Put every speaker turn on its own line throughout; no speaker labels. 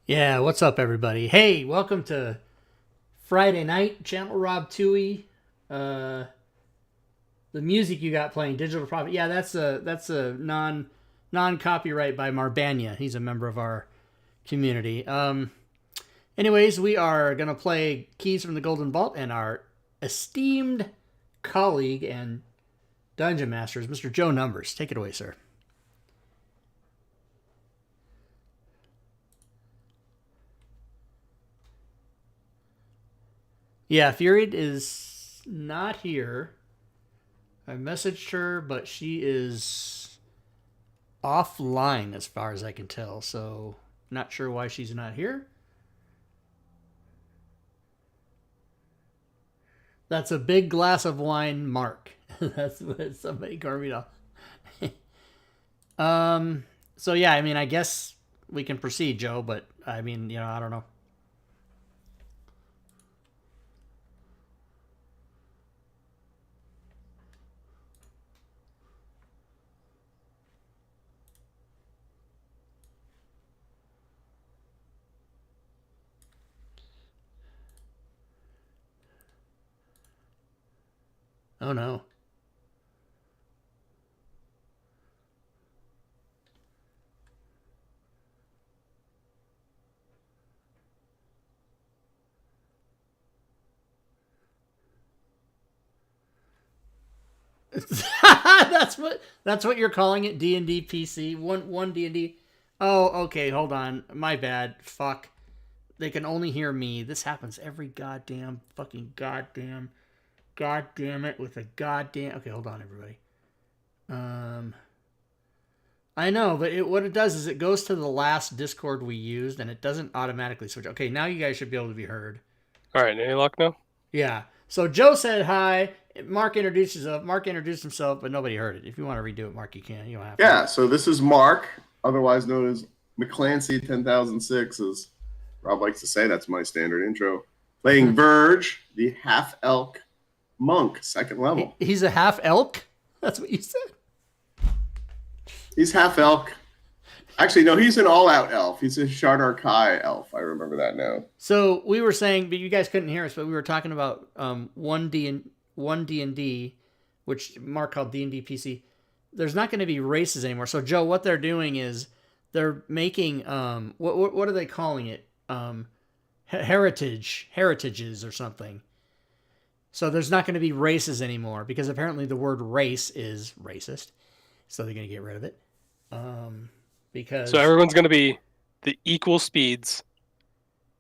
Yeah, what's up, everybody? Hey, welcome to Friday night. Channel Rob Tui. Uh, the music you got playing, Digital Prophet. Yeah, that's a non copyright by Marbanya. He's a member of our community. Anyways, we are gonna play Keys from the Golden Vault, and our esteemed colleague and dungeon master is Mr. Joe Numbers. Take it away, sir. Yeah, Fury is not here. I messaged her, but she is offline as far as I can tell. So, not sure why she's not here. That's a big glass of wine, Mark. That's what somebody called me to. So yeah, I mean, I guess we can proceed, Joe. But I mean, I don't know. Oh no. that's what you're calling it, D&D PC. One D&D. Oh, okay, hold on. My bad. Fuck. They can only hear me. This happens every goddamn fucking goddamn goddamn it with a goddamn. Okay, hold on, everybody. Um, I know, but what it does is it goes to the last Discord we used, and it doesn't automatically switch. Okay, now you guys should be able to be heard.
All right, any luck now?
Yeah. So Joe said hi. Mark introduced himself. Mark introduced himself, but nobody heard it. If you want to redo it, Mark, you can. You don't have to.
Yeah, so this is Mark, otherwise known as McClancy 10,006, as Rob likes to say. That's my standard intro. Playing Verge, the half elk monk, second level.
He's a half elk? That's what you said?
He's half elk. Actually, no, he's an all-out elf. He's a Shardar Kai elf. I remember that now.
So we were saying, but you guys couldn't hear us, but we were talking about one D&D, which Mark called D&D PC. There's not going to be races anymore. So Joe, what they're doing is they're making what are they calling it? Heritages or something. So there's not going to be races anymore because apparently the word race is racist. So they're going to get rid of it. Because
So everyone's going to be the equal speeds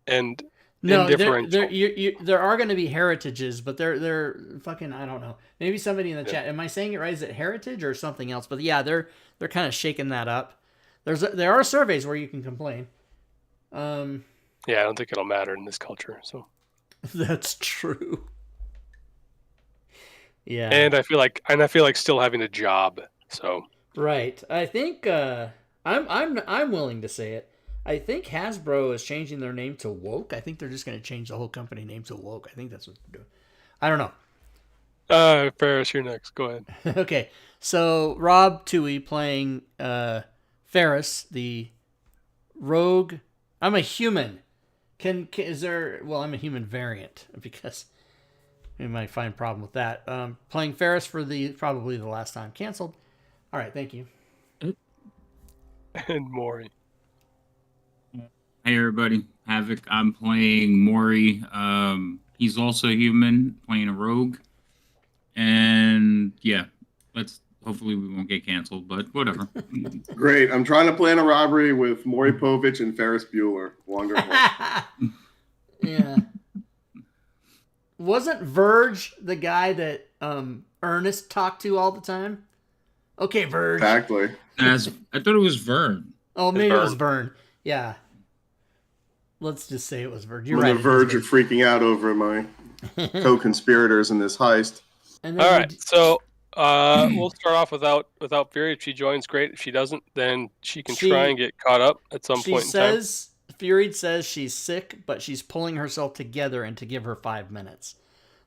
and indifferential.
there are going to be heritages, but they're fucking, I don't know. Maybe somebody in the chat. Am I saying it right? Is it heritage or something else? But yeah, they're kind of shaking that up. There are surveys where you can complain.
Yeah, I don't think it'll matter in this culture. So
that's true. Yeah,
and I feel like still having a job. So
right. I think I'm willing to say it. I think Hasbro is changing their name to Woke. I think they're just going to change the whole company name to Woke. I think that's what they're doing. I don't know.
Ferris, you're next. Go ahead.
Okay, so Rob Tui playing Ferris, the rogue. I'm a human. Is there? Well, I'm a human variant because we might find a problem with that. Playing Ferris for probably the last time. Canceled. All right, thank you.
And Maury.
Hey everybody, Havoc. I'm playing Maury. He's also human, playing a rogue. And yeah, hopefully we won't get canceled, but whatever.
Great. I'm trying to plan a robbery with Maury Povich and Ferris Bueller. Wonderful.
Yeah. Wasn't Verge the guy that Ernest talked to all the time? Okay, Verge.
Exactly.
I thought it was Vern.
Oh, maybe it was Vern. Yeah. Let's just say it was Verge. You're
I'm
right.
on the verge of freaking out over my co-conspirators in this heist.
All
right, so we'll start off without Fury. If she joins, great. If she doesn't, then she can try and get caught up at some point in time.
Fury says she's sick, but she's pulling herself together and to give her 5 minutes.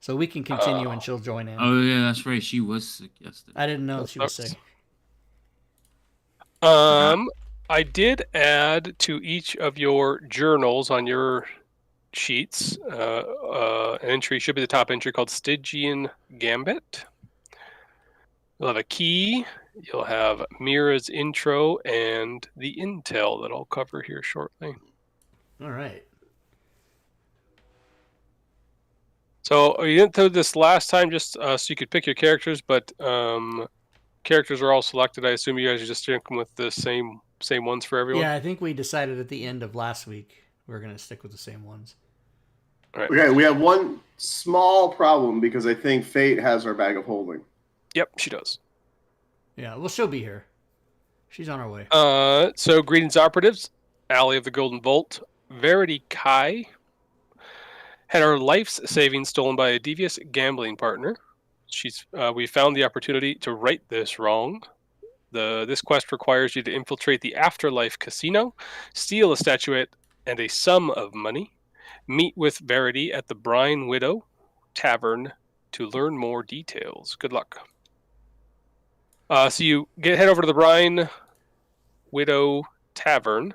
So we can continue and she'll join in.
Oh, yeah, that's right. She was sick yesterday.
I didn't know she was sick.
I I did add to each of your journals on your sheets an entry, should be the top entry, called Stygian Gambit. You'll have a key, you'll have Mira's intro, and the intel that I'll cover here shortly.
All right.
So you didn't do this last time just so you could pick your characters, but characters are all selected. I assume you guys are just sticking with the same ones for everyone?
Yeah, I think we decided at the end of last week we're going to stick with the same ones.
All right.
Okay, we have one small problem because I think Fate has our bag of holding.
Yep, she does.
Yeah, well, she'll be here. She's on her way.
So greetings, operatives. Alley of the Golden Vault. Verity Kai had her life's savings stolen by a devious gambling partner. We found the opportunity to right this wrong. This quest requires you to infiltrate the Afterlife Casino, steal a statuette and a sum of money, meet with Verity at the Brine Widow Tavern to learn more details. Good luck. So you head over to the Brine Widow Tavern,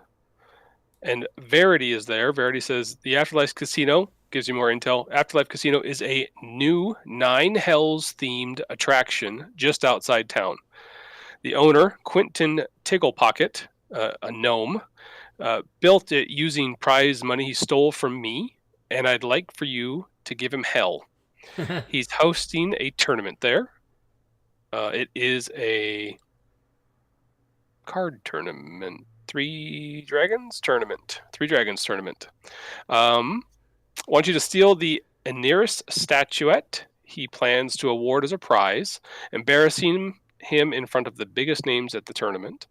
and Verity is there. Verity says the Afterlife Casino gives you more intel. Afterlife Casino is a new Nine Hells themed attraction just outside town. The owner, Quentin Tigglepocket, a gnome, built it using prize money he stole from me, and I'd like for you to give him hell. He's hosting a tournament there. It is a card tournament. Three Dragons tournament. Want you to steal the Aeneas statuette he plans to award as a prize, embarrassing him in front of the biggest names at the tournament.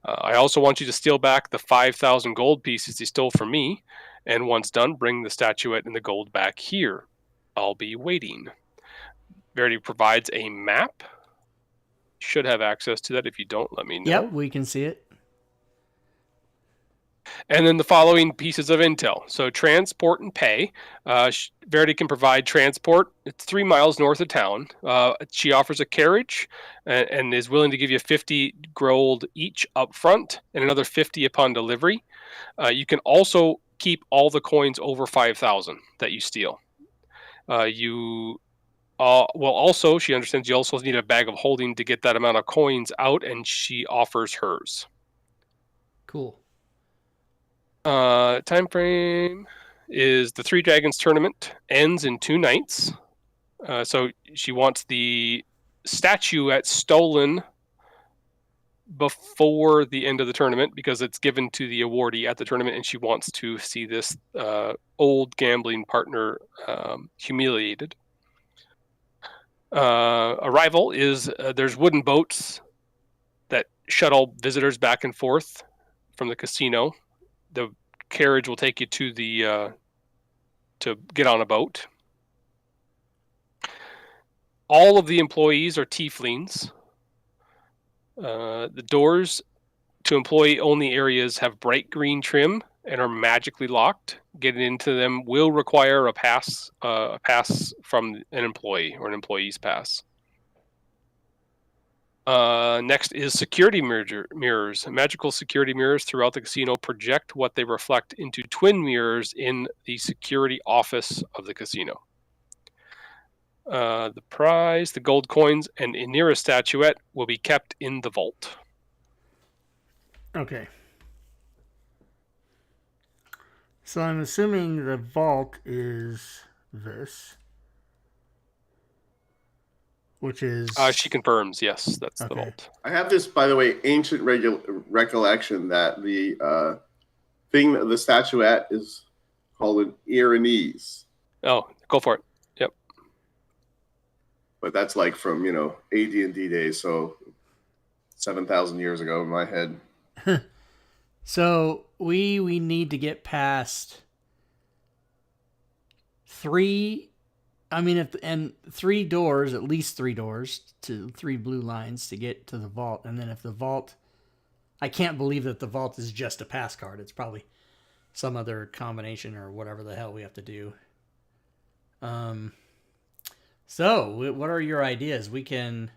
I also want you to steal back the 5,000 gold pieces he stole from me, and once done, bring the statuette and the gold back here. I'll be waiting. Verity provides a map. Should have access to that. If you don't, let me know.
Yep, we can see it.
And then the following pieces of intel. So transport and pay. Verity can provide transport. It's 3 miles north of town. She offers a carriage and is willing to give you 50 gold each up front and another 50 upon delivery. You can also keep all the coins over 5,000 that you steal. Also, she understands you also need a bag of holding to get that amount of coins out, and she offers hers.
Cool.
Time frame is the Three Dragons tournament ends in 2 nights. So she wants the statuette stolen before the end of the tournament because it's given to the awardee at the tournament, and she wants to see this old gambling partner humiliated. Arrival is there's wooden boats that shuttle visitors back and forth from the casino. The carriage will take you to the to get on a boat. All of the employees are tieflings. The doors to employee-only areas have bright green trim and are magically locked. Getting into them will require a pass from an employee or an employee's pass. Next is security mirrors. Magical security mirrors throughout the casino project what they reflect into twin mirrors in the security office of the casino. The prize, the gold coins, and Aeneas statuette will be kept in the vault.
Okay. So I'm assuming the vault is this, which is...
She confirms, yes, that's the
Okay.
vault.
I have this, by the way, ancient recollection that the the statuette is called an Iranese.
Oh, go for it. Yep.
But that's like from, AD&D days, so 7,000 years ago in my head.
So we need to get past 3 doors, at least 3 doors to 3 blue lines to get to the vault. And then if the vault, I can't believe that the vault is just a pass card. It's probably some other combination or whatever the hell we have to do. So what are your ideas? We can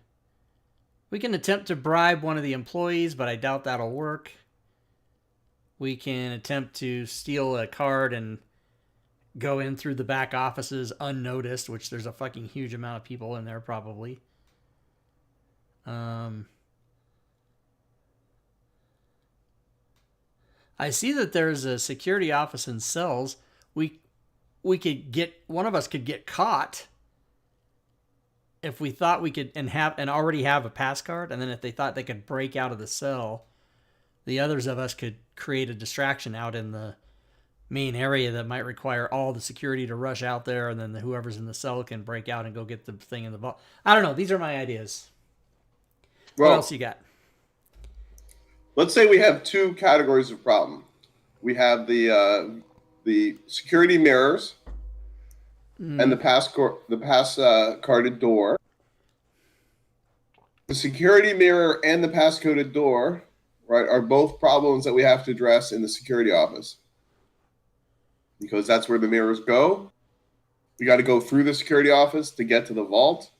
attempt to bribe one of the employees, but I doubt that'll work. We can attempt to steal a card and go in through the back offices unnoticed, which there's a fucking huge amount of people in there probably. I see that there's a security office in cells. We could get, one of us could get caught if we thought we could and already have a pass card, and then if they thought they could break out of the cell, the others of us could create a distraction out in the main area that might require all the security to rush out there, and then whoever's in the cell can break out and go get the thing in the vault. I don't know. These are my ideas.
Well,
What else you got?
let's say we have two categories of problem. We have the security mirrors and the carded door. The security mirror and the passcoded door, right, are both problems that we have to address in the security office, because that's where the mirrors go. We got to go through the security office to get to the vault,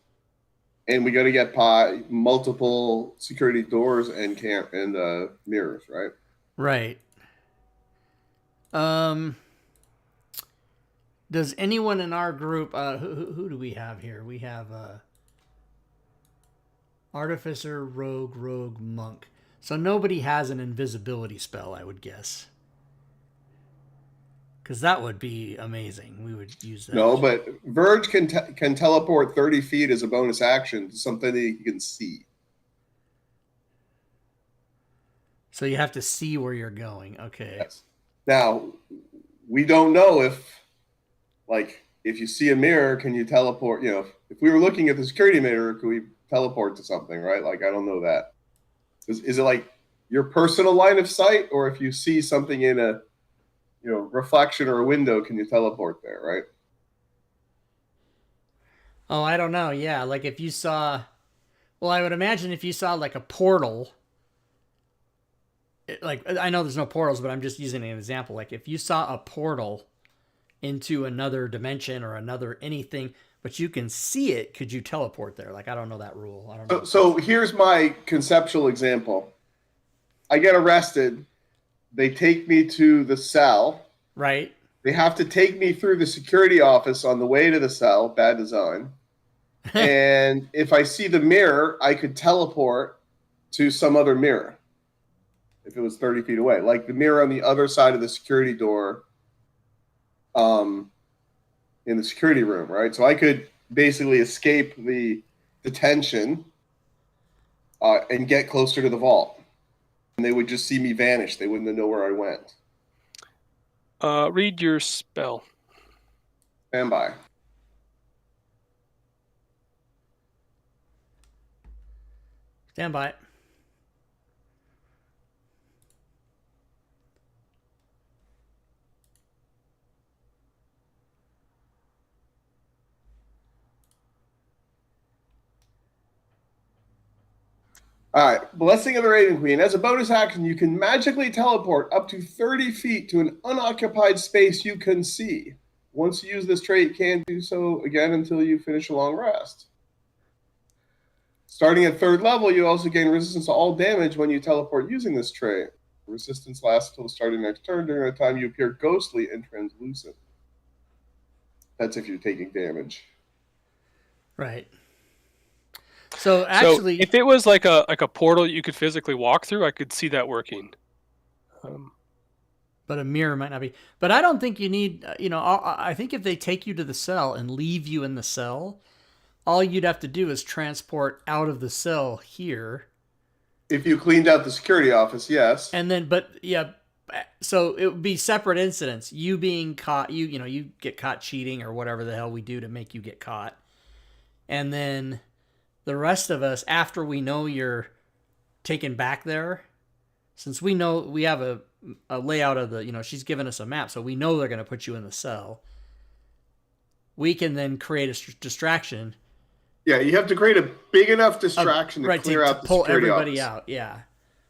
and we got to get by multiple security doors and mirrors, right?
Right. Does anyone in our group, who do we have here? We have Artificer, Rogue, Monk. So nobody has an invisibility spell, I would guess. Because that would be amazing. We would use that.
No, but Verge can teleport 30 feet as a bonus action to something that you can see.
So you have to see where you're going. Okay.
Yes. Now, we don't know if you see a mirror, can you teleport? You know, if we were looking at the security mirror, could we teleport to something, right? Like, I don't know that. Is it like your personal line of sight, or if you see something in a, reflection or a window, can you teleport there, right?
Oh, I don't know. Yeah, like if you saw, well, I would imagine if you saw like a portal, I know there's no portals, but I'm just using an example. Like if you saw a portal into another dimension or another anything, but you can see it, could you teleport there? Like, I don't know that rule. I don't know.
So here's my conceptual example. I get arrested. They take me to the cell.
Right.
They have to take me through the security office on the way to the cell. Bad design. And if I see the mirror, I could teleport to some other mirror if it was 30 feet away. Like the mirror on the other side of the security door in the security room, right? So I could basically escape the detention and get closer to the vault. And they would just see me vanish. They wouldn't know where I went.
Read your spell.
Stand by.
Stand by.
All right. Blessing of the Raven Queen. As a bonus action, you can magically teleport up to 30 feet to an unoccupied space you can see. Once you use this trait, you can't do so again until you finish a long rest. Starting at 3rd level, you also gain resistance to all damage when you teleport using this trait. Resistance lasts until the start of the next turn. During that time, you appear ghostly and translucent. That's if you're taking damage.
Right. So actually,
if it was like a portal you could physically walk through, I could see that working.
But a mirror might not be. But I don't think you need, I think if they take you to the cell and leave you in the cell, all you'd have to do is transport out of the cell here.
If you cleaned out the security office, yes.
And then, so it would be separate incidents. You being caught, you get caught cheating or whatever the hell we do to make you get caught. And then the rest of us, after we know you're taken back there, since we know we have a layout of the, she's given us a map, so we know they're going to put you in the cell. We can then create a distraction.
Yeah, you have to create a big enough distraction to clear out the
pull
security
everybody
office.
out. Yeah,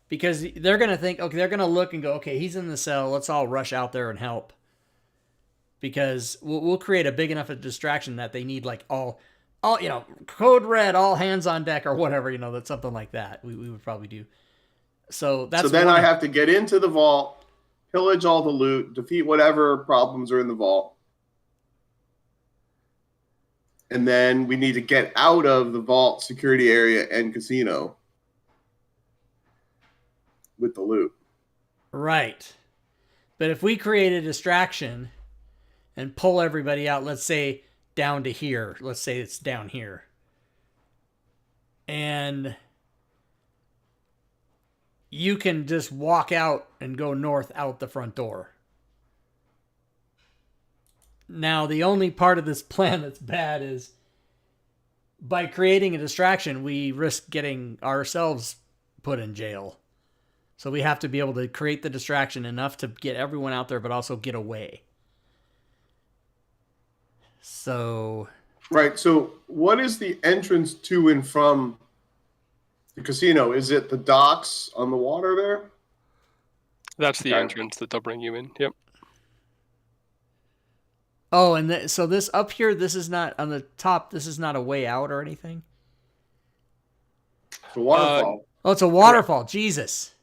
because they're going to think, okay, they're going to look and go, okay, he's in the cell. Let's all rush out there and help. Because we'll create a big enough distraction that they need like all code red, all hands on deck or whatever, that's something like that. We would probably do. So that's
so then I have to get into the vault, pillage all the loot, defeat whatever problems are in the vault. And then we need to get out of the vault, security area, and casino with the loot.
Right. But if we create a distraction and pull everybody out, let's say down to here. Let's say it's down here. And you can just walk out and go north out the front door. Now, the only part of this plan that's bad is by creating a distraction, we risk getting ourselves put in jail. So we have to be able to create the distraction enough to get everyone out there, but also get away. So...
Right. So what is the entrance to and from the casino? Is it the docks on the water there?
That's the
Okay.
entrance that they'll bring you in. Yep.
Oh, and so this up here, this is not on the top. This is not a way out or anything.
The waterfall.
Oh, it's a waterfall. Jesus.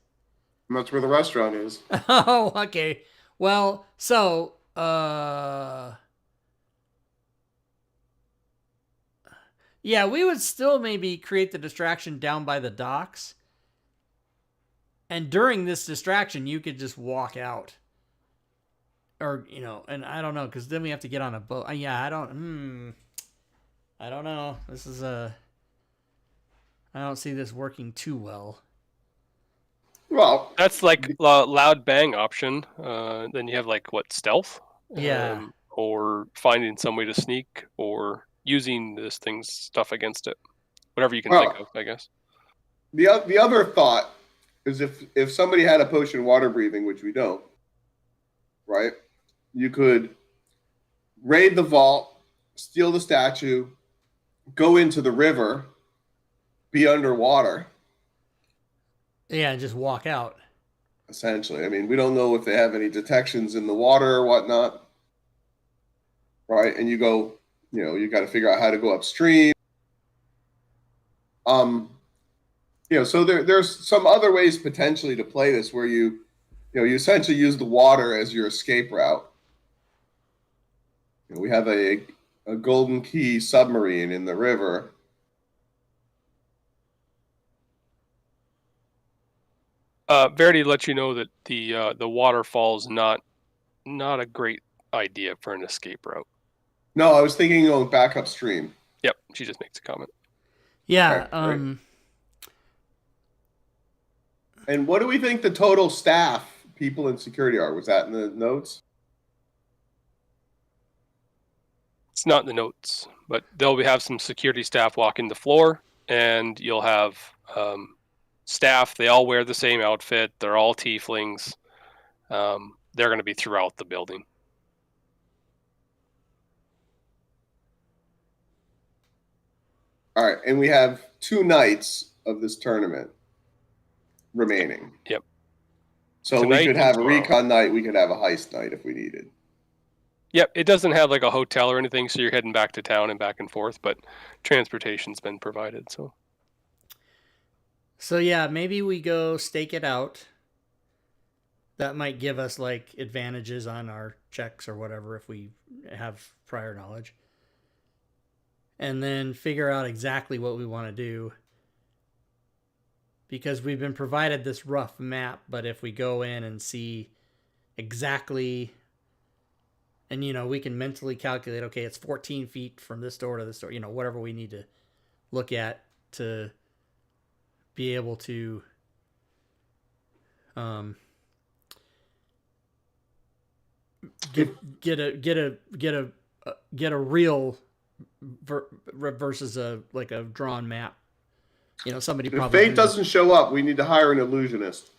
And that's where the restaurant is.
Oh, okay. Well, so yeah, we would still maybe create the distraction down by the docks. And during this distraction, you could just walk out. Or, you know, and I don't know, because then we have to get on a boat. Yeah, I don't know. This is I don't see this working too well.
Well,
That's like loud bang option. Then you have like what, stealth?
Yeah.
Or finding some way to sneak, or using this thing's stuff against it. Whatever you can think of, I guess.
the other thought is if somebody had a potion of water breathing, which we don't, right? You could raid the vault, steal the statue, go into the river, be underwater.
Yeah, and just walk out.
Essentially, I mean, we don't know if they have any detections in the water or whatnot, right? And you go, you got to figure out how to go upstream. So there's some other ways potentially to play this where you essentially use the water as your escape route. We have a Golden Key submarine in the river.
Verity let you know that the waterfall's not a great idea for an escape route.
No, I was thinking going back upstream.
Yep, she just makes a comment.
Yeah,
Okay, great. And what do we think the total staff, people in security are? Was that in the notes?
It's not in the notes, but they'll have some security staff walking the floor, and you'll have staff. They all wear the same outfit. They're all tieflings. They're going to be throughout the building.
All right, and we have 2 nights of this tournament remaining.
Yep.
So
Tonight
we could
and
have a
tomorrow.
recon night. We could have a heist night if we needed.
Yep, it doesn't have like a hotel or anything, so you're heading back to town and back and forth, but transportation's been provided.
So yeah, maybe we go stake it out. That might give us like advantages on our checks or whatever if we have prior knowledge. And then figure out exactly what we want to do. Because we've been provided this rough map, but if we go in and see exactly, and we can mentally calculate, okay, it's 14 feet from this door to this door, whatever we need to look at to be able to get a real versus a drawn map. Somebody
If
probably
Fate doesn't show up, we need to hire an illusionist.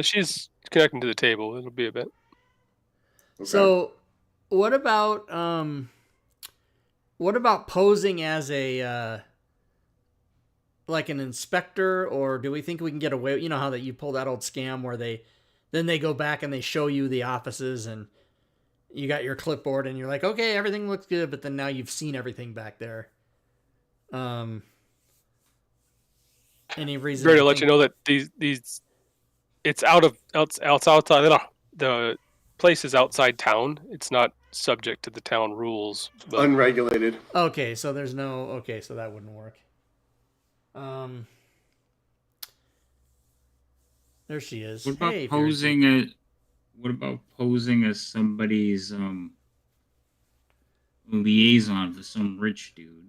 She's connecting to the table. It'll be a bit.
Okay.
So, what about posing as a like an inspector, or do we think we can get away? You know how that you pull that old scam where they go back and they show you the offices and you got your clipboard and you're like, okay, everything looks good, but then now you've seen everything back there. Any reason?
Very to let you know that these it's outside. The place is outside town. It's not subject to the town rules. But
Unregulated.
Okay, so there's no. Okay, so that wouldn't work. There she is.
What about
Hey,
posing
Verity.
what about posing as somebody's liaison for some rich dude,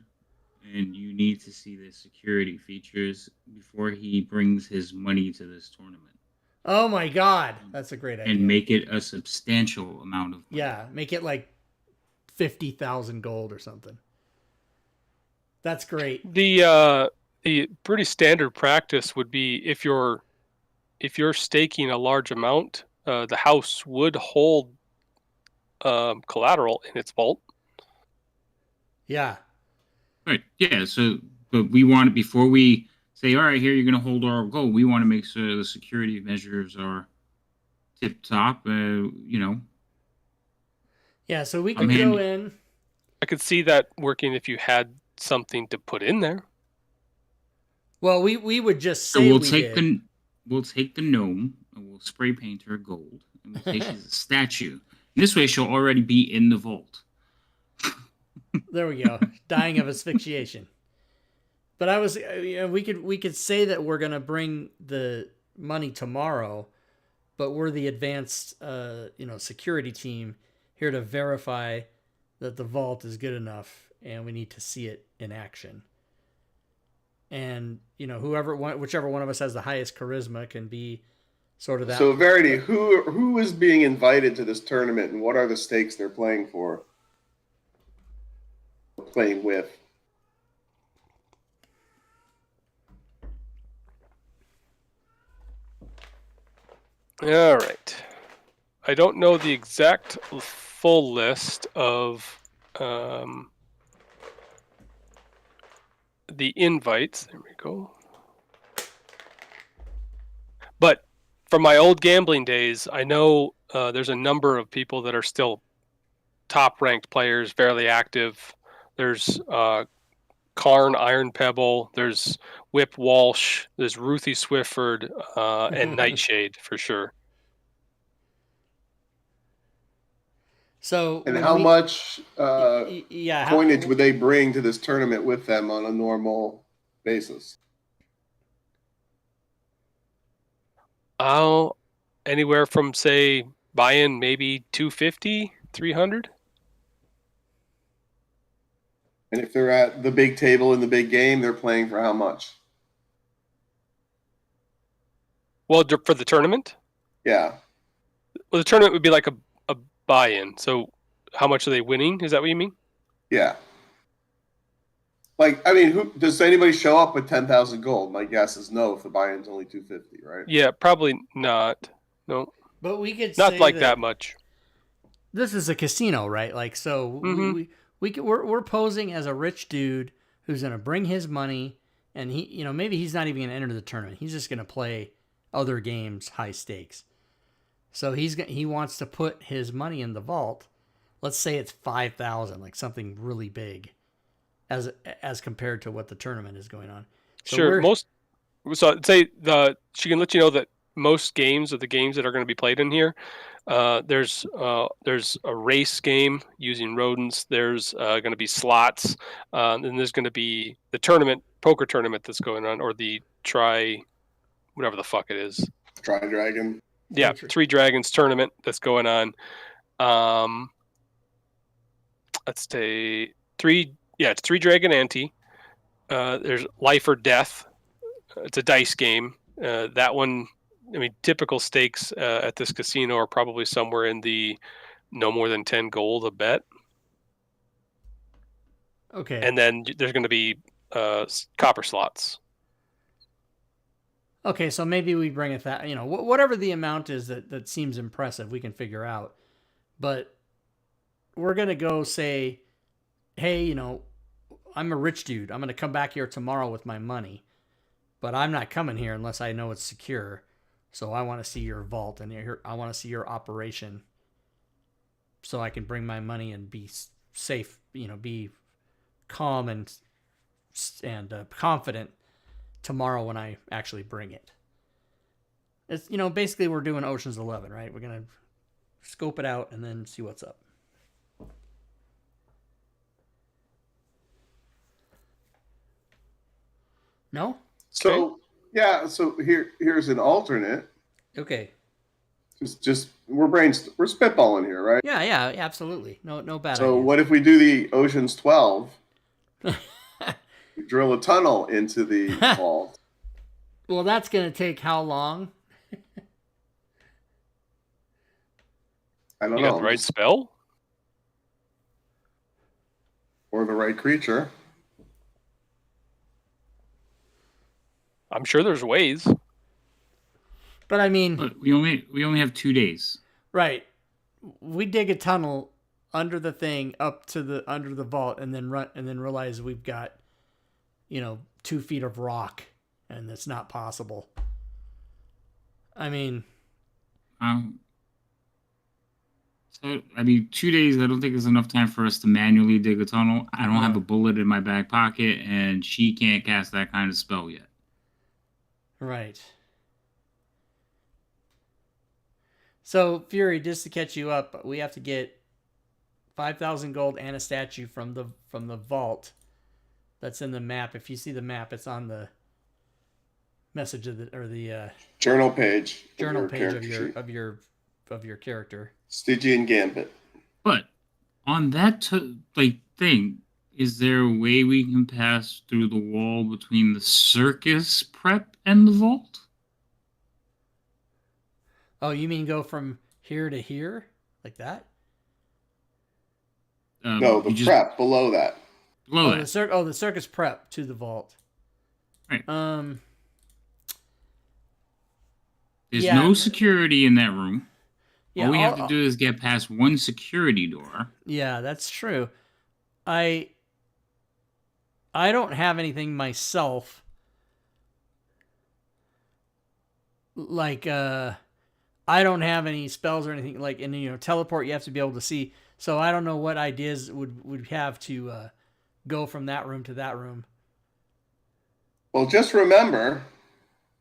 and you need to see the security features before he brings his money to this tournament,
Oh my God, that's a great idea.
and make it a substantial amount of money.
Yeah, make it like 50,000 gold or something. That's great.
the pretty standard practice would be if you're staking a large amount, the house would hold collateral in its vault.
Yeah.
Right. Yeah. So, but we want it before we say, all right, here you're going to hold our gold. We want to make sure the security measures are tip top.
Yeah, so we
I'm
could go
handy.
in.
I could see that working if you had something to put in there.
Well, we would just
So
say
we'll
we
take
did.
we'll take the gnome and we'll spray paint her gold, and we'll say she's a statue. This way, she'll already be in the vault.
There we go. Dying of asphyxiation. But I was, we could say that we're gonna bring the money tomorrow, but we're the advanced, security team here to verify that the vault is good enough, and we need to see it in action. And whichever one of us has the highest charisma can be sort of that.
So Verity, who is being invited to this tournament, and what are the stakes they're playing for? Playing with.
All right. I don't know the exact full list of the invites. There we go. But from my old gambling days, I know there's a number of people that are still top-ranked players, fairly active. There's Karn Iron Pebble, there's Whip Walsh, there's Ruthie Swifford, and Nightshade for sure.
So
And how much coinage would they bring to this tournament with them on a normal basis?
Oh, anywhere from, say, buy-in maybe 250, 300.
And if they're at the big table in the big game, they're playing for how much?
Well, for the tournament?
Yeah.
Well, the tournament would be like a buy-in. So how much are they winning? Is that what you mean?
Yeah. Like, I mean, does anybody show up with 10,000 gold? My guess is no if the buy-in's only 250, right?
Yeah, probably not. No.
But we could
not
say
like that much.
This is a casino, right? Like, so we're posing as a rich dude who's going to bring his money, and maybe he's not even going to enter the tournament. He's just going to play other games, high stakes. So he wants to put his money in the vault. Let's say it's 5,000, like something really big, as compared to what the tournament is going on. So
sure. So I'd say she can let you know that most games of the games that are going to be played in here, there's a race game using rodents. There's going to be slots, and there's going to be the poker tournament that's going on, or the whatever the fuck it is.
Tri-Dragon.
Yeah, Three Dragons tournament that's going on. Let's say it's Three Dragon Ante. There's Life or Death. It's a dice game. That one, I mean, typical stakes at this casino are probably somewhere in the no more than 10 gold a bet.
Okay.
And then there's going to be copper slots.
Okay, so maybe we bring it that, whatever the amount is that seems impressive, we can figure out. But we're going to go say, hey, I'm a rich dude. I'm going to come back here tomorrow with my money. But I'm not coming here unless I know it's secure. So I want to see your vault, and I want to see your operation so I can bring my money and be safe, be calm and confident tomorrow when I actually bring it. It's, you know, basically we're doing Ocean's 11, right? We're gonna scope it out and then see what's up. No?
So yeah, so here's an alternate.
Okay.
Just we're spitballing here, right?
Yeah, yeah, absolutely. No bad
So
ideas.
what if we do the Ocean's 12? We drill a tunnel into the vault.
Well, that's gonna take how long?
I don't
You
know.
got the right spell?
Or the right creature.
I'm sure there's ways.
But I mean,
But we only have 2 days.
right. We dig a tunnel under the thing up to the under the vault and then realize we've got, you know, 2 feet of rock and it's not possible. I mean,
So, I mean, 2 days, I don't think is enough time for us to manually dig a tunnel. I don't have a bullet in my back pocket, and she can't cast that kind of spell yet.
right. So, Fury, just to catch you up, we have to get 5,000 gold and a statue from the vault that's in the map. If you see the map, it's on the message of the
Journal page.
journal
your
page
character sheet.
of your character.
Stygian Gambit.
But on that thing, is there a way we can pass through the wall between the circus prep and the vault?
Oh, you mean go from here to here? Like that?
No, the prep below that.
Below
Oh,
that.
the circus prep to the vault.
Right. There's
yeah.
no security in that room.
Yeah,
all we have to do is get past one security door.
Yeah, that's true. I don't have anything myself. Like I don't have any spells or anything like, and you know, teleport you have to be able to see. So I don't know what ideas would have to go from that room to that room.
Well, just remember,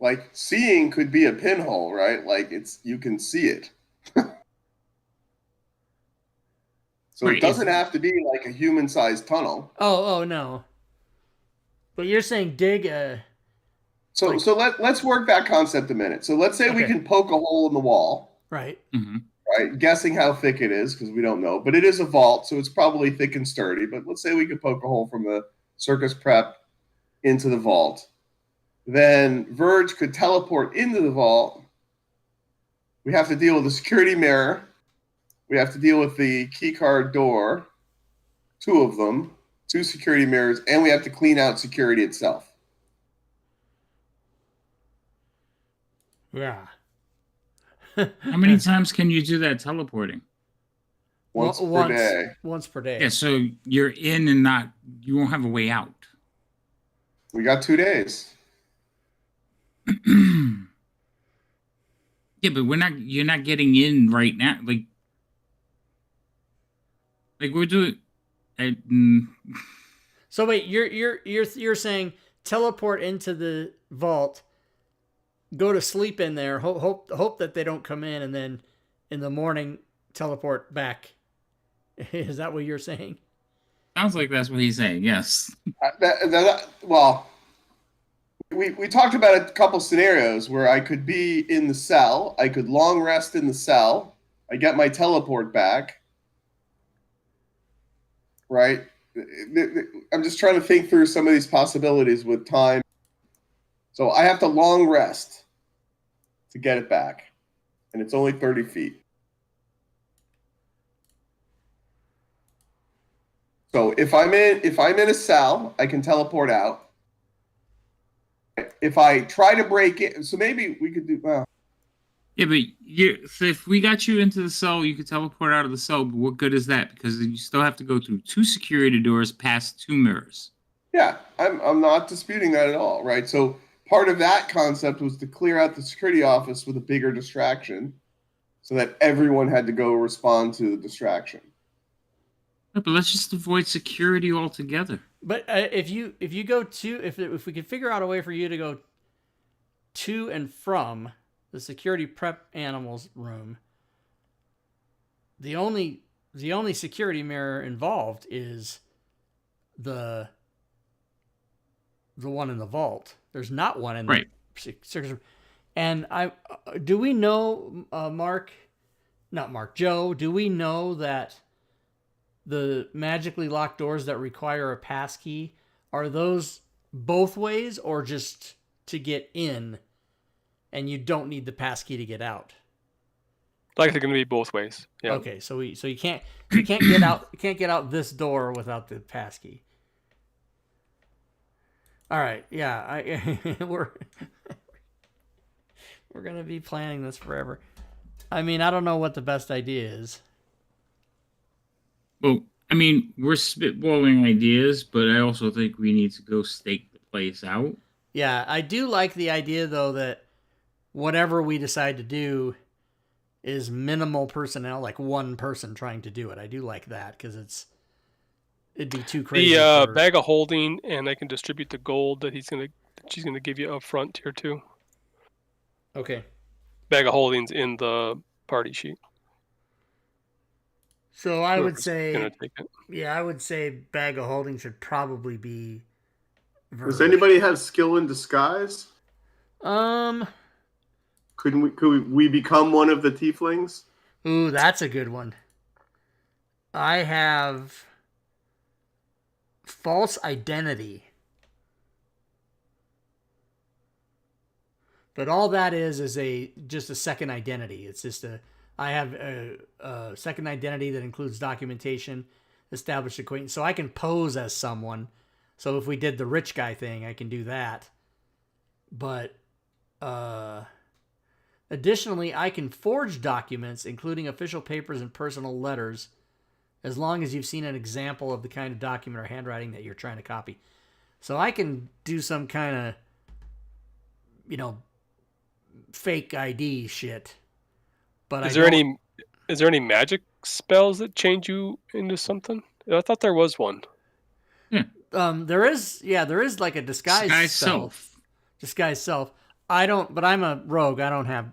like, seeing could be a pinhole, right? Like, you can see it. So
Right.
it doesn't have to be like a human-sized tunnel.
Oh no. But you're saying dig a.
So let's work that concept a minute. So let's say we
Okay.
can poke a hole in the wall,
Right.
Mm-hmm.
right? Guessing how thick it is because we don't know, but it is a vault, so it's probably thick and sturdy. But let's say we could poke a hole from the circus prep into the vault. Then Verge could teleport into the vault. We have to deal with the security mirror. We have to deal with the keycard door, 2 of them, 2 security mirrors, and we have to clean out security itself.
Yeah.
How many times can you do that teleporting?
Once per day.
Once per day.
Yeah, so you're in and not, you won't have a way out.
We got 2 days.
Yeah, but you're not getting in right now. Like we're doing.
So wait, you're saying teleport into the vault, go to sleep in there, hope that they don't come in, and then in the morning teleport back. Is that what you're saying?
Sounds like that's what he's saying. Yes.
Well, we talked about a couple scenarios where I could be in the cell, I could long rest in the cell, I get my teleport back, right? I'm just trying to think through some of these possibilities with time. So I have to long rest to get it back, and it's only 30 feet. So if I'm in a cell, I can teleport out. If I try to break it, so maybe we could do. Well,
Yeah, but so if we got you into the cell, you could teleport out of the cell. But what good is that? Because you still have to go through 2 security doors, past 2 mirrors.
yeah, I'm not disputing that at all, right? So part of that concept was to clear out the security office with a bigger distraction, so that everyone had to go respond to the distraction.
Yeah, but let's just avoid security altogether.
But if you go to if we could figure out a way for you to go to and from the security prep animals room. The only security mirror involved is the one in the vault. There's not one in the security room. And do we know, Joe, do we know that the magically locked doors that require a passkey, are those both ways or just to get in and you don't need the passkey to get out?
Like they're going to be both ways. Yeah.
Okay, so you can't get out, you can't get out this door without the passkey. All right, yeah, we're gonna be planning this forever. I mean, I don't know what the best idea is.
Well, I mean, we're spitballing ideas, but I also think we need to go stake the place out.
Yeah, I do like the idea though that whatever we decide to do is minimal personnel, like one person trying to do it. I do like that because it'd be too crazy.
The bag of holding, and I can distribute the gold that she's gonna give you up front here too.
Okay.
Bag of holdings in the party sheet.
So I would
Whoever's
say,
gonna take it.
yeah, I would say bag of holding should probably be Verge.
Does anybody have skill in disguise? Could we become one of the tieflings?
Ooh, that's a good one. I have false identity. But all that is just a second identity. It's just I have a second identity that includes documentation, established acquaintance. So I can pose as someone. So if we did the rich guy thing, I can do that. But additionally, I can forge documents, including official papers and personal letters, as long as you've seen an example of the kind of document or handwriting that you're trying to copy. So I can do some kind of, fake ID shit. But
Is there any magic spells that change you into something? I thought there was one.
There is like a disguise spell. Disguise self. I don't, but I'm a rogue. I don't have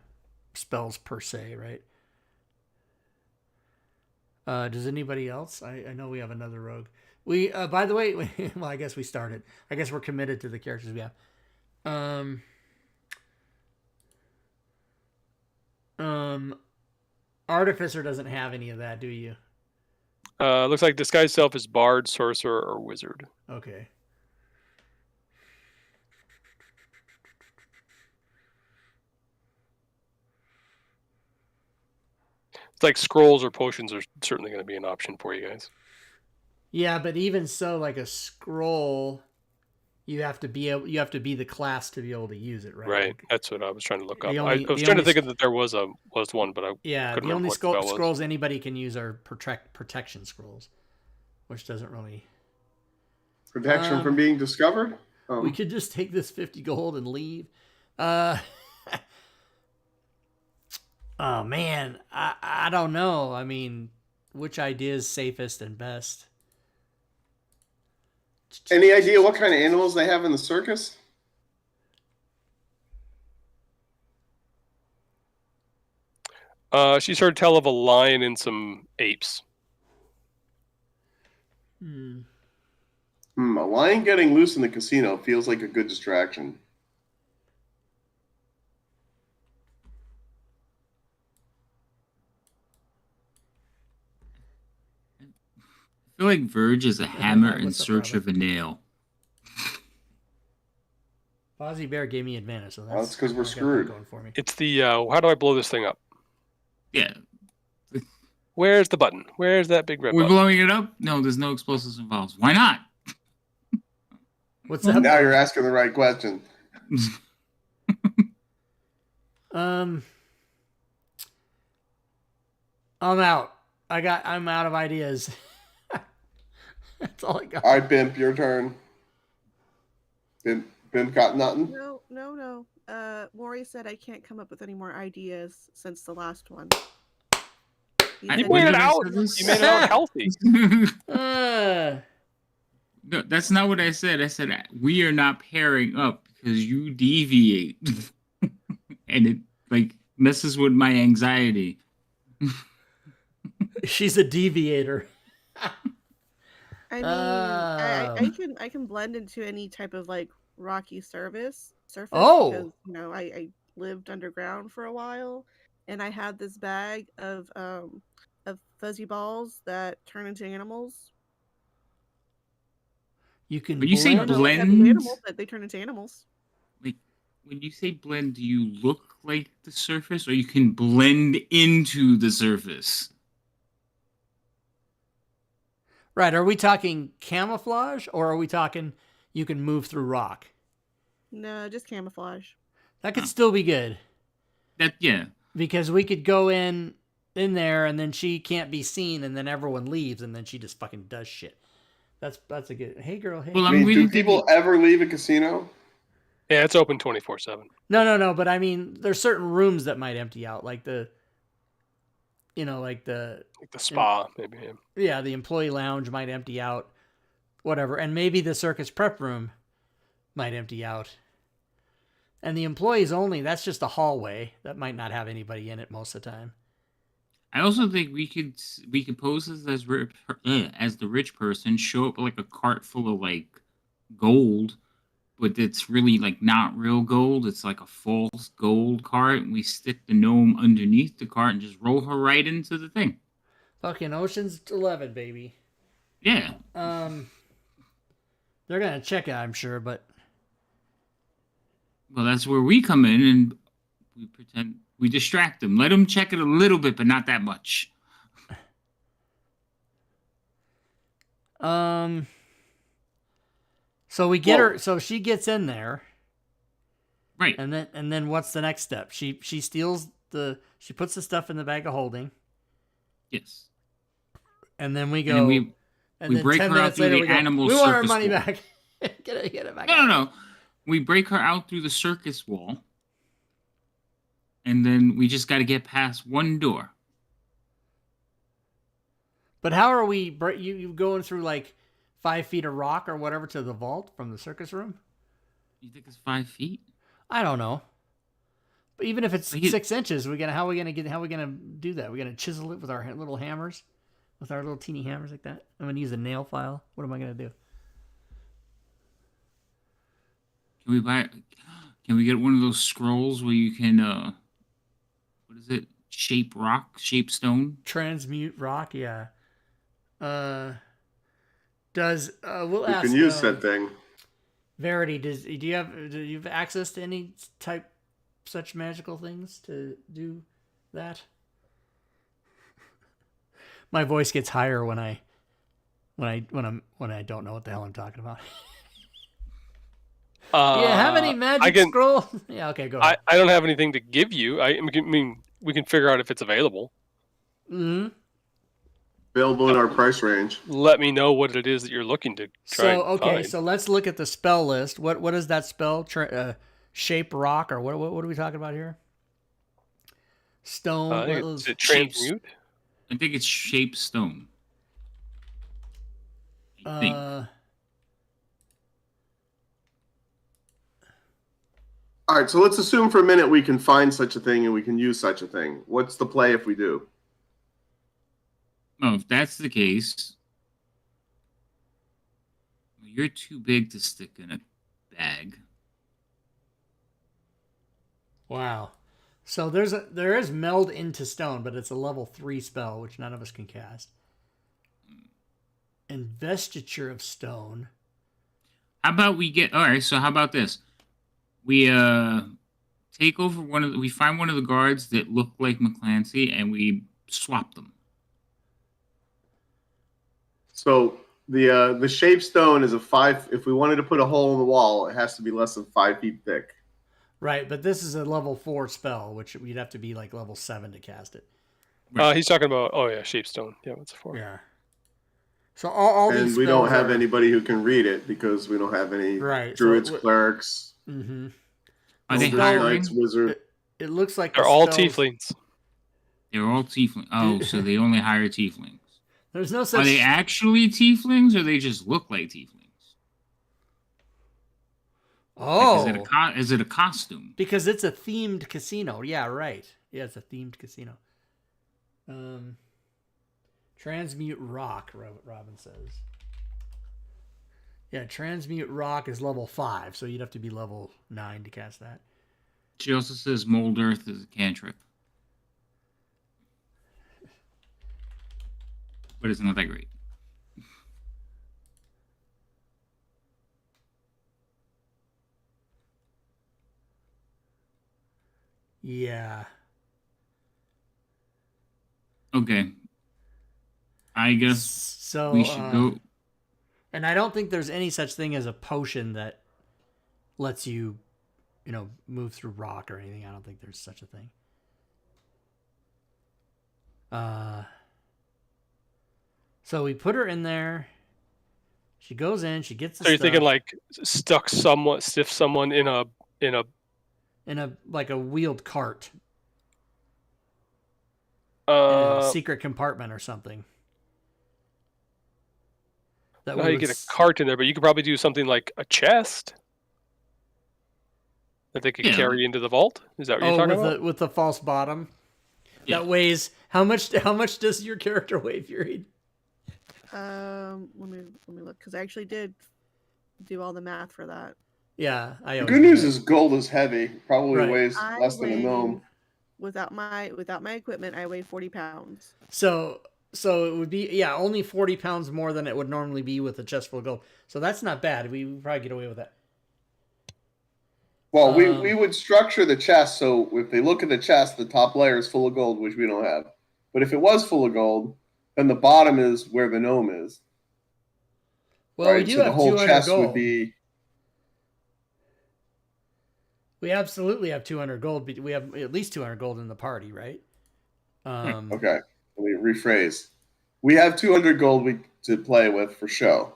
spells per se, right? Does anybody else? I know we have another rogue. We, by the way, well, I guess we started. I guess we're committed to the characters we have. Artificer doesn't have any of that, do you?
Looks like disguise self is bard, sorcerer, or wizard.
Okay.
It's like scrolls or potions are certainly going to be an option for you guys.
Yeah, but even so, like a scroll, you have to be the class to be able to use it, right?
Right. That's what I was trying to look up.
The
I was trying to think that there was one, but I couldn't
the only
remember what spell was.
scrolls anybody can use are protection scrolls, which doesn't really
Protection from being discovered?
We could just take this 50 gold and leave. Oh man, I don't know. I mean, which idea is safest and best?
Any idea what kind of animals they have in the circus?
She's heard tell of a lion and some apes.
A lion getting loose in the casino feels like a good distraction.
I feel like Verge is a hammer in search of a nail.
Fozzie Bear gave me advantage, so
that's because we're screwed.
Going for me.
It's the how do I blow this thing up?
Yeah.
Where's the button? Where's that big red
We're
button?
blowing it up? No, there's no explosives involved. Why not?
What's that?
Now you're asking the right question.
I'm out. I'm out of ideas. That's all I got.
All right, Bimp, your turn. Bimp got nothing?
No. Maury said I can't come up with any more ideas since the last one. He
You
said
made
he-
it out. You made it out healthy.
No, that's not what I said. I said we are not pairing up because you deviate. And like messes with my anxiety.
She's a deviator.
I mean,
Oh.
I can blend into any type of like rocky surface
Oh.
because I lived underground for a while, and I had this bag of fuzzy balls that turn into animals.
You can
When you say
I don't know what type of
blend,
animal, but they turn into animals.
like when you say blend, do you look like the surface, or you can blend into the surface?
Right. Are we talking camouflage or are we talking you can move through rock?
No, just camouflage.
That could still be good
Yeah.
because we could go in there and then she can't be seen and then everyone leaves and then she just fucking does shit. That's a good. Hey girl, hey.
Well,
I
I'm
mean,
really
do people ever leave a casino?
Yeah, it's open 24/7.
No, but I mean there's certain rooms that might empty out like the
Like the spa, maybe.
Yeah, the employee lounge might empty out, whatever, and maybe the circus prep room might empty out. And the employees only, that's just a hallway that might not have anybody in it most of the time.
I also think we could pose as the rich person, show up like a cart full of like gold, but it's really like not real gold. It's like a false gold cart, and we stick the gnome underneath the cart and just roll her right into the thing.
Fucking Ocean's 11, baby.
Yeah.
They're gonna check it, I'm sure, but
Well, that's where we come in and we distract them. Let them check it a little bit, but not that much.
So we get her. So she gets in there,
Right.
and then what's the next step? She steals she puts the stuff in the bag of holding,
Yes.
and then we go.
And then we
then
break
10
her out
minutes
through
later,
the
we go,
animal
we want our
circus
money
wall.
back. Get it back.
No. We break her out through the circus wall, and then we just got to get past one door.
But how are we? You going through like 5 feet of rock or whatever to the vault from the circus room?
You think it's 5 feet?
I don't know. But even if it's
But
6 inches, how are we gonna do that? We're gonna chisel it with our little hammers, with our little teeny hammers like that. I'm gonna use a nail file. What am I gonna do?
Can we get one of those scrolls where you can what is it? Shape rock, shape stone?
Transmute rock, yeah. We'll
You
ask.
can use that thing.
Verity, do you have access to any type such magical things to do that? My voice gets higher when I don't know what the hell I'm talking about. Yeah, have any magic scroll? Yeah, okay, go ahead.
I don't have anything to give you. I mean, we can figure out if it's available.
Mm-hmm.
Available in our price range.
Let me know what it is that you're looking to try and find.
So let's look at the spell list. What is that spell? Shape rock, or what are we talking about here? Stone.
Is it transmute?
I think it's shape stone. I think.
All right, so let's assume for a minute we can find such a thing and we can use such a thing. What's the play if we do?
Oh, if that's the case, you're too big to stick in a bag.
Wow. So there is meld into stone, but it's a level 3 spell, which none of us can cast. Investiture of stone.
How about how about this? We take over we find one of the guards that look like McClancy and we swap them.
So the shape stone is if we wanted to put a hole in the wall, it has to be less than 5 feet thick.
Right, but this is a level 4 spell, which we'd have to be like level 7 to cast it.
He's talking about shape stone. Yeah, what's it for?
Yeah. So all these
and we don't have anybody who can read it because we don't have any druids, clerics.
Mm-hmm.
Are they hiring?
Wizard.
It looks like
they're all tieflings.
They're all tieflings. Oh, so they only hire tieflings.
There's no such.
Are they actually tieflings, or they just look like tieflings?
Oh,
Is it a costume?
because it's a themed casino. Yeah, right. Yeah, it's a themed casino. Transmute Rock, Robin says. Yeah, Transmute Rock is level 5, so you'd have to be level 9 to cast that.
She also says Mold Earth is a cantrip. But it's not that great.
Yeah.
Okay. I guess
So
we should go.
And I don't think there's any such thing as a potion that lets you, move through rock or anything. I don't think there's such a thing. So we put her in there. She goes in. She gets the
So you're
stuff
thinking like stiff someone in a
in a like a wheeled cart in a secret compartment or something. That
how you get a cart in there, but you could probably do something like a chest that they could carry into the vault. Is that what you're talking about?
With the false bottom.
Yeah.
That weighs how much does your character weigh, Fury?
Let me look, because I actually did do all the math for that.
Yeah,
The good news is gold is heavy. Probably
Right.
weighs less than a gnome.
Without my equipment, I weigh 40 pounds.
So it would be only 40 pounds more than it would normally be with a chest full of gold. So that's not bad. We would probably get away with that.
Well, we would structure the chest so if they look at the chest, the top layer is full of gold, which we don't have. But if it was full of gold, then the bottom is where the gnome is.
Well,
right?
we do
so
have
the whole
200
chest
gold.
would be.
We absolutely have 200 gold. We have at least 200 gold in the party, right?
Okay, let me rephrase. We have 200 gold to play with for show,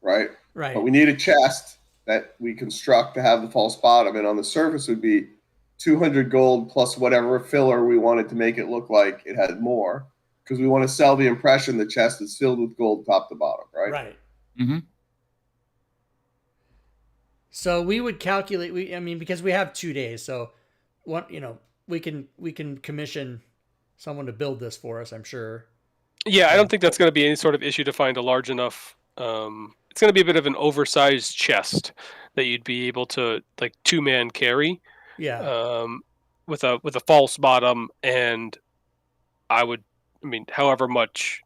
right?
Right.
But we need a chest that we construct to have the false bottom, and on the surface would be 200 gold plus whatever filler we wanted to make it look like it had more, because we want to sell the impression the chest is filled with gold top to bottom, right?
Right.
Mm-hmm.
So we would calculate. Because we have 2 days, so we can commission someone to build this for us. I'm sure.
Yeah, I don't think that's going to be any sort of issue to find a large enough. It's going to be a bit of an oversized chest that you'd be able to like 2-man carry.
Yeah.
With a false bottom, and however much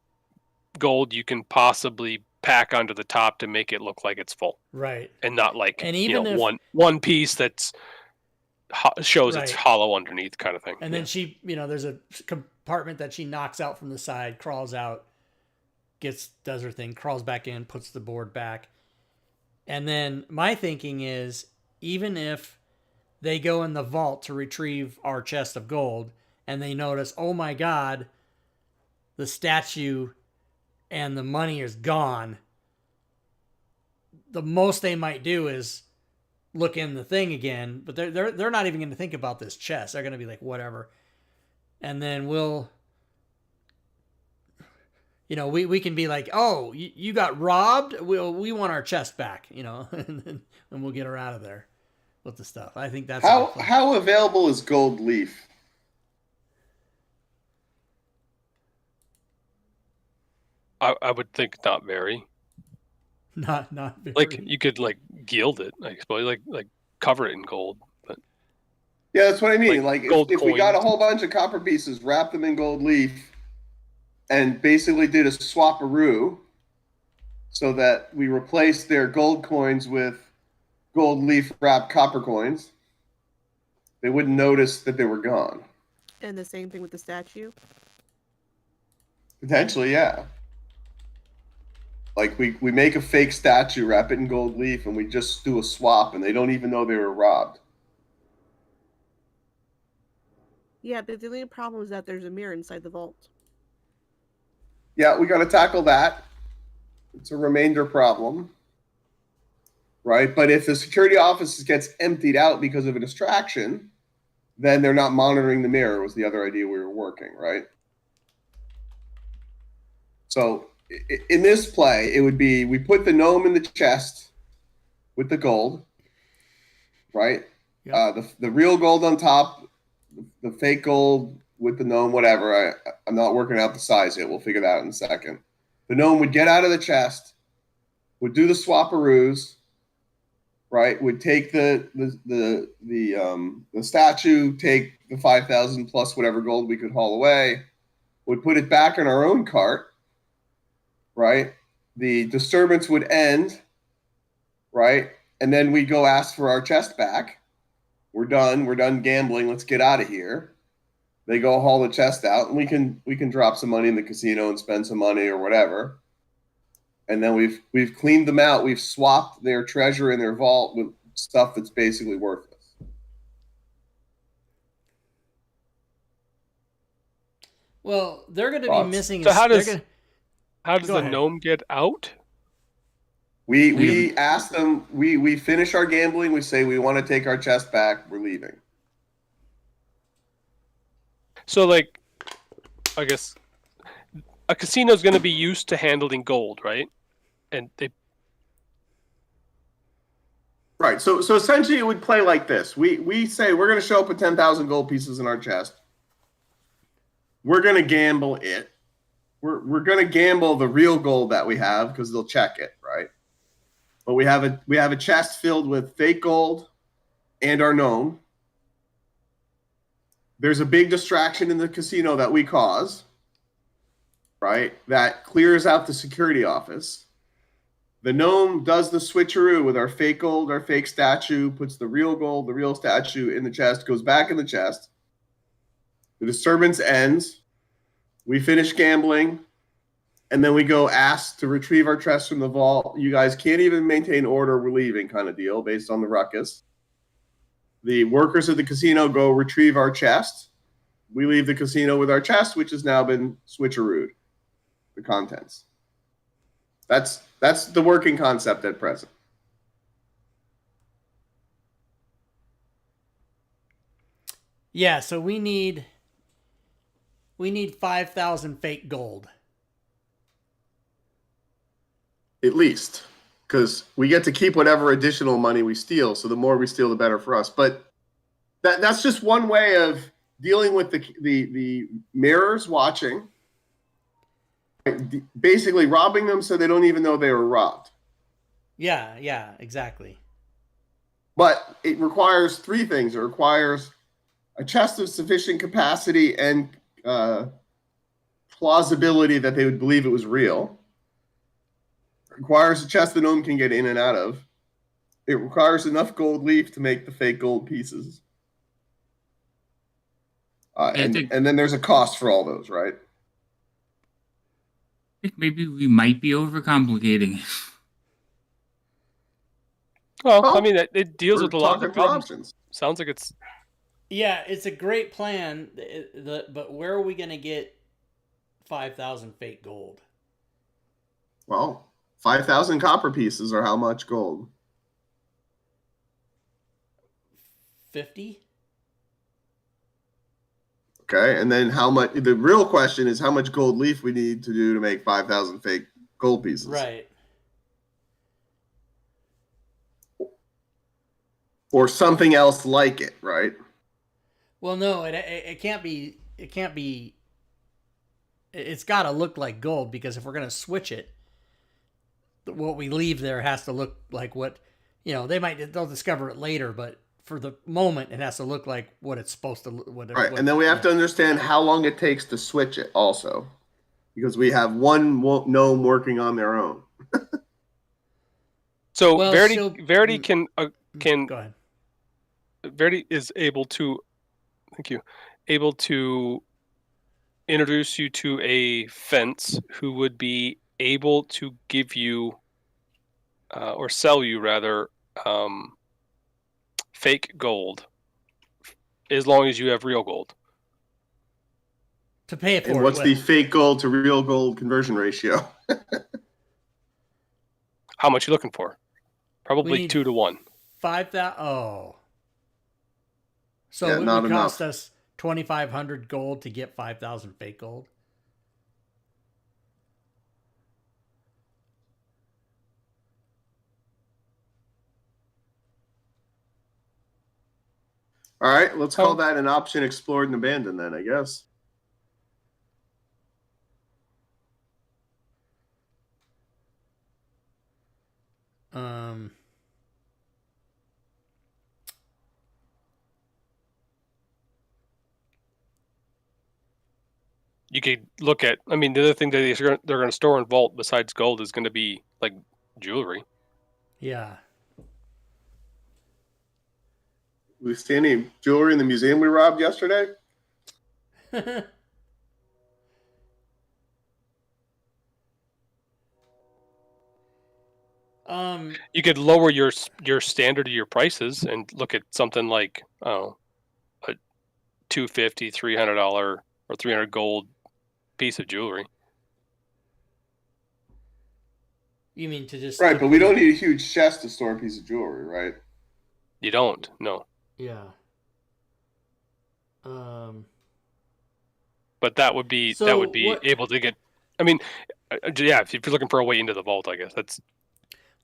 gold you can possibly pack onto the top to make it look like it's full,
right?
And not like
if,
one piece that's shows it's
Right.
hollow underneath, kind of thing.
And then she, there's a compartment that she knocks out from the side, crawls out, does her thing, crawls back in, puts the board back. And then my thinking is, even if they go in the vault to retrieve our chest of gold and they notice, oh my God, the statue and the money is gone, the most they might do is look in the thing again, but they're not even going to think about this chest. They're going to be like, whatever. And then we'll, we can be like, oh, you got robbed. We want our chest back, and we'll get her out of there with the stuff. I think that's
how available is gold leaf?
I would think not very.
Not very.
Like you could like gild it, I suppose, like cover it in gold. But
yeah, that's what I mean. Like if we got a
coins.
whole bunch of copper pieces, wrapped them in gold leaf, and basically did a swap-a-roo, so that we replaced their gold coins with gold leaf wrapped copper coins, they wouldn't notice that they were gone.
And the same thing with the statue.
Potentially, yeah. Like we make a fake statue, wrap it in gold leaf, and we just do a swap, and they don't even know they were robbed.
Yeah, but the only problem is that there's a mirror inside the vault.
Yeah, we got to tackle that. It's a remainder problem, right? But if the security office gets emptied out because of a distraction, then they're not monitoring the mirror, was the other idea we were working, right? So in this play, it would be we put the gnome in the chest with the gold. right?
Yep.
The real gold on top, the fake gold with the gnome, whatever. I'm not working out the size yet. We'll figure that out in a second. The gnome would get out of the chest, would do the swaparoos, right? Would take the statue, take the 5,000 plus whatever gold we could haul away, would put it back in our own cart, right? The disturbance would end, right? And then we go ask for our chest back. We're done gambling. Let's get out of here. They go haul the chest out, and we can drop some money in the casino and spend some money or whatever. And then we've cleaned them out. We've swapped their treasure in their vault with stuff that's basically worthless.
Well, they're going to be
Thoughts?
missing.
So how
they're
does
gonna-
how does
Go
the
ahead.
gnome get out?
We ask them. We finish our gambling. We say we want to take our chest back. We're leaving.
So like, I guess a casino is going to be used to handling gold, right? And they
Right. So essentially, it would play like this. We say we're going to show up with 10,000 gold pieces in our chest. We're going to gamble it. We're going to gamble the real gold that we have because they'll check it, right? But we have a chest filled with fake gold and our gnome. There's a big distraction in the casino that we cause, right? That clears out the security office. The gnome does the switcheroo with our fake gold, our fake statue, puts the real gold, the real statue in the chest, goes back in the chest. The disturbance ends. We finish gambling, and then we go ask to retrieve our chest from the vault. You guys can't even maintain order. We're leaving, kind of deal, based on the ruckus. The workers at the casino go retrieve our chest. We leave the casino with our chest, which has now been switcherooed, the contents. That's the working concept at present.
Yeah, so we need 5,000 fake gold.
At least, because we get to keep whatever additional money we steal. So the more we steal, the better for us. But that's just one way of dealing with the mirrors watching. Basically robbing them so they don't even know they were robbed.
Yeah, exactly.
But it requires three things. It requires a chest of sufficient capacity and plausibility that they would believe it was real. It requires a chest the gnome can get in and out of. It requires enough gold leaf to make the fake gold pieces. And then there's a cost for all those, right?
I think maybe we might be overcomplicating it.
well,
Oh,
I mean, it deals
We're
with a lot of the
talking through
problems.
options.
Sounds like it's
Yeah, it's a great plan. But where are we going to get 5,000 fake gold?
Well, 5,000 copper pieces are how much gold?
50?
Okay, and then how much? The real question is how much gold leaf we need to do to make 5,000 fake gold pieces.
Right.
Or something else like it, right?
Well, no, it can't be. It can't be. It's got to look like gold because if we're going to switch it, what we leave there has to look like what, they'll discover it later, but for the moment, it has to look like what it's supposed to look.
Right, and then we have to understand how long it takes to switch it also, because we have one gnome working on their own.
so
Well,
Verity can
Go ahead.
Verity is able to introduce you to a fence who would be able to give you or sell you rather fake gold as long as you have real gold.
To pay it for
And
it.
what's the fake gold to real gold conversion ratio?
How much are you looking for? Probably
need
2 to 1.
5,000? Oh. So
Yeah,
it
not
would cost
enough.
us 2,500 gold to get 5,000 fake gold.
All right, let's call
Oh.
that an option explored and abandoned then, I guess.
Um,
You could look at. I mean, the other thing that they're going to store in vault besides gold is going to be like jewelry.
yeah.
We see any jewelry in the museum we robbed yesterday?
You could lower your standard of your prices and look at something like a $250, $300 or 300 gold piece of jewelry.
You mean to just
Right, but we don't need a huge chest to store a piece of jewelry, right?
You don't, no.
Yeah.
But that would be
So
able to get. I mean, yeah. If you're looking for a way into the vault, I guess that's.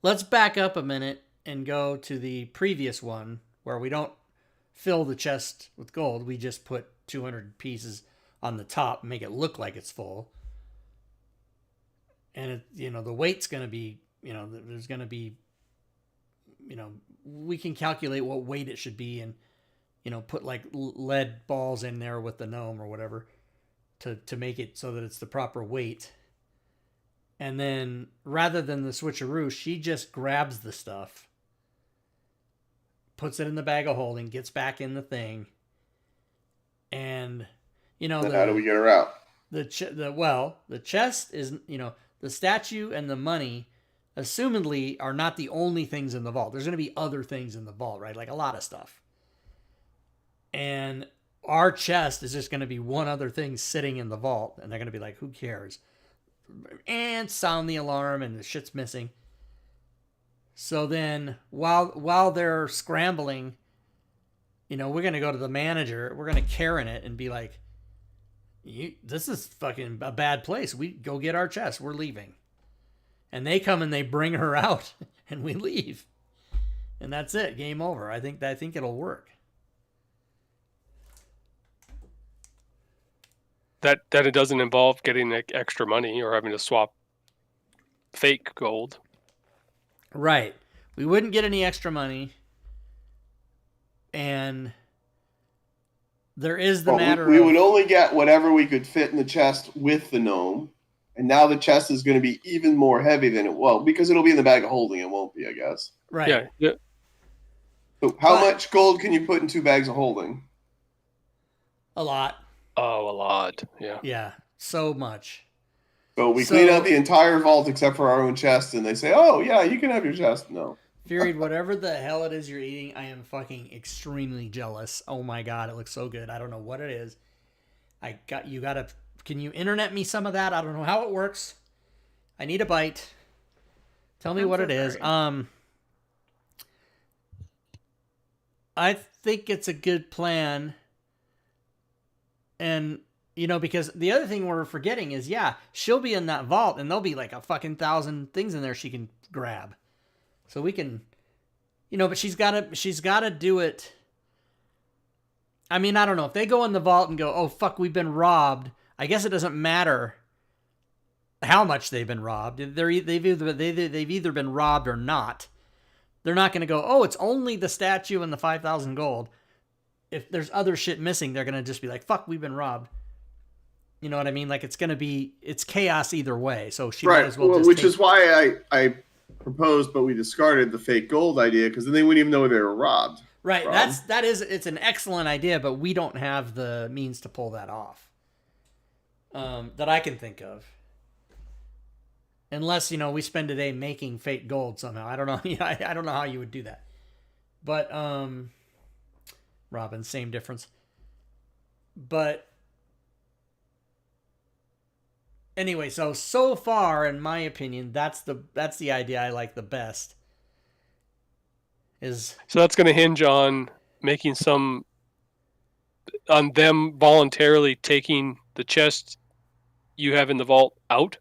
Let's back up a minute and go to the previous one where we don't fill the chest with gold. We just put 200 pieces on the top, make it look like it's full. And the weight's going to be, there's going to be, we can calculate what weight it should be and, put like lead balls in there with the gnome or whatever to make it so that it's the proper weight. And then rather than the switcheroo, she just grabs the stuff, puts it in the bag of holding, gets back in the thing. And,
Then how do we get her out?
The chest is, the statue and the money, assumedly, are not the only things in the vault. There's going to be other things in the vault, right? Like a lot of stuff. And our chest is just going to be one other thing sitting in the vault. And they're going to be like, who cares? And sound the alarm and the shit's missing. So then while they're scrambling, we're going to go to the manager. We're going to Karen it and be like, this is fucking a bad place. We go get our chest. We're leaving. And they come and they bring her out and we leave. And that's it. Game over. I think it'll work.
That it doesn't involve getting extra money or having to swap fake gold.
Right. We wouldn't get any extra money. And there is the matter
we
of...
would only get whatever we could fit in the chest with the gnome. And now the chest is going to be even more heavy than it will, because it'll be in the bag of holding. It won't be, I guess.
Right.
Yeah.
So how much gold can you put in 2 bags of holding?
A lot.
Oh, a lot. Yeah.
Yeah. So much.
So we clean out the entire vault except for our own chest, and they say, oh, yeah, you can have your chest. No.
Fury, whatever the hell it is you're eating, I am fucking extremely jealous. Oh my god, it looks so good. I don't know what it is. Can you internet me some of that? I don't know how it works. I need a bite. Tell me what it is. I think it's a good plan. And, because the other thing we're forgetting is, she'll be in that vault and there'll be like a fucking 1,000 things in there she can grab. So we can, but she's got to do it. I mean, I don't know. If they go in the vault and go, oh, fuck, we've been robbed, I guess it doesn't matter how much they've been robbed. They've either been robbed or not. They're not going to go, oh, it's only the statue and the 5,000 gold. If there's other shit missing, they're going to just be like, fuck, we've been robbed. You know what I mean? Like, it's chaos either way. So she might as well just
which is why I proposed, but we discarded the fake gold idea, because then they wouldn't even know they were robbed.
Right. It's an excellent idea, but we don't have the means to pull that off. That I can think of. Unless, we spend a day making fake gold somehow. I don't know. I don't know how you would do that. But, Robin, same difference. But anyway, so far, in my opinion, that's the idea I like the best. So
that's going to hinge on on them voluntarily taking the chest you have in the vault out.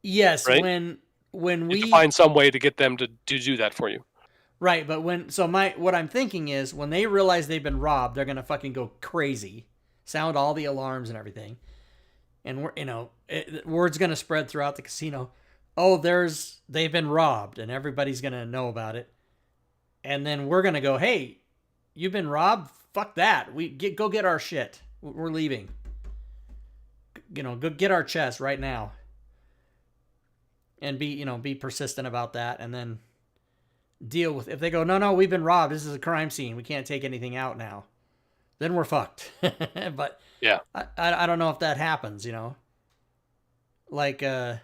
Yes,
right?
when we
find some way to get them to do that for you.
Right, but what I'm thinking is when they realize they've been robbed, they're gonna fucking go crazy, sound all the alarms and everything, and word's gonna spread throughout the casino. Oh, they've been robbed, and everybody's gonna know about it, and then we're gonna go, hey, you've been robbed. Fuck that. Go get our shit. We're leaving. Go get our chest right now, and be persistent about that, and then deal with if they go no we've been robbed, this is a crime scene, we can't take anything out now, then we're fucked. But
Yeah,
I don't know if that happens, like you're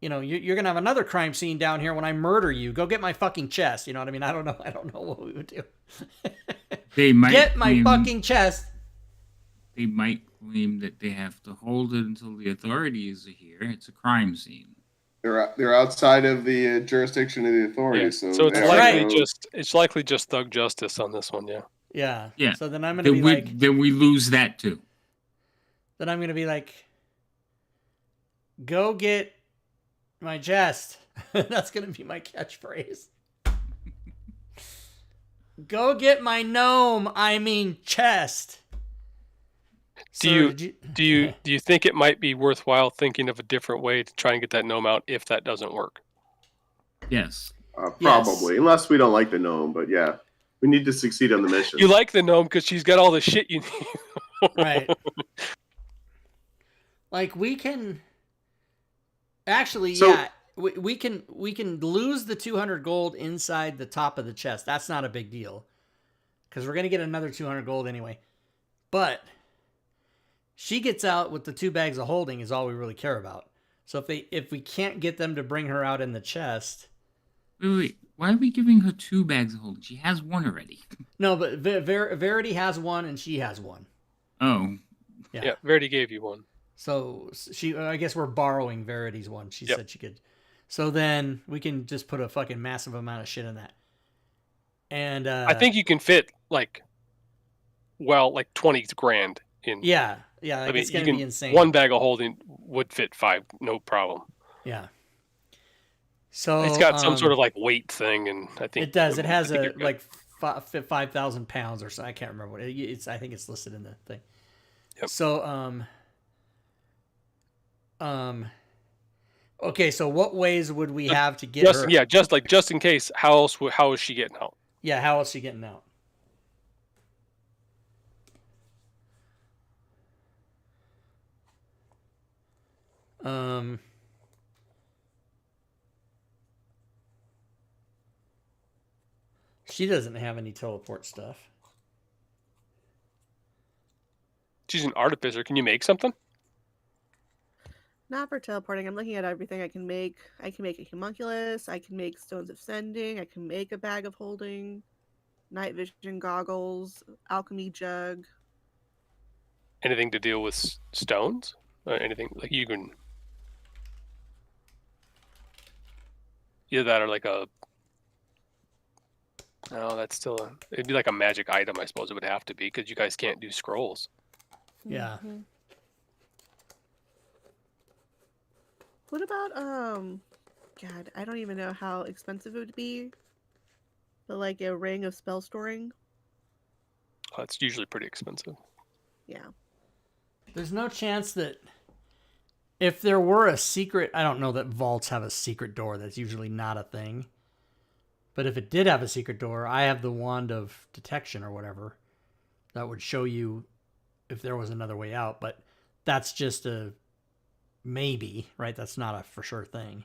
gonna have another crime scene down here when I murder you. Go get my fucking chest. You know what I mean? I don't know what we would do.
They might
get my
claim,
fucking chest.
They might claim that they have to hold it until the authorities are here. It's a crime scene.
They're outside of the jurisdiction of the authorities,
so
so
it's
they
likely
have no-
just thug justice on this one.
Yeah.
Yeah.
So then I'm gonna be like,
Then we lose that too.
go get my chest. That's gonna be my catchphrase. Go get my gnome. I mean chest.
Do you think it might be worthwhile thinking of a different way to try and get that gnome out if that doesn't work?
Yes.
Probably, unless we don't like the gnome, but yeah, we need to succeed on the mission.
You like the gnome because she's got all the shit you need.
Right. Like we can actually, we can lose the 200 gold inside the top of the chest. That's not a big deal because we're gonna get another 200 gold anyway. But she gets out with the 2 bags of holding is all we really care about. So if we can't get them to bring her out in the chest.
Wait. Why are we giving her 2 bags of holding? She has one already.
No, but Verity has one and she has one.
Oh.
Yeah, Verity gave you one.
So I guess we're borrowing Verity's one. She said she could. So then we can just put a fucking massive amount of shit in that. And
I think you can fit like 20 grand in.
Yeah.
I mean,
it's gonna be insane.
1 bag of holding would fit 5, no problem.
Yeah. So
It's got some sort of like weight thing, and I think
it does. It has 5,000 pounds or so. I can't remember what it's. I think it's listed in the thing.
Yep.
So okay. So what ways would we have to get her?
Yeah, just in case. How is she getting out?
Yeah. How else is she getting out? She doesn't have any teleport stuff.
She's an artificer. Can you make something?
Not for teleporting. I'm looking at everything I can make. I can make a homunculus. I can make stones of sending. I can make a bag of holding, night vision goggles, alchemy jug.
Anything to deal with stones? Or anything like you can? Either that or like a. No, that's still it'd be like a magic item, I suppose it would have to be, because you guys can't do scrolls.
Yeah.
Mm-hmm. What about God, I don't even know how expensive it would be. But like a ring of spell storing.
It's usually pretty expensive.
Yeah.
There's no chance that if there were a secret, I don't know that vaults have a secret door. That's usually not a thing. But if it did have a secret door, I have the wand of detection or whatever that would show you if there was another way out. But that's just a maybe, right? That's not a for sure thing.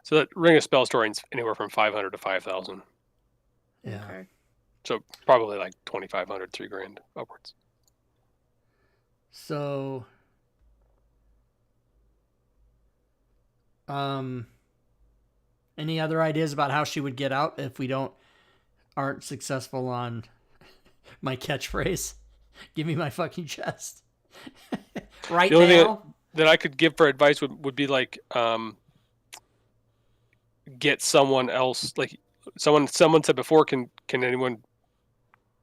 So that ring of spell storing is anywhere from 500 to 5,000.
Yeah.
Okay.
So probably like 2,500, $3,000 upwards.
So, any other ideas about how she would get out if we aren't successful on my catchphrase? Give me my fucking chest. Right
The only
now?
thing that I could give for advice would be like get someone else, like someone said before, can anyone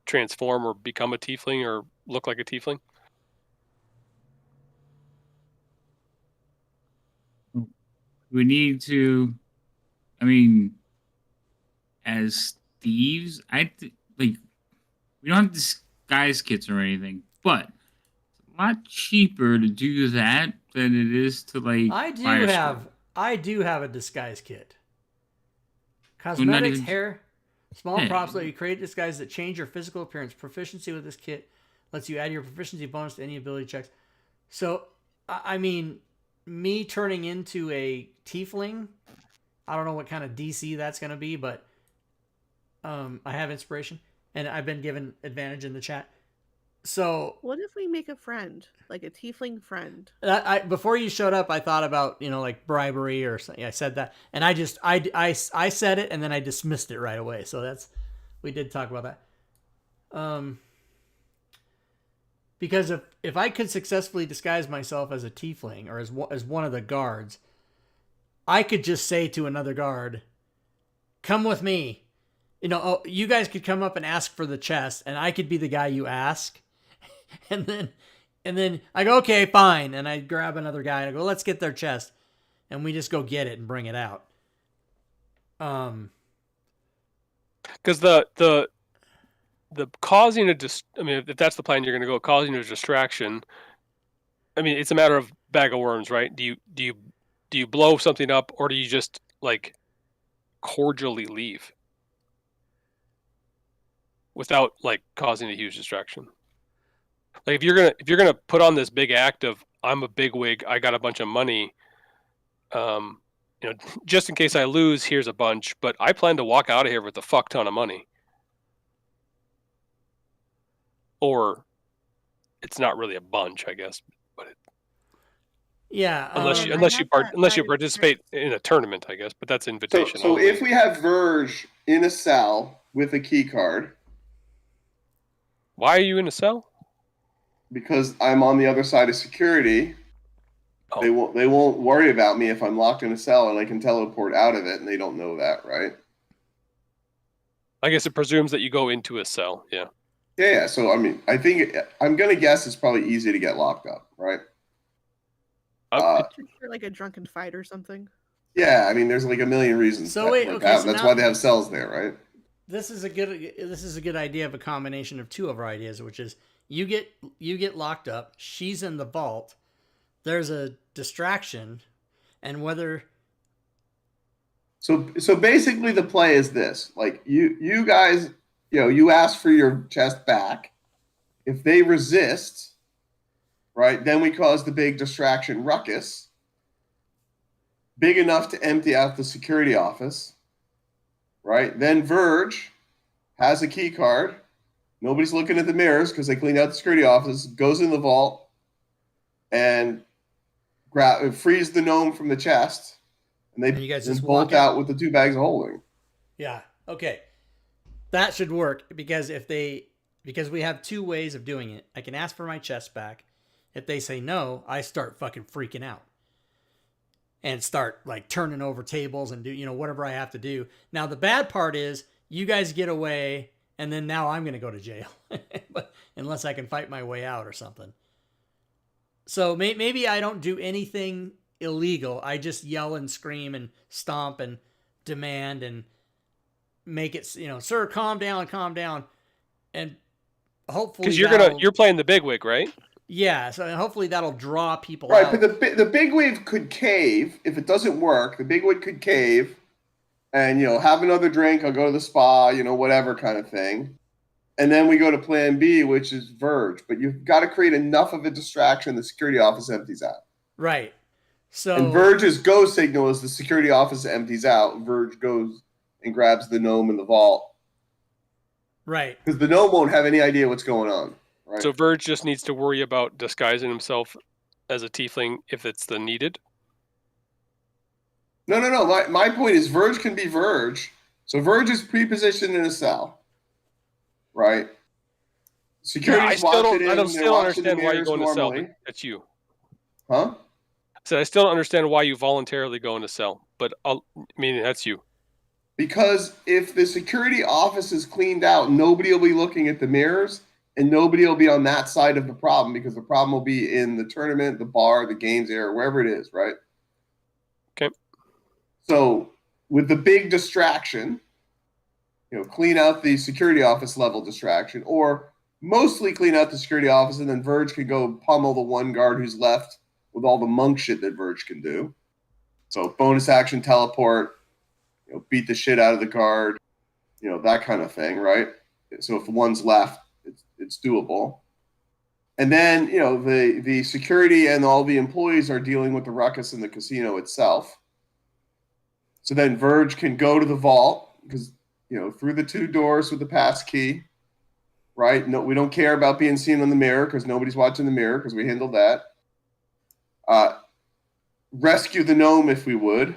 transform or become a tiefling or look like a tiefling?
We need to I mean, as thieves, like we don't have disguise kits or anything, but it's a lot cheaper to do that than it is to like buy a sword.
I do have a disguise kit.
So not
Cosmetics,
even
hair, small
yeah,
props let you create disguises that change your physical appearance. Proficiency with this kit lets you add your proficiency bonus to any ability checks. So, I mean, me turning into a tiefling, I don't know what kind of DC that's going to be, but I have inspiration, and I've been given advantage in the chat. So
What if we make a friend, like a tiefling friend?
before you showed up, I thought about like bribery or something. I said that, and I said it, and then I dismissed it right away. So we did talk about that. Because if I could successfully disguise myself as a tiefling or as one of the guards, I could just say to another guard, "Come with me." You guys could come up and ask for the chest, and I could be the guy you ask. And then I go, okay, fine. And I grab another guy and I go, let's get their chest. And we just go get it and bring it out.
Because the causing I mean, if that's the plan you're going to go, causing a distraction. I mean, it's a matter of bag of worms, right? Do you blow something up, or do you just like cordially leave without like causing a huge distraction? Like if you're gonna put on this big act of I'm a bigwig, I got a bunch of money, just in case I lose, here's a bunch, but I plan to walk out of here with a fuck ton of money. Or it's not really a bunch, I guess, but
yeah.
unless you participate in a tournament, I guess, but that's invitation.
So if we have Verge in a cell with a key card,
why are you in a cell?
Because I'm on the other side of security.
Oh.
They won't worry about me if I'm locked in a cell and I can teleport out of it, and they don't know that, right?
I guess it presumes that you go into a cell. Yeah.
Yeah. So I mean, I think I'm gonna guess it's probably easy to get locked up, right?
You're like a drunken fight or something.
Yeah, I mean, there's like a million reasons.
So wait, okay,
that's why they have cells there, right?
This is a good idea of a combination of two of our ideas, which is you get locked up, she's in the vault, there's a distraction, and whether
So basically the play is this. Like you guys, you ask for your chest back. If they resist, right, then we cause the big distraction ruckus, big enough to empty out the security office, right? Then Verge has a key card. Nobody's looking at the mirrors because they cleaned out the security office, goes in the vault, and frees the gnome from the chest, and you guys just bolt out with the 2 bags of holding.
Yeah. Okay. That should work because because we have 2 ways of doing it. I can ask for my chest back. If they say no, I start fucking freaking out and start like turning over tables and do whatever I have to do. Now the bad part is you guys get away, and then now I'm going to go to jail, but unless I can fight my way out or something. So maybe I don't do anything illegal. I just yell and scream and stomp and demand and make it, sir, calm down, and hopefully
because you're playing the bigwig, right?
Yeah, so hopefully that'll draw people
out.
Right,
but the bigwig could cave if it doesn't work. The bigwig could cave, and have another drink. I'll go to the spa, whatever kind of thing, and then we go to Plan B, which is Verge. But you've got to create enough of a distraction the security office empties out.
Right. So
and Verge's go signal is the security office empties out. Verge goes and grabs the gnome in the vault.
Right.
Because the gnome won't have any idea what's going on. Right.
So Verge just needs to worry about disguising himself as a tiefling if it's the needed.
No. My point is Verge can be Verge. So Verge is pre-positioned in a cell. Right? Security's
I still don't understand why you go into cell. That's you.
Huh?
I still don't understand why you voluntarily go into cell. But that's you.
Because if the security office is cleaned out, nobody will be looking at the mirrors, and nobody will be on that side of the problem, because the problem will be in the tournament, the bar, the games area, wherever it is, right?
Okay.
So with the big distraction, clean out the security office level distraction, or mostly clean out the security office, and then Verge can go pummel the one guard who's left with all the monk shit that Verge can do. So bonus action teleport, beat the shit out of the guard, that kind of thing, right? So if one's left, it's doable. And then, the security and all the employees are dealing with the ruckus in the casino itself. So then Verge can go to the vault because, through the 2 doors with the pass key, right? No, we don't care about being seen on the mirror because nobody's watching the mirror because we handled that. Rescue the gnome if we would.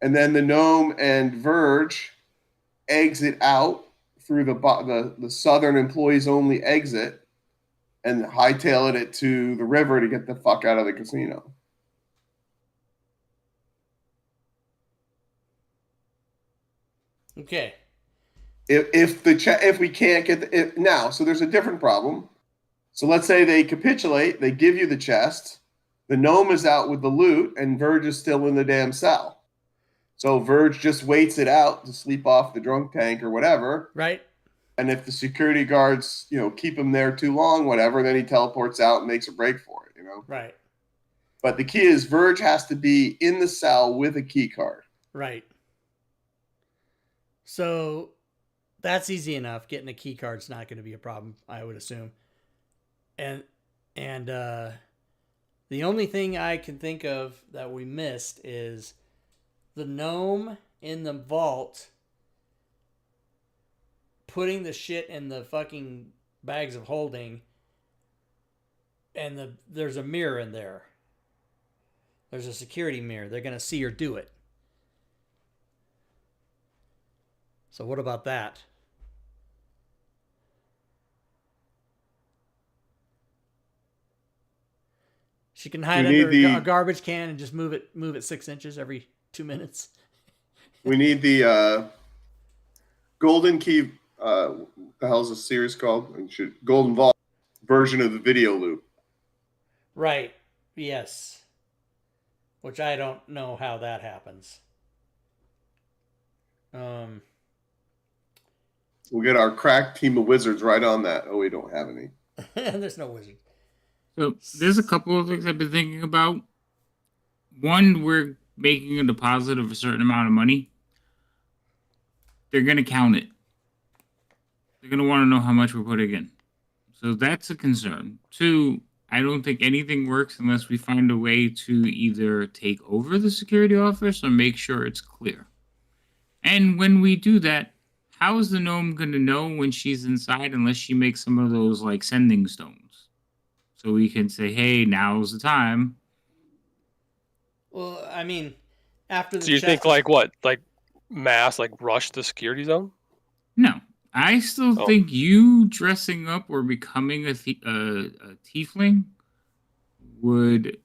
And then the gnome and Verge exit out through the southern employees only exit and hightail it to the river to get the fuck out of the casino.
Okay.
If we can't get now, so there's a different problem. So let's say they capitulate, they give you the chest, the gnome is out with the loot, and Verge is still in the damn cell. So Verge just waits it out to sleep off the drunk tank or whatever.
Right.
And if the security guards, keep him there too long, whatever, then he teleports out and makes a break for it,
Right.
But the key is Verge has to be in the cell with a key card.
Right. So that's easy enough. Getting a key card's not going to be a problem, I would assume. And the only thing I can think of that we missed is the gnome in the vault putting the shit in the fucking bags of holding, and there's a mirror in there. There's a security mirror. They're going to see her do it. So what about that? She can hide under a garbage can and just move it 6 inches every 2 minutes.
We need the Golden Key. The hell's the series called? Golden Vault version of the video loop.
Right. Yes. Which I don't know how that happens.
We'll get our crack team of wizards right on that. Oh, we don't have any.
There's no wizard.
So there's a couple of things I've been thinking about. One, we're making a deposit of a certain amount of money. They're going to count it. They're going to want to know how much we're putting in. So that's a concern. Two, I don't think anything works unless we find a way to either take over the security office or make sure it's clear. And when we do that, how is the gnome going to know when she's inside unless she makes some of those like sending stones? So we can say, hey, now's the time.
Well, I mean, after the
So you think like what? Like mass, like rush the security zone?
No. I still think you dressing up or becoming a tiefling would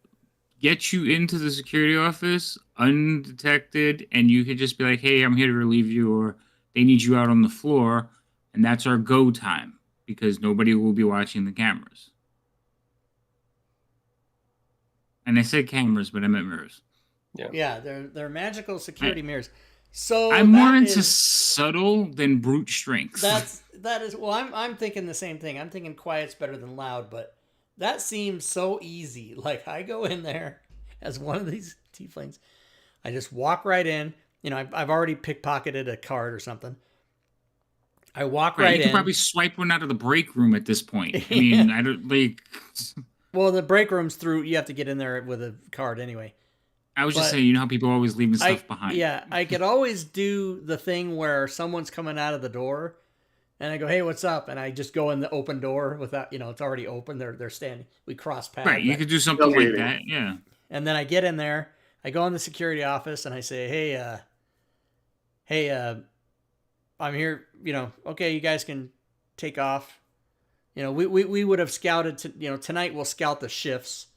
get you into the security office undetected, and you could just be like, hey, I'm here to relieve you, or they need you out on the floor, and that's our go time, because nobody will be watching the cameras. And I said cameras, but I meant mirrors.
Yeah, they're magical security mirrors. So
I'm more into subtle than brute strength.
That is well, I'm thinking the same thing. I'm thinking quiet's better than loud, but that seems so easy. Like I go in there as one of these tieflings, I just walk right in. You know, I've already pickpocketed a card or something. I walk right in.
You can probably swipe one out of the break room at this point. I mean, I don't like.
Well, the break room's through. You have to get in there with a card anyway.
I was just saying, you know how people are always leaving stuff behind.
Yeah, I could always do the thing where someone's coming out of the door, and I go, "Hey, what's up?" And I just go in the open door without, it's already open. They're standing. We cross paths.
Right, you could do something like that, yeah.
And then I get in there. I go in the security office and I say, "Hey, I'm here. Okay, you guys can take off. We would have scouted. Tonight we'll scout the shifts."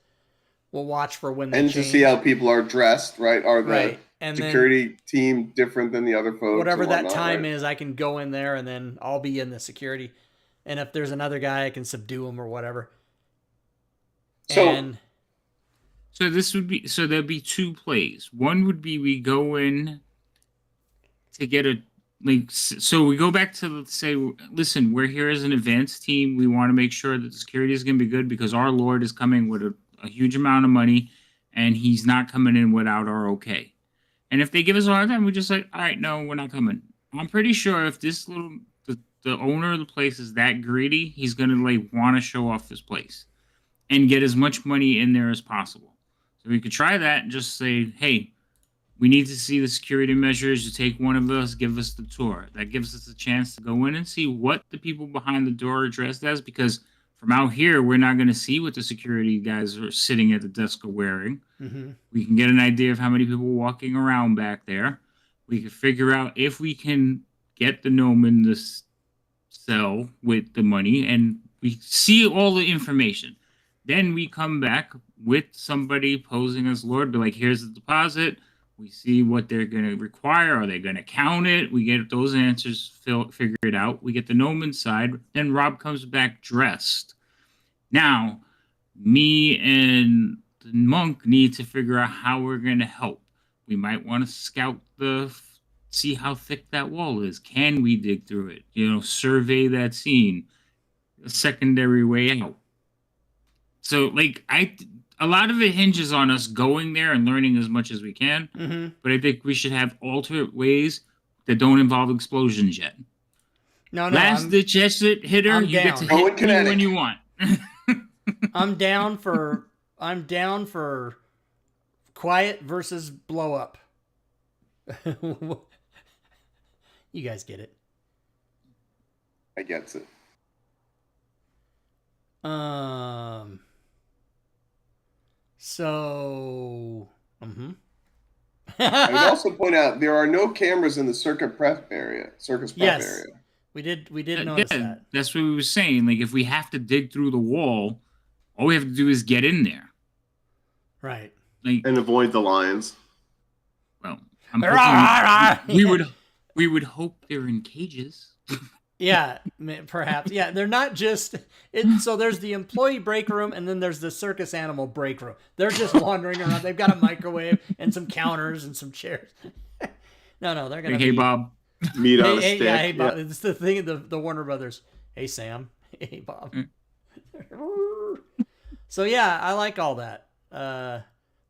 We'll watch for when they change.
And to see how people are dressed, right? Are the
right. And
security team different than the other folks?
Whatever that time is, I can go in there and then I'll be in the security. And if there's another guy, I can subdue him or whatever.
So
there'd be two plays. One would be we go in to get a so we go back to say, listen, we're here as an advanced team. We want to make sure that the security is going to be good because our Lord is coming with a huge amount of money, and he's not coming in without our okay. And if they give us a hard time, we just say, all right, no, we're not coming. I'm pretty sure if this the owner of the place is that greedy, he's going to want to show off his place and get as much money in there as possible. So we could try that and just say, hey, we need to see the security measures. You take one of us, give us the tour. That gives us a chance to go in and see what the people behind the door are dressed as, because from out here, we're not going to see what the security guys are sitting at the desk are wearing.
Mm-hmm.
We can get an idea of how many people are walking around back there. We can figure out if we can get the gnome in the cell with the money, and we see all the information. Then we come back with somebody posing as Lord, be like, here's the deposit. We see what they're going to require. Are they going to count it? We get those answers figured out. We get the gnome inside. Then Rob comes back dressed. Now, me and the monk need to figure out how we're going to help. We might want to scout see how thick that wall is. Can we dig through it? Survey that scene. A secondary way out. So, a lot of it hinges on us going there and learning as much as we can.
Mm-hmm.
But I think we should have alternate ways that don't involve explosions yet.
No,
Last-ditch hitter,
I'm
you get
down.
to hit me when you want.
I'm down for quiet versus blow up. You guys get it.
I gets it.
So,
I would also point out there are no cameras in the circus prep area.
We did notice that.
That's what we were saying. If we have to dig through the wall, all we have to do is get in there.
Right.
And avoid the lions.
Well, I'm hoping we would hope they're in cages.
Yeah, perhaps. Yeah, they're not just... So there's the employee break room, and then there's the circus animal break room. They're just wandering around. They've got a microwave and some counters and some chairs. No, they're going to
Hey, Bob.
Meat on a stick.
Yeah, hey, Bob. Yeah. It's the thing of the Warner Brothers. Hey, Sam. Hey, Bob. So, yeah, I like all that.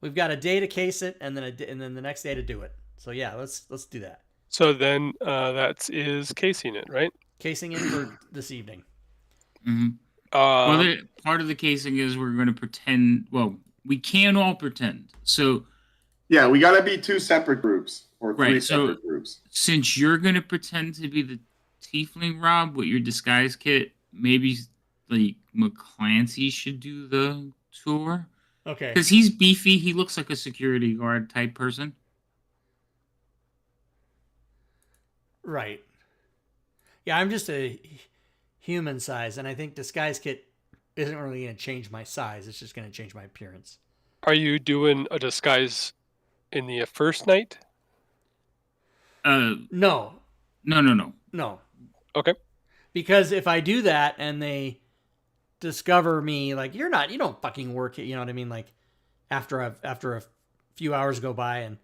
We've got a day to case it, and then the next day to do it. So, yeah, let's do that.
So then that is casing it, right?
Casing it for this evening.
Mm-hmm. Part of the casing is we're going to pretend. Well, we can all pretend. So,
yeah, we got to be two separate groups or three separate groups.
Since you're going to pretend to be the tiefling, Rob, with your disguise kit, maybe McClancy should do the tour.
Okay.
Because he's beefy. He looks like a security guard type person.
Right. Yeah, I'm just a human size, and I think disguise kit isn't really going to change my size. It's just going to change my appearance.
Are you doing a disguise in the first night?
No.
No. Okay.
Because if I do that and they discover me, you don't fucking work it, you know what I mean? After a few hours go by and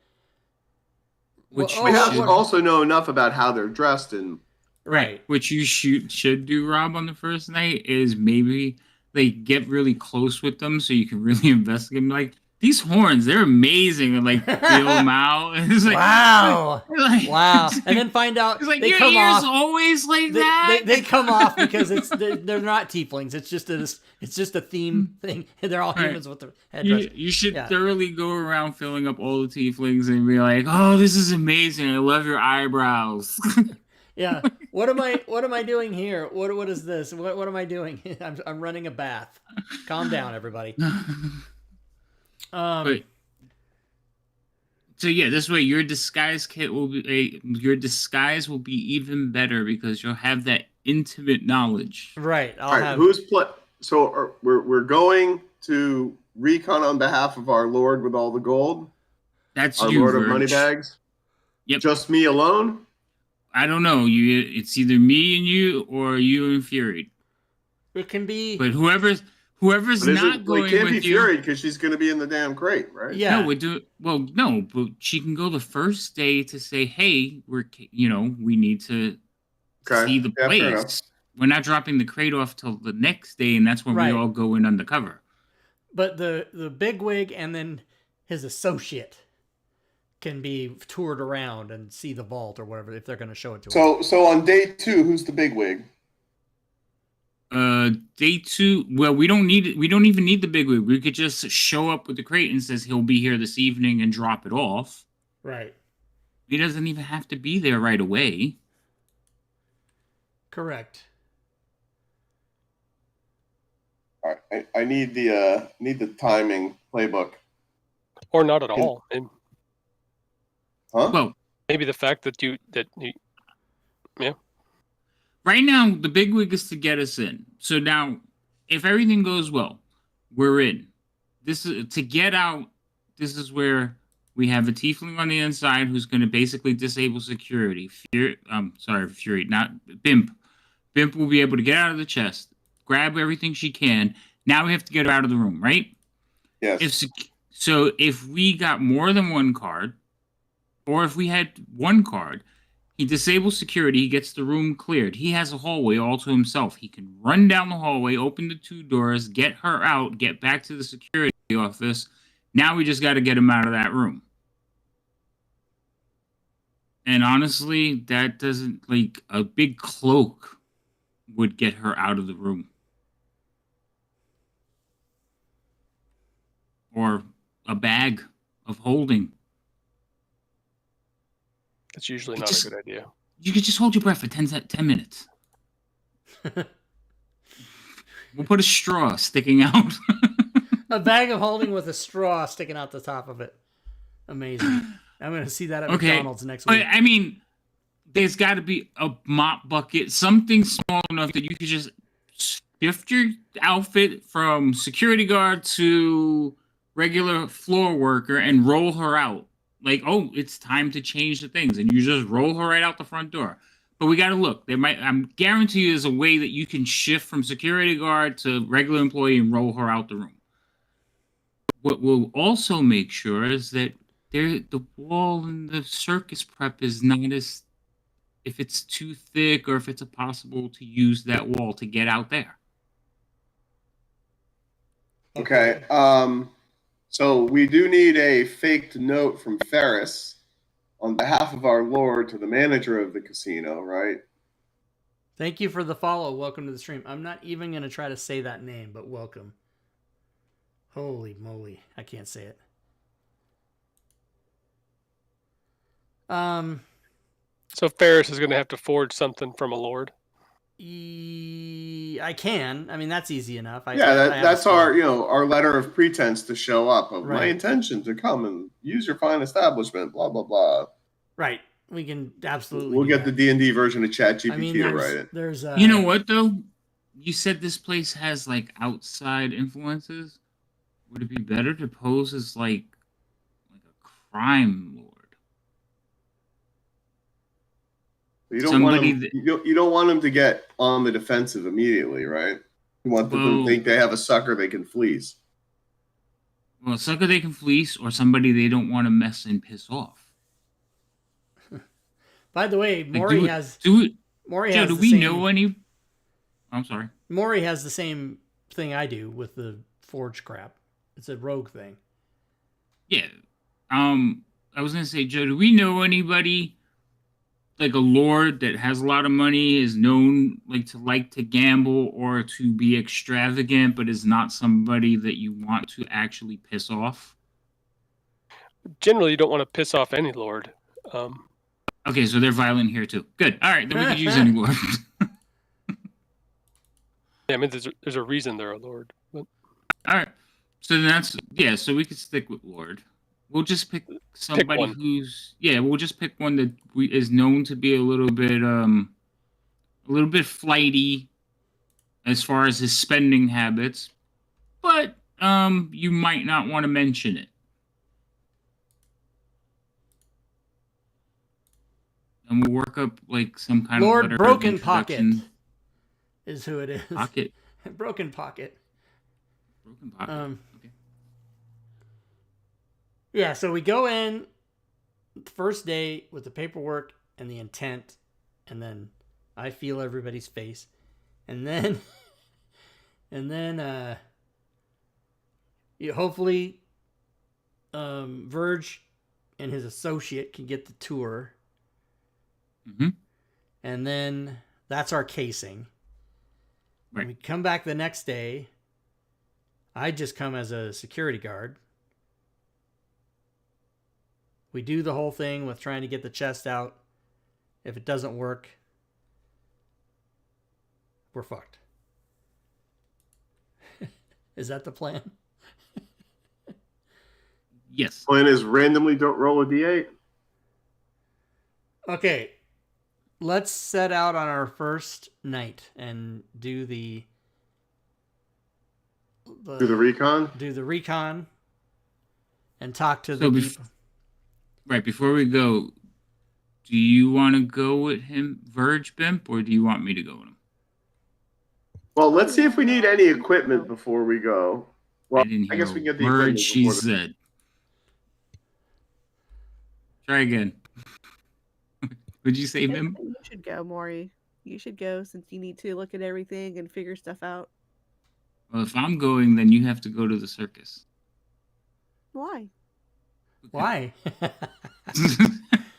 we have to also know enough about how they're dressed and
right.
What you should do, Rob, on the first night is maybe get really close with them so you can really investigate. These horns, they're amazing, and feel them out. It's
wow, wow, and then find out
it's
they
your
come
ears
off.
Always that.
They come off because they're not tieflings. It's just a theme thing. They're all humans with their headdress.
You should thoroughly go around filling up all the tieflings and be like, "Oh, this is amazing! I love your eyebrows."
Yeah. What am I doing here? What is this? What am I doing? I'm running a bath. Calm down, everybody.
So yeah, this way your disguise kit will be your disguise will be even better because you'll have that intimate knowledge.
Right.
All right. So we're going to recon on behalf of our Lord with all the gold.
That's
our Lord of Moneybags.
Yep.
Just me alone.
I don't know. It's either me and you or you and Fury.
It can be.
But whoever's Whoever's
But
not going
it can't be
with you.
Fury because she's going to be in the damn crate, right?
Yeah.
No, we do. Well, no, but she can go the first day to say, "Hey, we need to
Okay.
see the
Yeah, fair enough.
place." We're not dropping the crate off till the next day, and that's when
Right.
we all go in undercover.
But the bigwig and then his associate can be toured around and see the vault or whatever if they're going to show it to us.
So on day 2, who's the big wig?
Day 2. Well, we don't even need the big wig. We could just show up with the crate and says he'll be here this evening and drop it off.
Right.
He doesn't even have to be there right away.
Correct.
All right, I need the timing playbook.
Or not at all. And
Huh?
Well,
maybe the fact that you
right now, the big wig is to get us in. So now, if everything goes well, we're in. This is to get out. This is where we have a tiefling on the inside who's going to basically disable security. Fury, not Bimp. Bimp will be able to get out of the chest, grab everything she can. Now we have to get her out of the room, right?
Yes.
If we got more than one card, or if we had one card, he disables security, he gets the room cleared. He has a hallway all to himself. He can run down the hallway, open the 2 doors, get her out, get back to the security office. Now we just got to get him out of that room. And honestly, that doesn't, a big cloak would get her out of the room. Or a bag of holding.
That's usually not a good idea.
You could just hold your breath for 10 minutes. We'll put a straw sticking out.
A bag of holding with a straw sticking out the top of it. Amazing. I'm going to see that at McDonald's next week.
I mean, there's got to be a mop bucket, something small enough that you could just shift your outfit from security guard to regular floor worker and roll her out. It's time to change the things, and you just roll her right out the front door. But we got to look. I'm guarantee you there's a way that you can shift from security guard to regular employee and roll her out the room. What we'll also make sure is that the wall in the circus prep is not as, if it's too thick or if it's possible to use that wall to get out there.
Okay. So we do need a faked note from Ferris on behalf of our lord to the manager of the casino, right?
Thank you for the follow. Welcome to the stream. I'm not even going to try to say that name, but welcome. Holy moly. I can't say it.
So Ferris is going to have to forge something from a lord.
I can. I mean, that's easy enough.
That's our letter of pretense to show up of my
Right.
intention to come and use your fine establishment, blah, blah, blah.
Right. We can absolutely.
We'll
do
get the
that.
D&D version of ChatGPT
I mean,
to write it.
there's
You know what, though? You said this place has, outside influences. Would it be better to pose as, a crime lord?
You don't
Somebody
want them, you don't want them to get on the defensive immediately, right? You want them to think they have a sucker they can fleece.
Well, a sucker they can fleece, or somebody they don't want to mess and piss off.
By the way, Maury has.
Maury
Joe,
has. Do we know any? I'm sorry.
Maury has the same thing I do with the forge crap. It's a rogue thing.
Yeah. I was gonna say, Joe, do we know anybody a lord that has a lot of money, is known to gamble or to be extravagant, but is not somebody that you want to actually piss off?
Generally, you don't want to piss off any lord.
Okay, so they're violent here too. Good. All right, then we could use any lord.
Yeah, I mean, there's a reason they're a lord. But...
All right, so then so we could stick with lord. We'll just pick somebody we'll just pick one that is known to be a little bit flighty as far as his spending habits, but you might not want to mention it. And we'll work up some kind
Lord
of letter
Broken
of
Pocket
introduction.
is who it is.
Pocket.
Broken Pocket.
Broken pocket. Okay.
Yeah, so we go in the first day with the paperwork and the intent, and then I feel everybody's face, and then hopefully Verge and his associate can get the tour, and then that's our casing. When we come back the next day, I just come as a security guard. We do the whole thing with trying to get the chest out. If it doesn't work, we're fucked. Is that the plan?
Yes.
Plan is randomly don't roll a d8.
Okay. Let's set out on our first night and do the
Do the recon?
Do the recon and talk to
So
the people.
Right, before we go, do you want to go with him, Verge Bimp, or do you want me to go with him?
Well, let's see if we need any equipment before we go. Well,
I
guess we can get the
word
equipment
she
before the...
said. Try again. Would you say Bimp?
You should go, Maury. You should go since you need to look at everything and figure stuff out.
Well, if I'm going, then you have to go to the circus.
Why?
Why?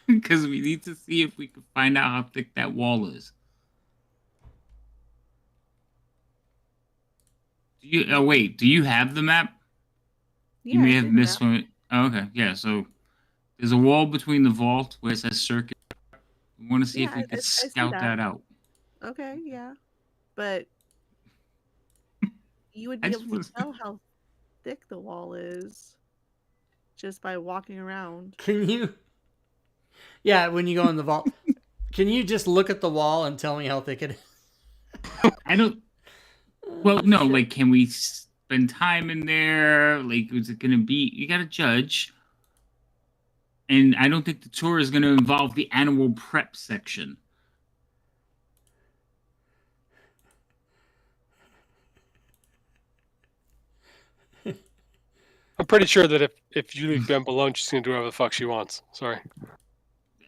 Because we need to see if we can find out how thick that wall is. Do you? Oh wait, do you have the map?
Yeah,
You may
I
have
did
missed
that.
one. Oh, okay, yeah. So there's a wall between the vault where it says circus. We want to see if
Yeah,
we
I
can
see
scout
that.
that out.
Okay, yeah. But you would
I
be
just
able to
was-
tell how thick the wall is just by walking around.
Can you? Yeah, when you go in the vault, can you just look at the wall and tell me how thick it is?
I don't. Well, no. Like, can we spend time in there? Like, is it gonna be? You gotta judge. And I don't think the tour is gonna involve the animal prep section.
I'm pretty sure that if you leave Bimp alone, she's gonna do whatever the fuck she wants. Sorry.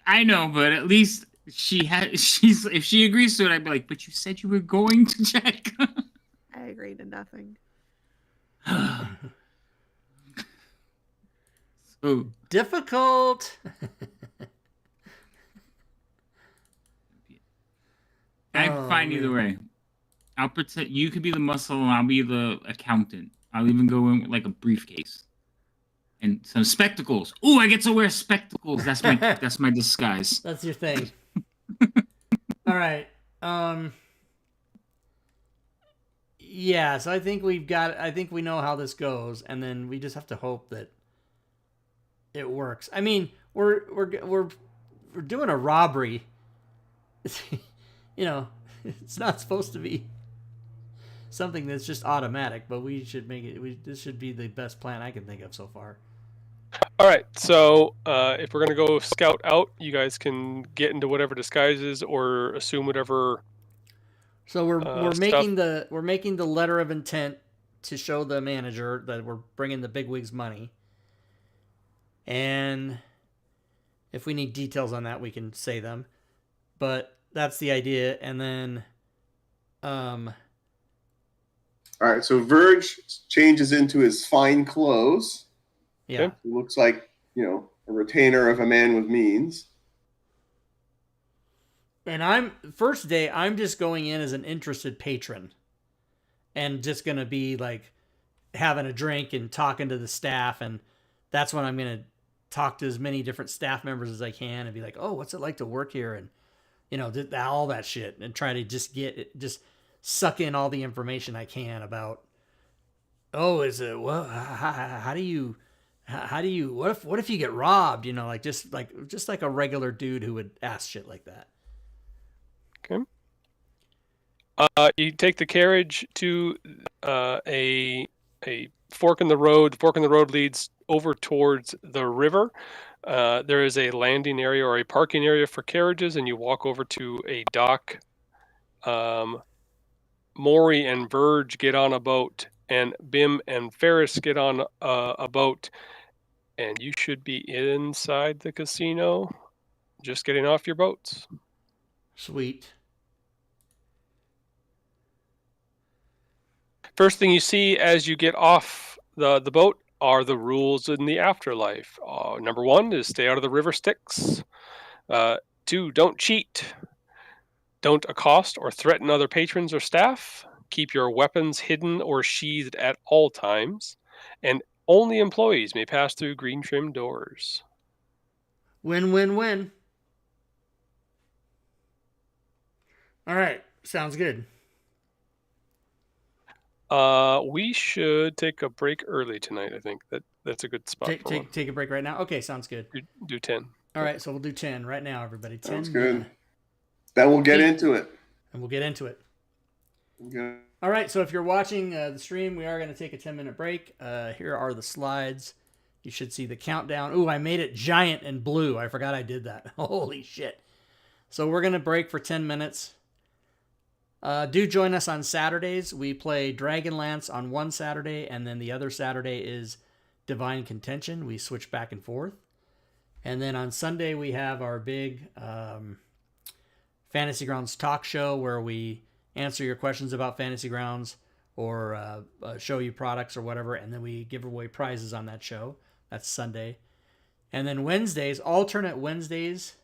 I know, but at least she's if she agrees to it, I'd be like, but you said you were going to check.
I agree to nothing.
So
Difficult.
I'm
Oh,
fine either
man.
way. I'll pretend you could be the muscle and I'll be the accountant. I'll even go in with like a briefcase and some spectacles. Ooh, I get to wear spectacles. That's my disguise.
That's your thing. All right. Yeah, so I think we know how this goes, and then we just have to hope that it works. I mean, we're doing a robbery. You know, it's not supposed to be something that's just automatic, but we should make it. This should be the best plan I can think of so far.
All right, so if we're gonna go scout out, you guys can get into whatever disguises or assume whatever.
So we're
stuff.
making the letter of intent to show the manager that we're bringing the bigwigs money, and if we need details on that, we can say them. But that's the idea, and then,
All right, so Verge changes into his fine clothes.
yeah.
Okay.
He looks like, a retainer of a man with means.
And first day, I'm just going in as an interested patron, and just gonna be like having a drink and talking to the staff, and that's when I'm gonna talk to as many different staff members as I can and be like, oh, what's it like to work here, and all that shit, and try to just suck in all the information I can about. Oh, is it what? How do you? What if you get robbed? Just like a regular dude who would ask shit like that.
Okay. You take the carriage to a fork in the road. The fork in the road leads over towards the river. There is a landing area or a parking area for carriages, and you walk over to a dock. Maury and Verge get on a boat and Bim and Ferris get on a boat, and you should be inside the casino, just getting off your boats.
Sweet.
First thing you see as you get off the boat are the rules in the afterlife. Number 1 is stay out of the river Styx. 2, don't cheat. Don't accost or threaten other patrons or staff. Keep your weapons hidden or sheathed at all times. And only employees may pass through green trim doors.
Win, win, win. All right. Sounds good.
We should take a break early tonight. I think that's a good spot for one.
Take a break right now. Okay, sounds good.
Do 10.
All right, so we'll do 10 right now, everybody. 10.
Sounds good. Then we'll get into it.
And we'll get into it.
Okay.
All right, so if you're watching the stream, we are going to take a 10-minute break. Here are the slides. You should see the countdown. Ooh, I made it giant and blue. I forgot I did that. Holy shit. So we're going to break for 10 minutes. Do join us on Saturdays. We play Dragonlance on one Saturday, and then the other Saturday is Divine Contention. We switch back and forth. And then on Sunday, we have our big Fantasy Grounds talk show where we answer your questions about Fantasy Grounds or show you products or whatever, and then we give away prizes on that show. That's Sunday. And then Wednesdays, alternate Wednesdays,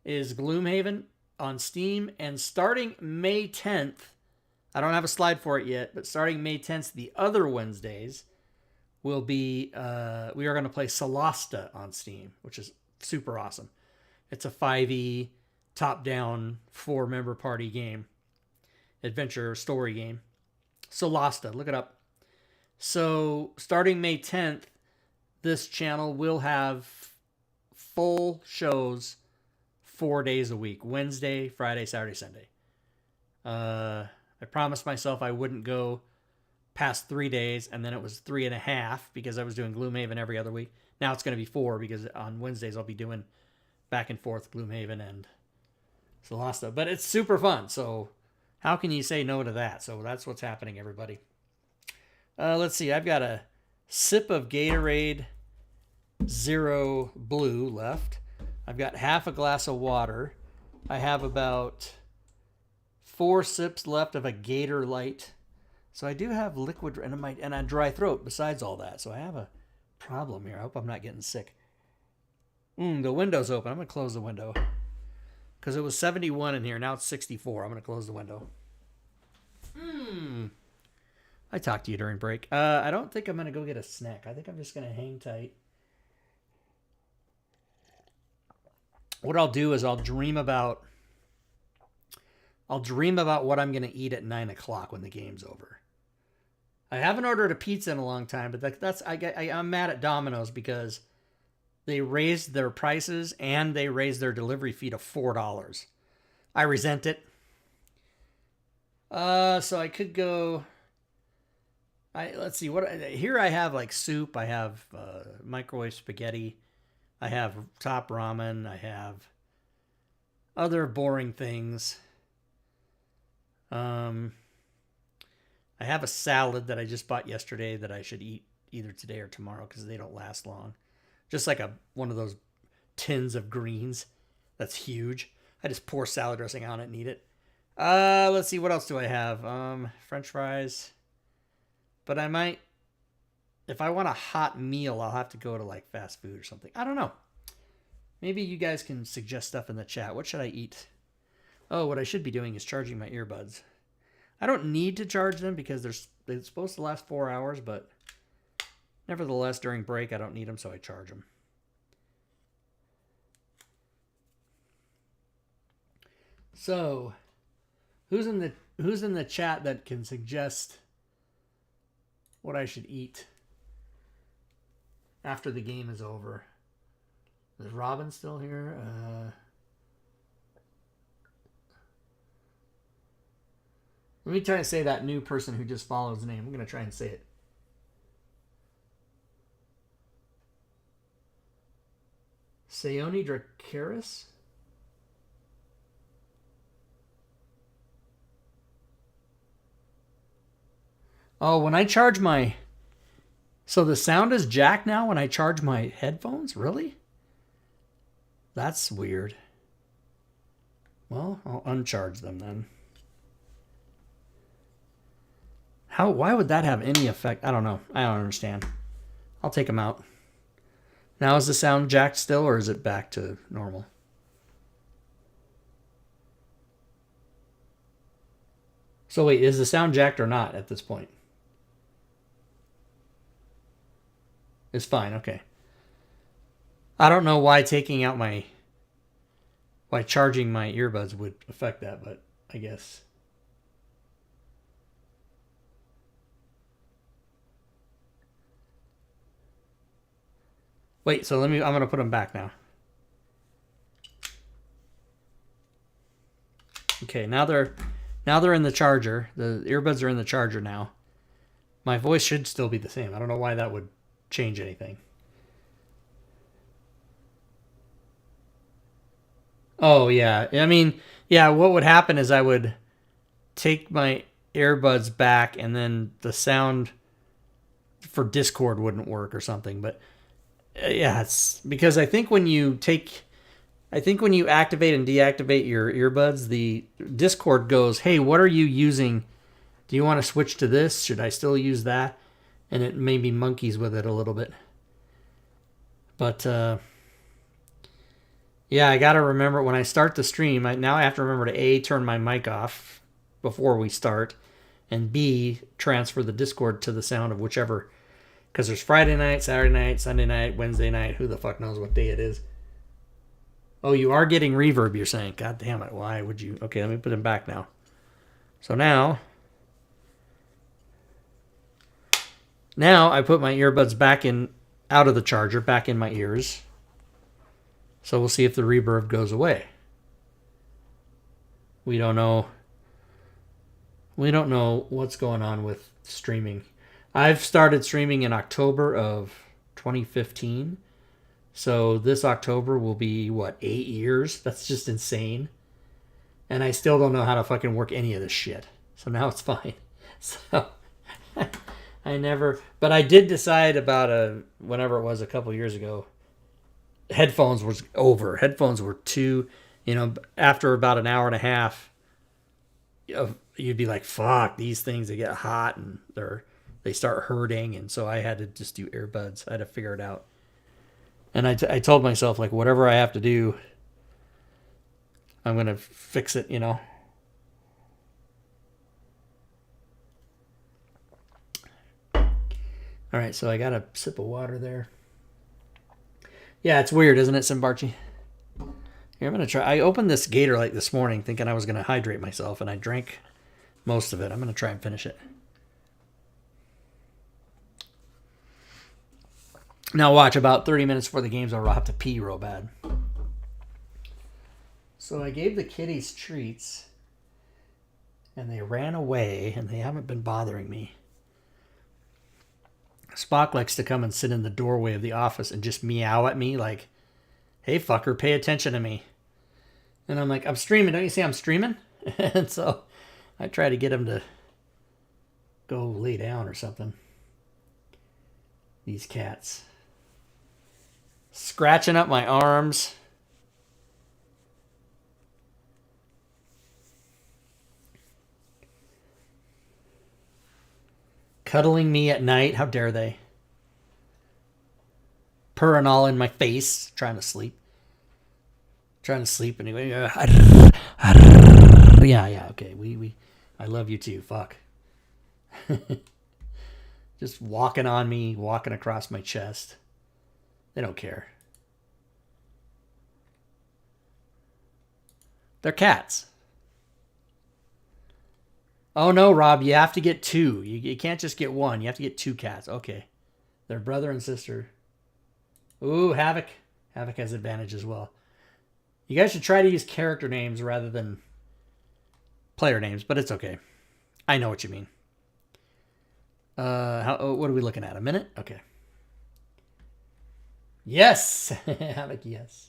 is Gloomhaven on Steam, and starting May 10th, I don't have a slide for it yet, but starting May 10th, the other Wednesdays will be, we are going to play Solasta on Steam, which is super awesome. It's a 5e top-down 4-member party game, adventure story game. Solasta, look it up. So starting May 10th, this channel will have full shows 4 days a week: Wednesday, Friday, Saturday, Sunday. I promised myself I wouldn't go past 3 days, and then it was 3.5 because I was doing Gloomhaven every other week. Now it's going to be 4 because on Wednesdays I'll be doing back and forth Gloomhaven and Solasta. But it's super fun, so how can you say no to that? So that's what's happening, everybody. Let's see. I've got a sip of Gatorade Zero Blue left. I've got half a glass of water. I have about 4 sips left of a Gator Light. So I do have liquid and a dry throat besides all that. So I have a problem here. I hope I'm not getting sick. The window's open. I'm going to close the window. Because it was 71 in here. Now it's 64. I'm going to close the window. I talked to you during break. I don't think I'm going to go get a snack. I think I'm just going to hang tight. What I'll do is I'll dream about what I'm going to eat at 9 o'clock when the game's over. I haven't ordered a pizza in a long time, but I'm mad at Domino's because they raised their prices and they raised their delivery fee to $4. I resent it. So I could go. Let's see what here I have, like soup. I have microwave spaghetti. I have top ramen. I have other boring things. I have a salad that I just bought yesterday that I should eat either today or tomorrow because they don't last long. Just like one of those tins of greens that's huge. I just pour salad dressing on it and eat it. Let's see, what else do I have? French fries. But I might, if I want a hot meal, I'll have to go to like fast food or something. I don't know. Maybe you guys can suggest stuff in the chat. What should I eat? Oh, what I should be doing is charging my earbuds. I don't need to charge them because they're supposed to last 4 hours, but nevertheless, during break, I don't need them, so I charge them. So, who's in the chat that can suggest what I should eat after the game is over? Is Robin still here? Let me try and say that new person who just follows the name. I'm going to try and say it. Sayoni Dracaris? Oh, when I charge my... So the sound is jacked now when I charge my headphones? Really? That's weird. Well, I'll uncharge them then. Why would that have any effect? I don't know. I don't understand. I'll take them out. Now is the sound jacked still, or is it back to normal? So wait, is the sound jacked or not at this point? It's fine, okay. I don't know why charging my earbuds would affect that, but I guess. Wait, so I'm gonna put them back now. Okay, now they're in the charger. The earbuds are in the charger now. My voice should still be the same. I don't know why that would change anything. Oh, yeah. I mean, yeah, what would happen is I would take my earbuds back and then the sound for Discord wouldn't work or something. But yeah, it's because I think when you activate and deactivate your earbuds, the Discord goes, hey, what are you using? Do you want to switch to this? Should I still use that? And it maybe monkeys with it a little bit. But yeah, I got to remember when I start the stream, now I have to remember to A, turn my mic off before we start, and B, transfer the Discord to the sound of whichever. Because there's Friday night, Saturday night, Sunday night, Wednesday night. Who the fuck knows what day it is? Oh, you are getting reverb, you're saying. God damn it. Why would you? Okay, let me put them back now. So now I put my earbuds back in, out of the charger, back in my ears. So we'll see if the reverb goes away. We don't know. We don't know what's going on with streaming. I've started streaming in October of 2015. So this October will be, 8 years? That's just insane. And I still don't know how to fucking work any of this shit. So now it's fine. So but I did decide about whenever it was a couple years ago, headphones was over. Headphones were too, after about an hour and a half, you'd be like, fuck, these things, they get hot and they start hurting. And so I had to just do earbuds. I had to figure it out. And I told myself, like, whatever I have to do, I'm going to fix it, All right, so I got a sip of water there. Yeah, it's weird, isn't it, Simbarchi? Here, I'm going to try. I opened this Gatorade this morning thinking I was going to hydrate myself, and I drank most of it. I'm going to try and finish it. Now watch, about 30 minutes before the game's over, I'll have to pee real bad. So I gave the kitties treats, and they ran away, and they haven't been bothering me. Spock likes to come and sit in the doorway of the office and just meow at me like, hey, fucker, pay attention to me. And I'm like, I'm streaming. Don't you see I'm streaming? And so I try to get him to go lay down or something. These cats. Scratching up my arms. Cuddling me at night. How dare they? Purring all in my face. Trying to sleep. Anyway. Yeah, okay. I love you too. Fuck. Just walking on me, walking across my chest. They don't care. They're cats. Oh no, Rob, you have to get two. You can't just get one. You have to get two cats. Okay. They're brother and sister. Ooh, Havoc. Havoc has advantage as well. You guys should try to use character names rather than player names, but it's okay. I know what you mean. What are we looking at? A minute? Okay. Yes! Havoc, yes.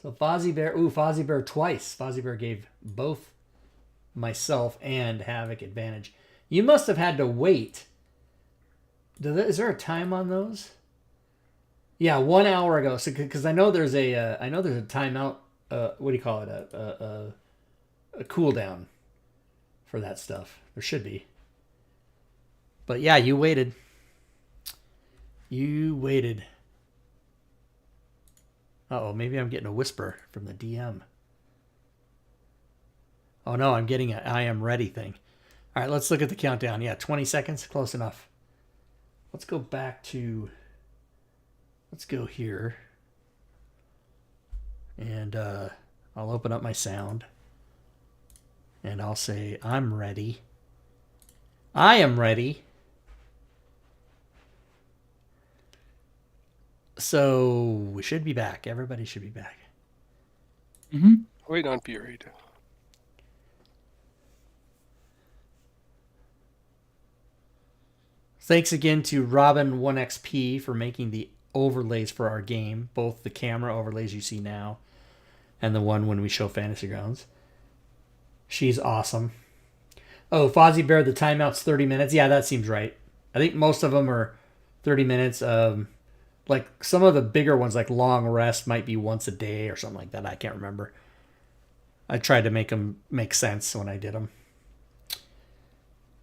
So Fozzie Bear. Ooh, Fozzie Bear twice. Fozzie Bear gave both myself and Havoc advantage. You must have had to wait. Is there a time on those? Yeah, 1 hour ago. So because I know there's a timeout. What do you call it? A cooldown for that stuff. There should be. But yeah, you waited. You waited. Uh-oh, maybe I'm getting a whisper from the DM. Oh no, I'm getting a I am ready thing. All right, let's look at the countdown. Yeah, 20 seconds, close enough. Let's go back to, let's go here. And I'll open up my sound. And I'll say, I'm ready. I am ready. So we should be back. Everybody should be back.
Mm-hmm.
Wait on Fury.
Thanks again to Robin1XP for making the overlays for our game, both the camera overlays you see now and the one when we show Fantasy Grounds. She's awesome. Oh, Fozzie Bear, the timeout's 30 minutes. Yeah, that seems right. I think most of them are 30 minutes. Like some of the bigger ones, like Long Rest, might be once a day or something like that. I can't remember. I tried to make them make sense when I did them.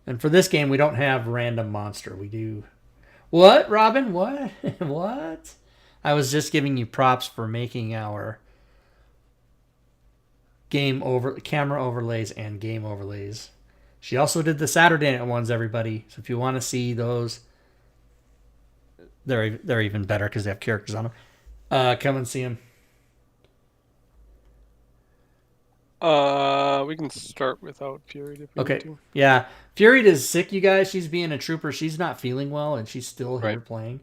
And for this game, we don't have random monster. We do. What, Robin? What? What? I was just giving you props for making our camera overlays and game overlays. She also did the Saturday night ones, everybody. So if you want to see those, they're even better because they have characters on them. Come and see them.
We can start without Fury if we
Okay.
need to.
Yeah. Fury is sick, you guys. She's being a trooper. She's not feeling well, and she's still here
Right.
playing.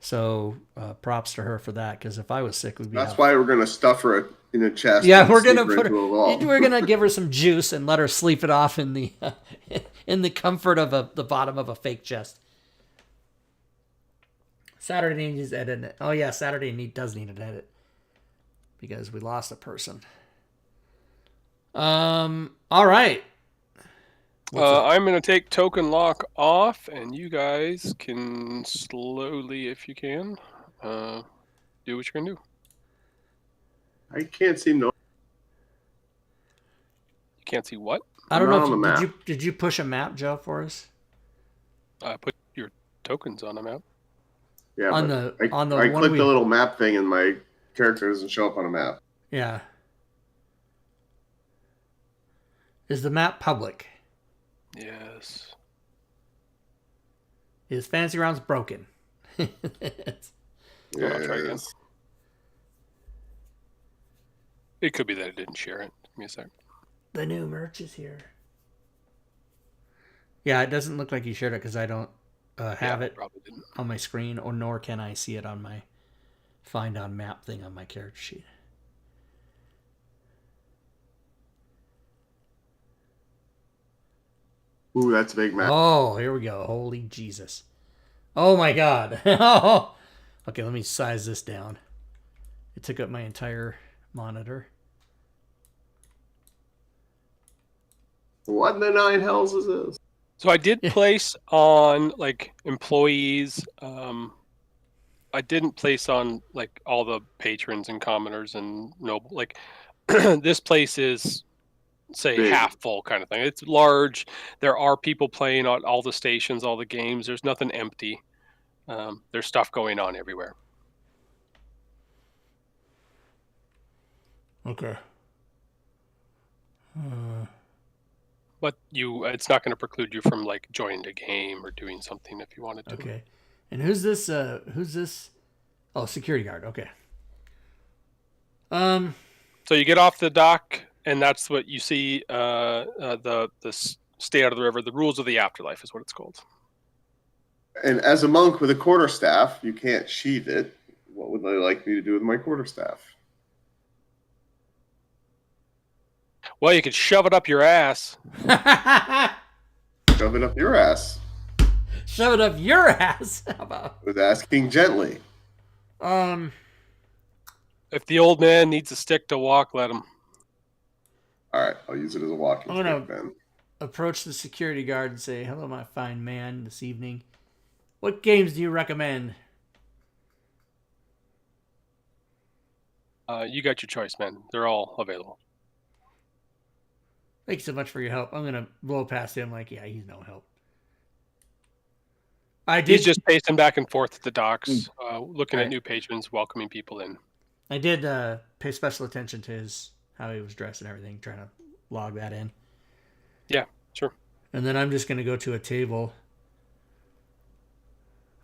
So props to her for that. Because if I was sick, we'd be.
That's
out.
why we're gonna stuff her in a chest.
Yeah,
and
we're
sneak
gonna
her
put
into a wall.
we're gonna give her some juice and let her sleep it off in the in the comfort of the bottom of a fake chest. Saturday needs edit. Oh yeah, Saturday does need an edit because we lost a person. All right.
I'm going to take token lock off, and you guys can slowly, if you can, do what you're going to do.
I can't seem to.
You can't see what?
I don't
Not
know
on the
if
map.
did you push a map, Joe, for us
Put your tokens on a map.
Yeah,
on
but
the on the
I
one
click
we
the little map thing, and my character doesn't show up on a map.
yeah. Is the map public?
Yes.
Is Fantasy Grounds broken?
Yeah,
I'll try
it
again.
is.
It could be that it didn't share it. Give me a sec.
The new merch is here. Yeah, it doesn't look like you shared it because I don't have
Yeah,
it
probably didn't.
on my screen, or nor can I see it on my find on map thing on my character sheet.
Ooh, that's a big map.
Oh, here we go. Holy Jesus. Oh my God. Okay, let me size this down. It took up my entire monitor.
What in the nine hells is this?
So I did place on like employees. I didn't place on like all the patrons and commoners and noble. Like this place is, say,
Big.
half full kind of thing. It's large. There are people playing on all the stations, all the games. There's nothing empty. There's stuff going on everywhere.
Okay.
But it's not going to preclude you from like joining a game or doing something if you wanted to.
Okay. And who's this? Who's this? Oh, security guard. Okay.
So you get off the dock, and that's what you see. The stay out of the river. The rules of the afterlife is what it's called.
And as a monk with a quarterstaff, you can't sheath it. What would they like me to do with my quarterstaff?
Well, you could shove it up your ass.
Shove it up your ass.
Shove it up your ass. How about?
With asking gently.
If the old man needs a stick to walk, let him.
All right, I'll use it as a walking
I'm gonna-
stick then.
Approach the security guard and say, "Hello, my fine man, this evening. What games do you recommend?"
You got your choice, man. They're all available.
Thanks so much for your help. I'm gonna blow past him like, yeah, he's no help. I did.
He's just pacing back and forth at the docks, looking at new patrons, welcoming people in.
I did pay special attention to how he was dressed and everything, trying to log that in.
Yeah, sure.
And then I'm just gonna go to a table.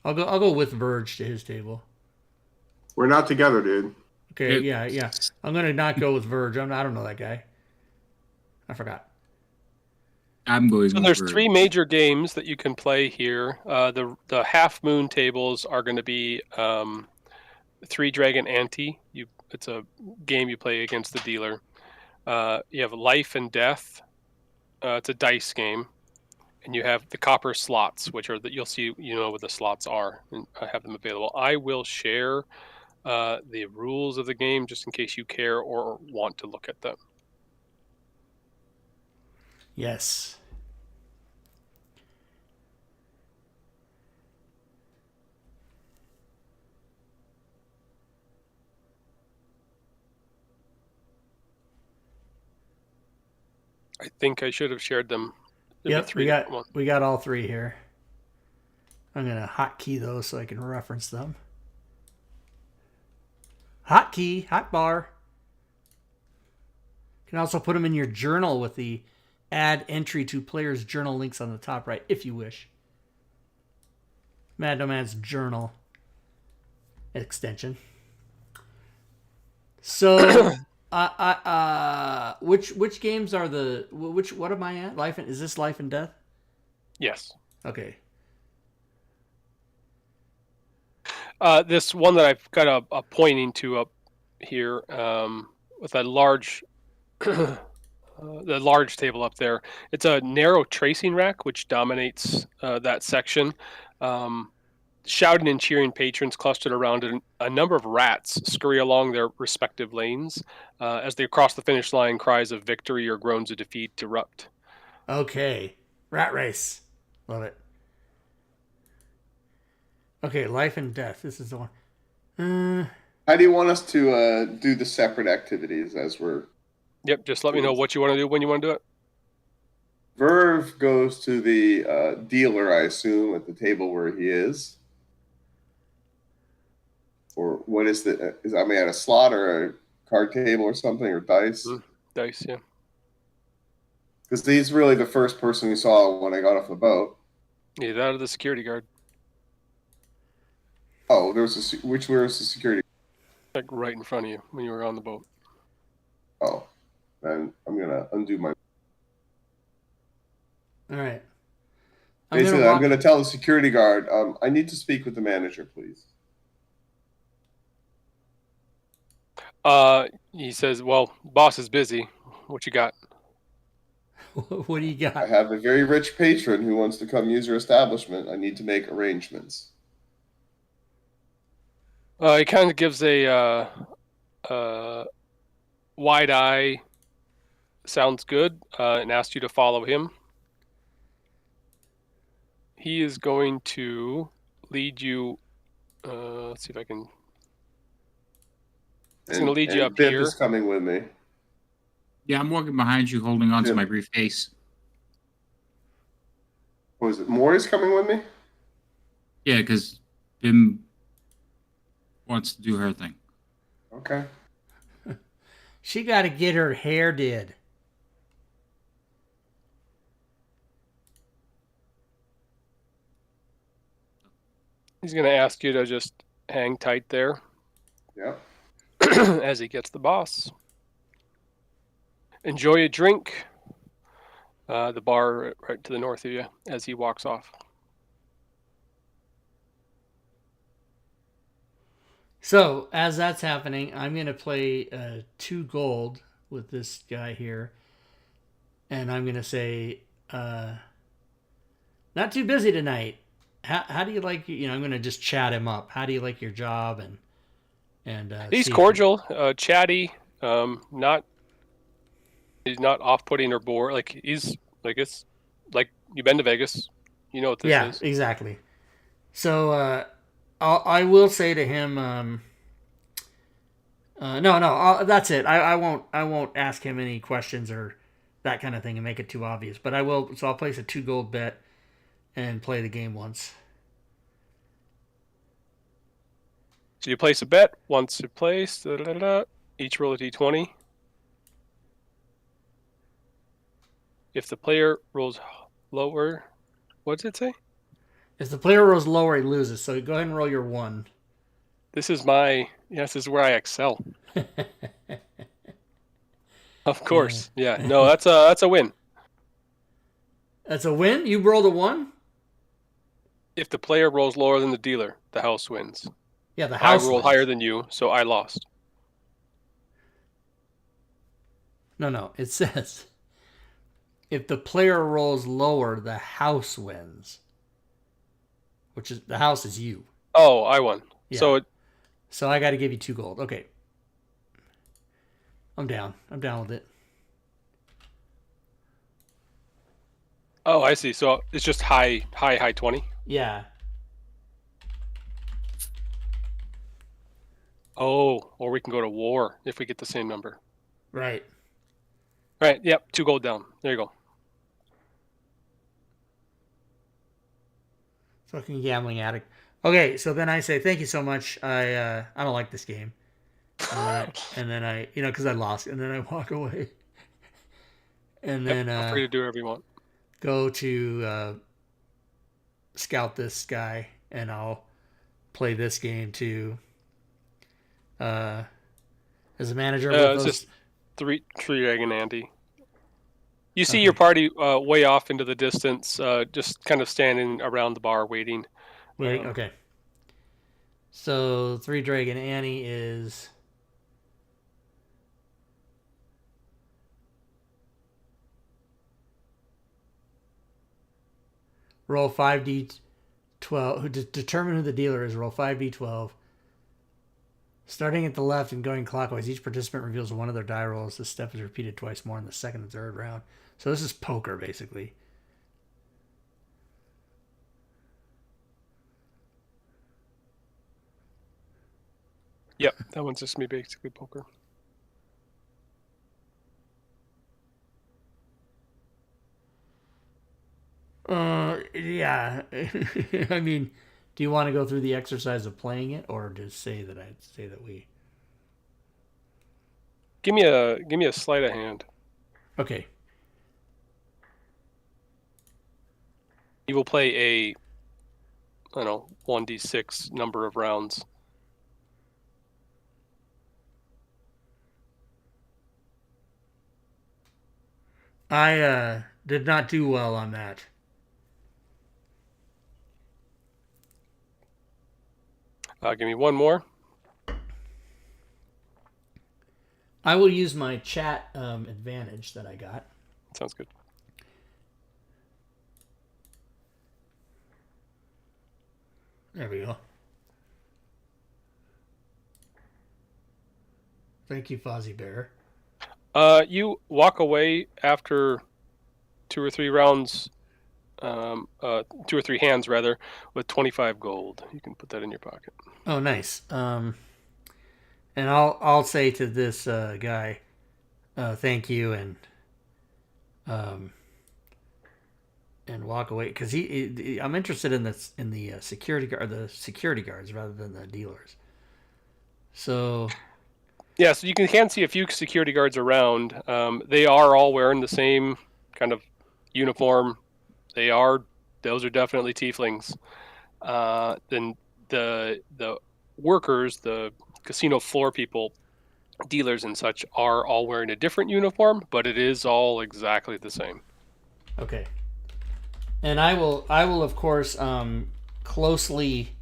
I'll go with Verge to his table.
We're not together, dude.
Okay, yeah. I'm gonna not go with Verge. I don't know that guy. I forgot.
I'm going.
So there's 3 major games that you can play here. The Half Moon tables are going to be 3 Dragon Ante. It's a game you play against the dealer. You have Life and Death. It's a dice game, and you have the Copper Slots, which are you'll see what the slots are, and I have them available. I will share the rules of the game just in case you care or want to look at them.
Yes.
I think I should have shared them.
Yep, we got all 3 here. I'm gonna hotkey those so I can reference them. Hotkey, hotbar. You can also put them in your journal with the add entry to player's journal links on the top right, if you wish. Mad Nomad's journal extension. So, which games are what am I at? Is this Life and Death?
Yes.
Okay.
This one that I've got a pointing to up here with a large, the large table up there. It's a narrow tracing rack which dominates that section. Shouting and cheering patrons clustered around it. A number of rats scurry along their respective lanes. As they cross the finish line, cries of victory or groans of defeat erupt.
Okay. Rat race. Love it. Okay, Life and Death. This is the one.
How do you want us to do the separate activities as we're...
Yep, just let me know what you want to do when you want to do it.
Verve goes to the dealer, I assume, at the table where he is. Or what is the... at a slot or a card table or something, or dice?
Dice, yeah.
Because he's really the first person we saw when I got off the boat.
Yeah, that or the security guard.
Oh, there was which was the security?
Like right in front of you when you were on the boat.
Oh, then I'm gonna undo my.
All right.
Basically, I'm gonna tell the security guard, I need to speak with the manager, please.
He says, "Well, boss is busy. What you got?"
What do you got?
I have a very rich patron who wants to come use your establishment. I need to make arrangements.
He kind of gives a wide eye. Sounds good, and asks you to follow him. He is going to lead you. Let's see if I can. He's going to lead you up
Biff
here.
is coming with me.
Yeah, I'm walking behind you, holding on to my briefcase.
What was it? Maury's coming with me?
Yeah, because Bim wants to do her thing.
Okay.
She got to get her hair did.
He's going to ask you to just hang tight there.
Yep.
As he gets the boss. Enjoy a drink. The bar right to the north of you as he walks off.
So, as that's happening, I'm going to play 2 gold with this guy here. And I'm going to say, not too busy tonight. How do you like, I'm going to just chat him up. How do you like your job? And
he's cordial, chatty, not He's not off-putting or bored. Like he's like it's like you've been to Vegas, you know what this
Yeah,
is.
exactly. So I will say to him, no, that's it. I won't ask him any questions or that kind of thing and make it too obvious. But I will. So I'll place a 2 gold bet and play the game once.
So you place a bet. Once you place, each roll a d20. If the player rolls lower, what does it say?
If the player rolls lower, he loses. So go ahead and roll your 1.
This is this is where I excel. Of course. Yeah. No, that's a win.
That's a win? You rolled a 1?
If the player rolls lower than the dealer, the house wins.
Yeah, the house
I rolled
wins.
higher than you, so I lost.
No. It says if the player rolls lower, the house wins. Which is the house is you.
Oh, I won.
Yeah. So I got to give you 2 gold. Okay. I'm down with it.
Oh, I see. So it's just high 20.
Yeah.
Oh, or we can go to war if we get the same number.
Right.
Right. Yep. 2 gold down. There you go.
Fucking gambling addict. Okay, so then I say thank you so much. I don't like this game, and then I because I lost, and then I walk away, and then
feel free to do whatever you want.
Go to scout this guy, and I'll play this game too. As a manager,
It's just three dragon Andy. You see your party way off into the distance, just kind of standing around the bar waiting.
Wait, okay. So 3 Dragon Annie is roll 5d12. Determine who the dealer is. Roll 5d12. Starting at the left and going clockwise, each participant reveals one of their die rolls. This step is repeated twice more in the second and third round. So this is poker, basically.
Yep, that one's just me basically poker.
Yeah. I mean, do you want to go through the exercise of playing it, or just say that we?
Give me a sleight of hand.
Okay.
You will play a 1d6 number of rounds.
I did not do well on that.
Give me one more.
I will use my chat advantage that I got.
Sounds good.
There we go. Thank you, Fozzie Bear.
You walk away after 2 or 3 rounds, 2 or 3 hands rather, with 25 gold. You can put that in your pocket.
Oh, nice. And I'll say to this guy, thank you, and walk away because I'm interested in the security guards rather than the dealers. So.
Yeah, so you can see a few security guards around. They are all wearing the same kind of uniform. Those are definitely tieflings. Then the workers, the casino floor people, dealers and such, are all wearing a different uniform, but it is all exactly the same.
Okay. And I will of course closely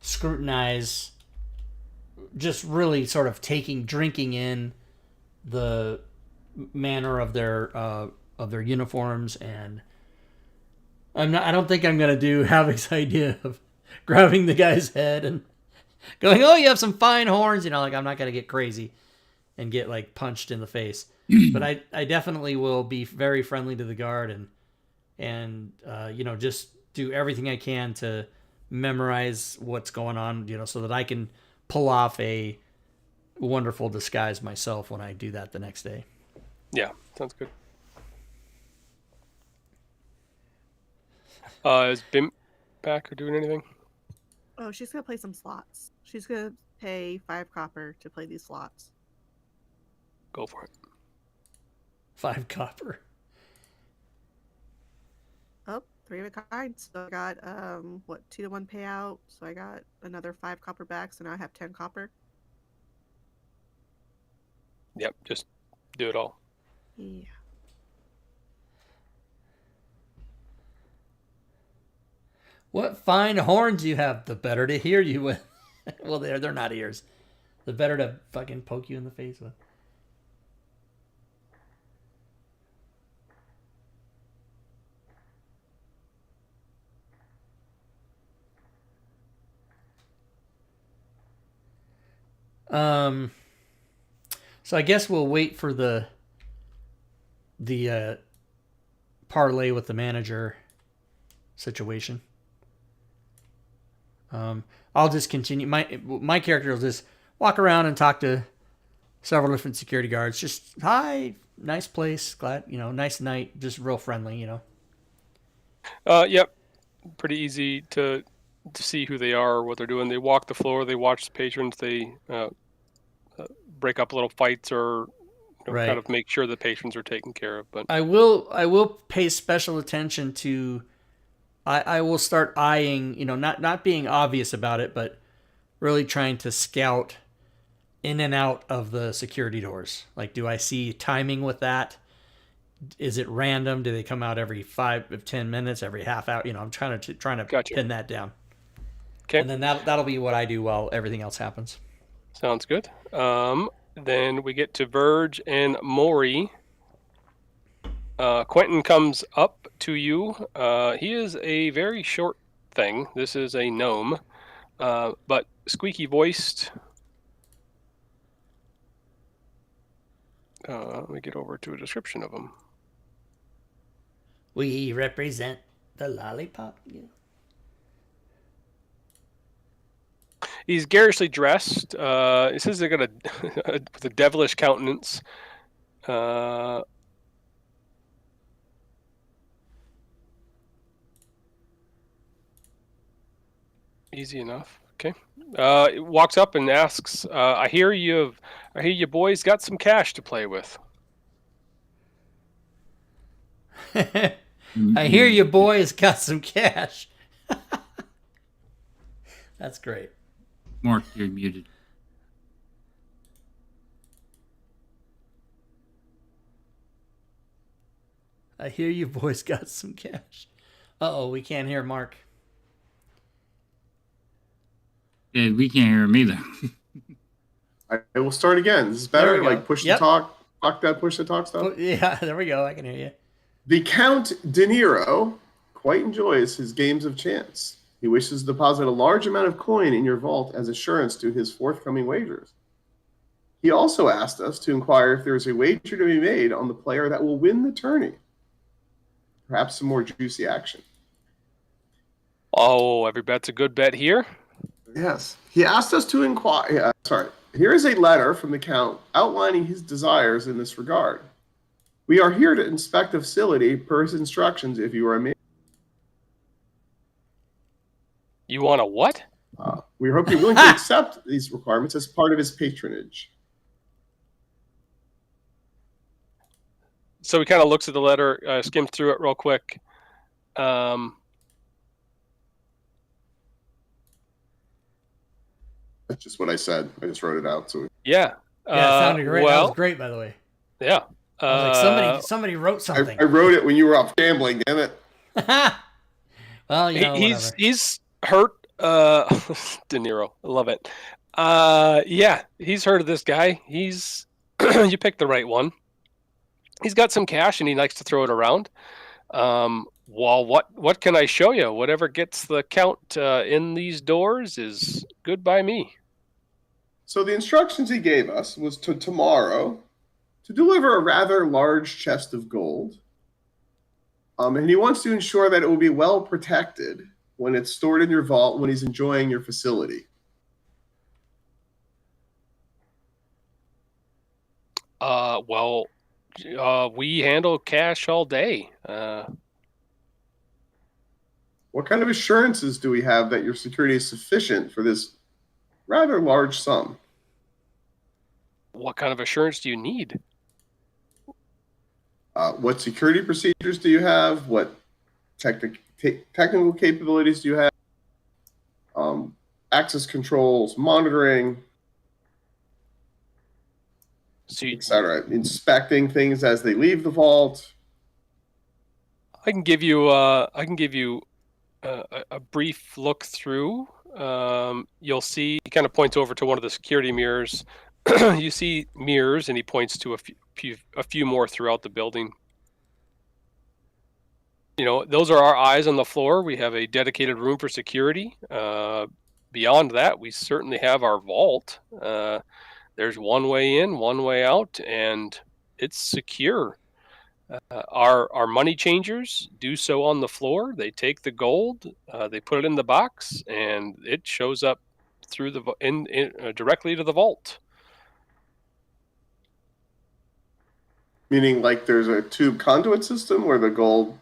scrutinize, just really sort of drinking in the manner of their uniforms, and I don't think I'm gonna do Havoc's idea of grabbing the guy's head and going, "Oh, you have some fine horns," I'm not gonna get crazy. and get like punched in the face. But I definitely will be very friendly to the guard and just do everything I can to memorize what's going on, so that I can pull off a wonderful disguise myself when I do that the next day.
Yeah, sounds good. Is Bim back or doing anything?
Oh, she's gonna play some slots. She's gonna pay 5 copper to play these slots.
Go for it.
5 copper.
Oh, 3 of a kind. So I got 2-to-1 payout. So I got another 5 copper back. So now I have 10 copper.
Yep, just do it all.
Yeah.
What fine horns you have, the better to hear you with. Well, they're not ears. The better to fucking poke you in the face with. So I guess we'll wait for the parlay with the manager situation. I'll just continue. My character will just walk around and talk to several different security guards. Just, hi, nice place, glad, nice night, just real friendly,
Yep, pretty easy to see who they are, what they're doing. They walk the floor, they watch the patrons, they break up little fights or
Right.
kind of make sure the patrons are taken care of. But
I will pay special attention to. I will start eyeing, not being obvious about it, but really trying to scout in and out of the security doors. Like, do I see timing with that? Is it random? Do they come out every 5 to 10 minutes, every half hour? I'm trying to
Gotcha.
pin that down.
Okay.
And then that'll be what I do while everything else happens.
Sounds good. Then we get to Verge and Maury. Quentin comes up to you. He is a very short thing. This is a gnome, but squeaky voiced. Let me get over to a description of him.
We represent the lollipop. Yeah.
He's garishly dressed. It says they got with a devilish countenance. Easy enough. Okay. Walks up and asks, I hear you boys got some cash to play with.
I hear you boys got some cash. That's great.
Mark, you're muted.
I hear you boys got some cash. Uh-oh, we can't hear Mark.
Yeah, we can't hear him either.
I will start again. This is better.
There we go.
Like push
Yep.
to talk that push to talk stuff.
Oh, yeah, there we go. I can hear you.
The Count De Niro quite enjoys his games of chance. He wishes to deposit a large amount of coin in your vault as assurance to his forthcoming wagers. He also asked us to inquire if there is a wager to be made on the player that will win the tourney. Perhaps some more juicy action.
Oh, every bet's a good bet here.
Yes. He asked us to inquire. Here is a letter from the Count outlining his desires in this regard. We are here to inspect the facility per his instructions if you are a man.
You want a what?
We hope you're willing to accept these requirements as part of his patronage.
So he kind of looks at the letter, skims through it real quick.
That's just what I said. I just wrote it out. So
Yeah.
Yeah, it sounded great. That
Well,
was great, by the way.
yeah.
I was like, somebody wrote something.
I wrote it when you were off gambling. Damn it!
Well,
he's
whatever.
he's hurt. De Niro, I love it. Yeah, he's heard of this guy. He's you picked the right one. He's got some cash and he likes to throw it around. Well, what can I show you? Whatever gets the Count in these doors is good by me.
So the instructions he gave us was to tomorrow to deliver a rather large chest of gold. And he wants to ensure that it will be well protected when it's stored in your vault when he's enjoying your facility.
Well, we handle cash all day.
What kind of assurances do we have that your security is sufficient for this rather large sum?
What kind of assurance do you need?
What security procedures do you have? What technical capabilities do you have? Access controls, monitoring,
So
etc. Inspecting things as they leave the vault.
I can give you a brief look through. You'll see. He kind of points over to one of the security mirrors. You see mirrors, and he points to a few more throughout the building. You know, those are our eyes on the floor. We have a dedicated room for security. Beyond that, we certainly have our vault. There's one way in, one way out, and it's secure. Our money changers do so on the floor. They take the gold, they put it in the box, and it shows up through directly to the vault.
Meaning, like, there's a tube conduit system where the gold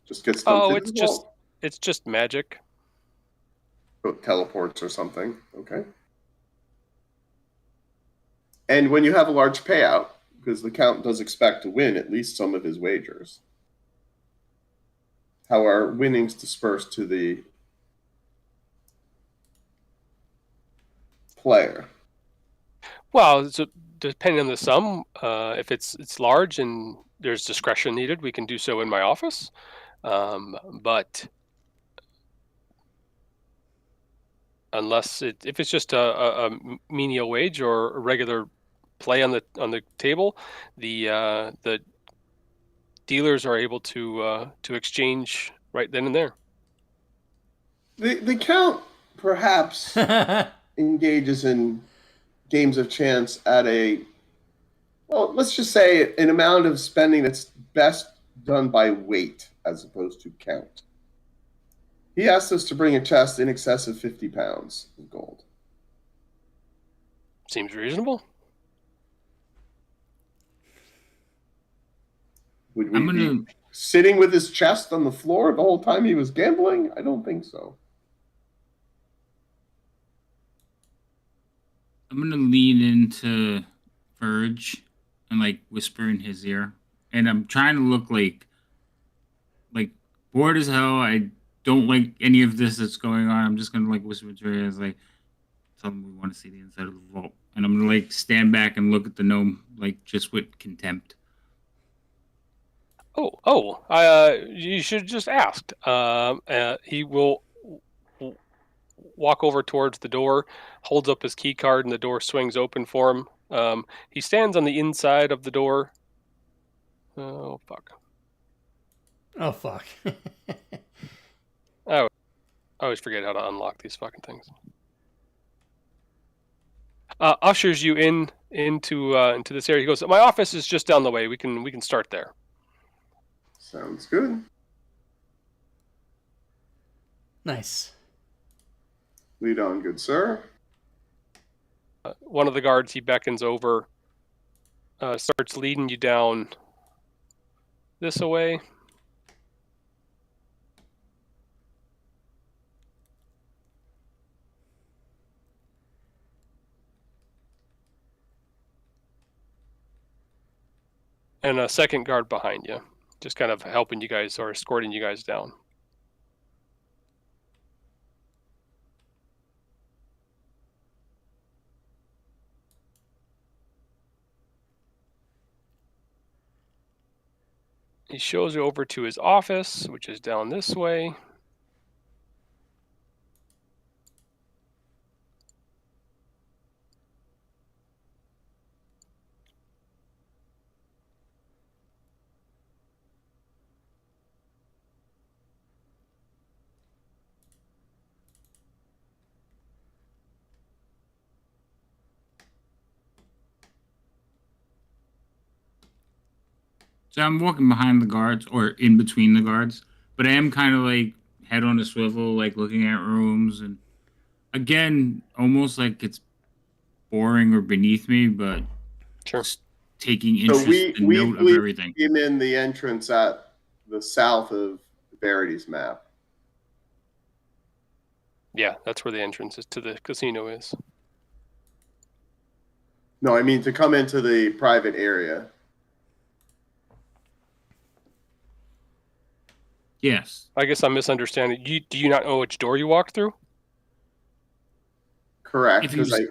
just gets dumped
Oh,
into the vault?
it's just magic.
So it teleports or something. Okay. And when you have a large payout, because the Count does expect to win at least some of his wagers, how are winnings dispersed to the player?
Well, so depending on the sum, if it's large and there's discretion needed, we can do so in my office. But unless if it's just a menial wage or a regular play on the table, the dealers are able to exchange right then and there.
The Count perhaps engages in games of chance at well, let's just say an amount of spending that's best done by weight as opposed to count. He asked us to bring a chest in excess of 50 pounds of gold.
Seems reasonable.
Would we be sitting with his chest on the floor the whole time he was gambling? I don't think so.
I'm gonna lean into Verge and like whisper in his ear, and I'm trying to look like bored as hell. I don't like any of this that's going on. I'm just gonna like whisper to her as like, tell them we want to see the inside of the vault, and I'm gonna like stand back and look at the gnome like just with contempt.
You should have just asked. He will walk over towards the door, holds up his key card, and the door swings open for him. He stands on the inside of the door. Oh, fuck.
Oh, fuck.
I always forget how to unlock these fucking things. Ushers you into this area. He goes, my office is just down the way. We can start there.
Sounds good.
Nice.
Lead on, good sir.
One of the guards, he beckons over, starts leading you down this way. And a second guard behind you, just kind of helping you guys or escorting you guys down. He shows you over to his office, which is down this way.
So I'm walking behind the guards or in between the guards, but I am kind of like head on a swivel, like looking at rooms, and again, almost like it's boring or beneath me, but
Sure.
just taking
So
interest and
we
note of
believe
everything.
him in the entrance at the south of Verity's map.
Yeah, that's where the entrance is to the casino is.
No, I mean to come into the private area.
Yes.
I guess I'm misunderstanding. Do you not know which door you walked through?
Correct.
If he was-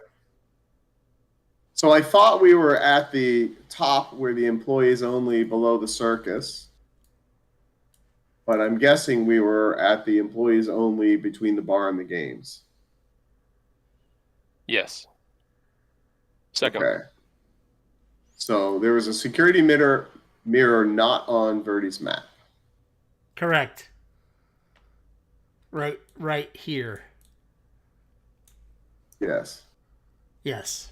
So I thought we were at the top where the employees only below the circus. But I'm guessing we were at the employees only between the bar and the games.
Yes. Second.
Okay. So there was a security mirror not on Verdi's map.
Correct. Right here.
Yes.
Yes.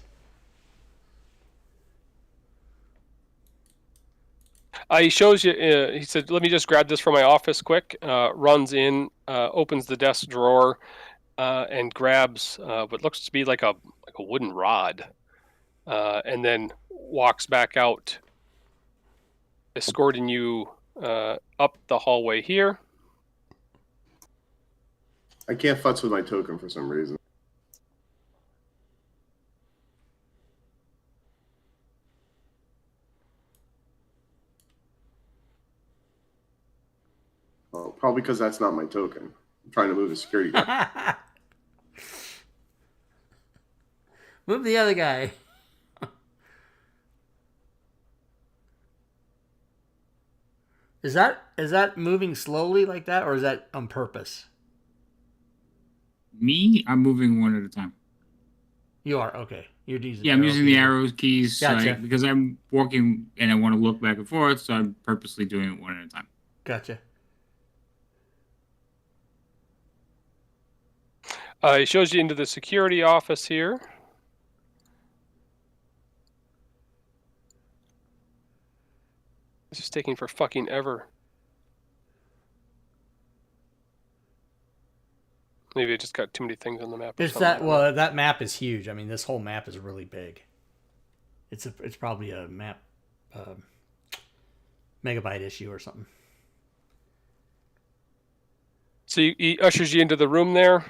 He shows you. He said, "Let me just grab this from my office quick." Runs in, opens the desk drawer, and grabs what looks to be like a wooden rod, and then walks back out, escorting you up the hallway here.
I can't futz with my token for some reason. Well, probably because that's not my token. I'm trying to move a security guard.
Move the other guy. Is that moving slowly like that, or is that on purpose?
Me, I'm moving one at a time.
You are okay. You're using.
Yeah, I'm using the
keys.
arrow keys
Gotcha.
because I'm walking and I want to look back and forth, so I'm purposely doing it one at a time.
Gotcha.
He shows you into the security office here. This is taking for fucking ever. Maybe I just got too many things on the map.
It's that. Well, that map is huge. I mean, this whole map is really big. It's probably a map megabyte issue or something.
So he ushers you into the room there.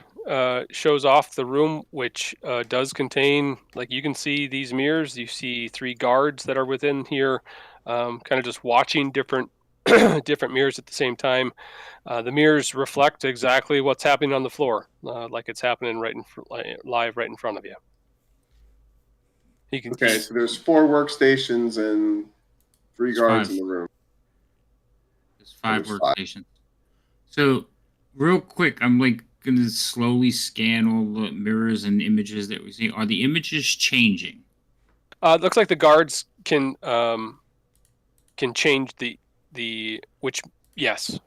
Shows off the room, which does contain, like, you can see these mirrors. You see 3 guards that are within here, kind of just watching different different mirrors at the same time. The mirrors reflect exactly what's happening on the floor, like it's happening live right in front of you. You can
Okay, so there's 4 workstations and 3 guards in the room.
There's 5
There's 5.
workstations. So, real quick, I'm like gonna slowly scan all the mirrors and images that we see. Are the images changing?
It looks like the guards can change the which, yes.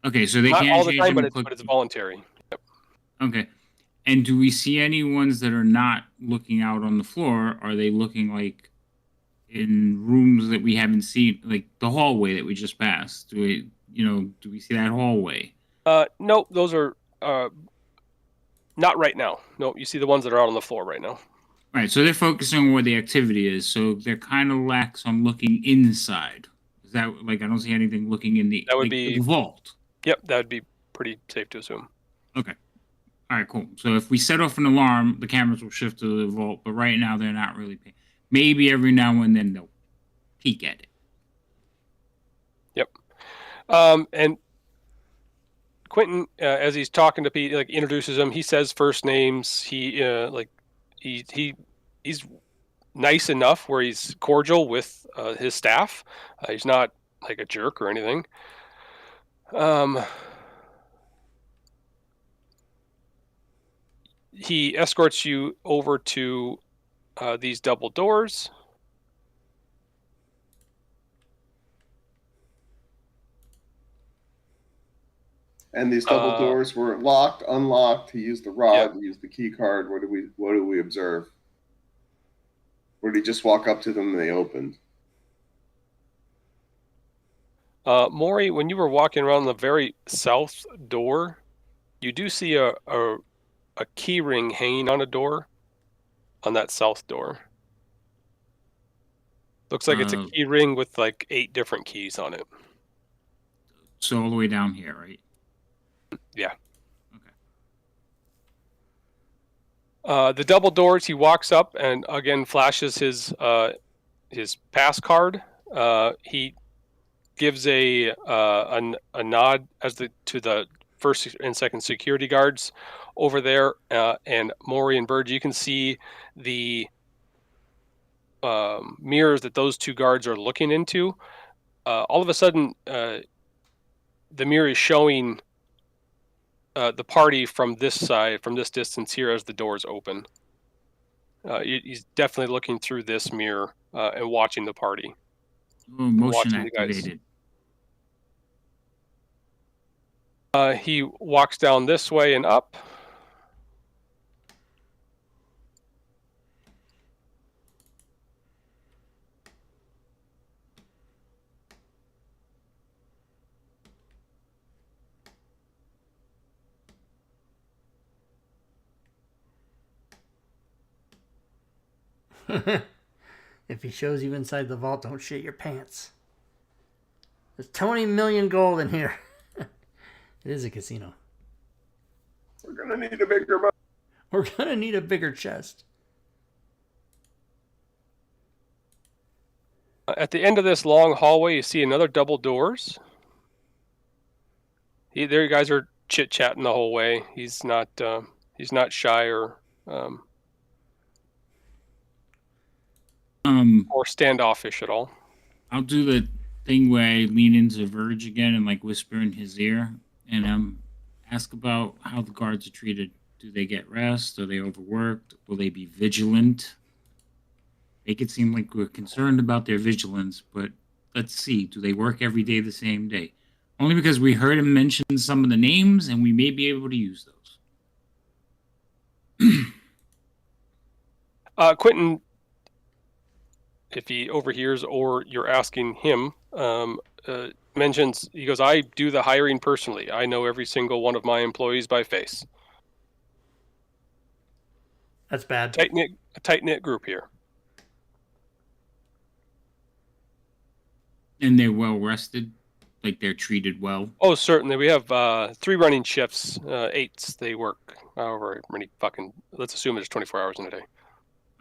Okay, so they
Not
can't
all the
change
time,
them.
but it's voluntary. Yep.
Okay. And do we see any ones that are not looking out on the floor? Are they looking like in rooms that we haven't seen, like the hallway that we just passed? Do we see that hallway?
No, those are not right now. No, you see the ones that are out on the floor right now.
Right, so they're focusing on where the activity is, so they're kind of lax on looking inside. Is that, like, I don't see anything looking in the,
That would
like,
be
the vault.
Yep, that would be pretty safe to assume.
Okay. All right, cool. So if we set off an alarm, the cameras will shift to the vault, but right now they're not really paying. Maybe every now and then they'll peek at it.
Yep. And Quentin, as he's talking to Pete, like, introduces him. He says first names. He's nice enough where he's cordial with his staff. He's not like a jerk or anything. He escorts you over to these double doors.
And these double doors were locked, unlocked. He used the rod,
Yep.
he used the key card. What do we observe? Or did he just walk up to them and they opened?
Maury, when you were walking around the very south door, you do see a key ring hanging on a door on that south door. Looks like it's a key ring with like 8 different keys on it.
So all the way down here, right?
Yeah.
Okay.
The double doors, he walks up and again flashes his pass card. He gives a nod to the first and second security guards over there, and Maury and Burge, you can see the mirrors that those 2 guards are looking into. All of a sudden, the mirror is showing the party from this side, from this distance here, as the doors open. He's definitely looking through this mirror and watching the party.
Oh, motion activated.
He walks down this way and up.
If he shows you inside the vault, don't shit your pants. There's 20 million gold in here. It is a casino.
We're gonna need a bigger boat.
We're gonna need a bigger chest.
At the end of this long hallway, you see another double doors. There you guys are chit-chatting the whole way. He's not shy or standoffish at all.
I'll do the thing where I lean into Verge again and like whisper in his ear and ask about how the guards are treated. Do they get rest? Are they overworked? Will they be vigilant? Make it seem like we're concerned about their vigilance, but let's see. Do they work every day the same day? Only because we heard him mention some of the names and we may be able to use those.
Quentin, if he overhears or you're asking him, mentions, he goes, I do the hiring personally. I know every single one of my employees by face.
That's bad.
A tight-knit group here.
And they're well rested? Like they're treated well?
Oh, certainly. We have 3 running shifts, 8s. They work however many let's assume it's 24 hours in a day.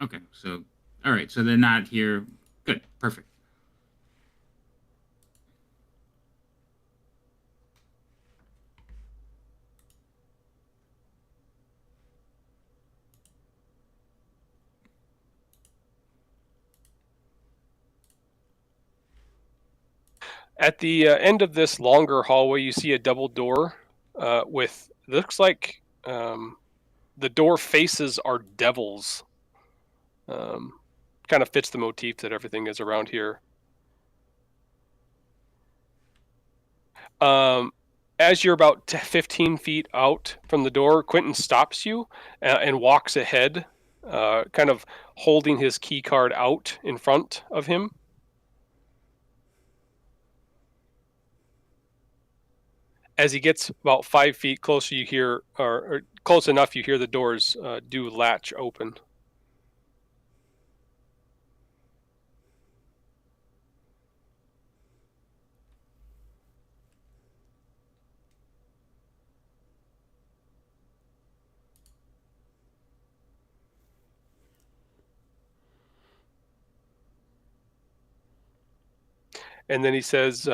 Okay, so, all right, so they're not here. Good, perfect.
At the end of this longer hallway, you see a double door with, looks like the door faces are devils. Kind of fits the motif that everything is around here. As you're about 15 feet out from the door, Quentin stops you and walks ahead, kind of holding his key card out in front of him. As he gets about 5 feet closer, you hear, or close enough, you hear the doors do latch open. And then he says,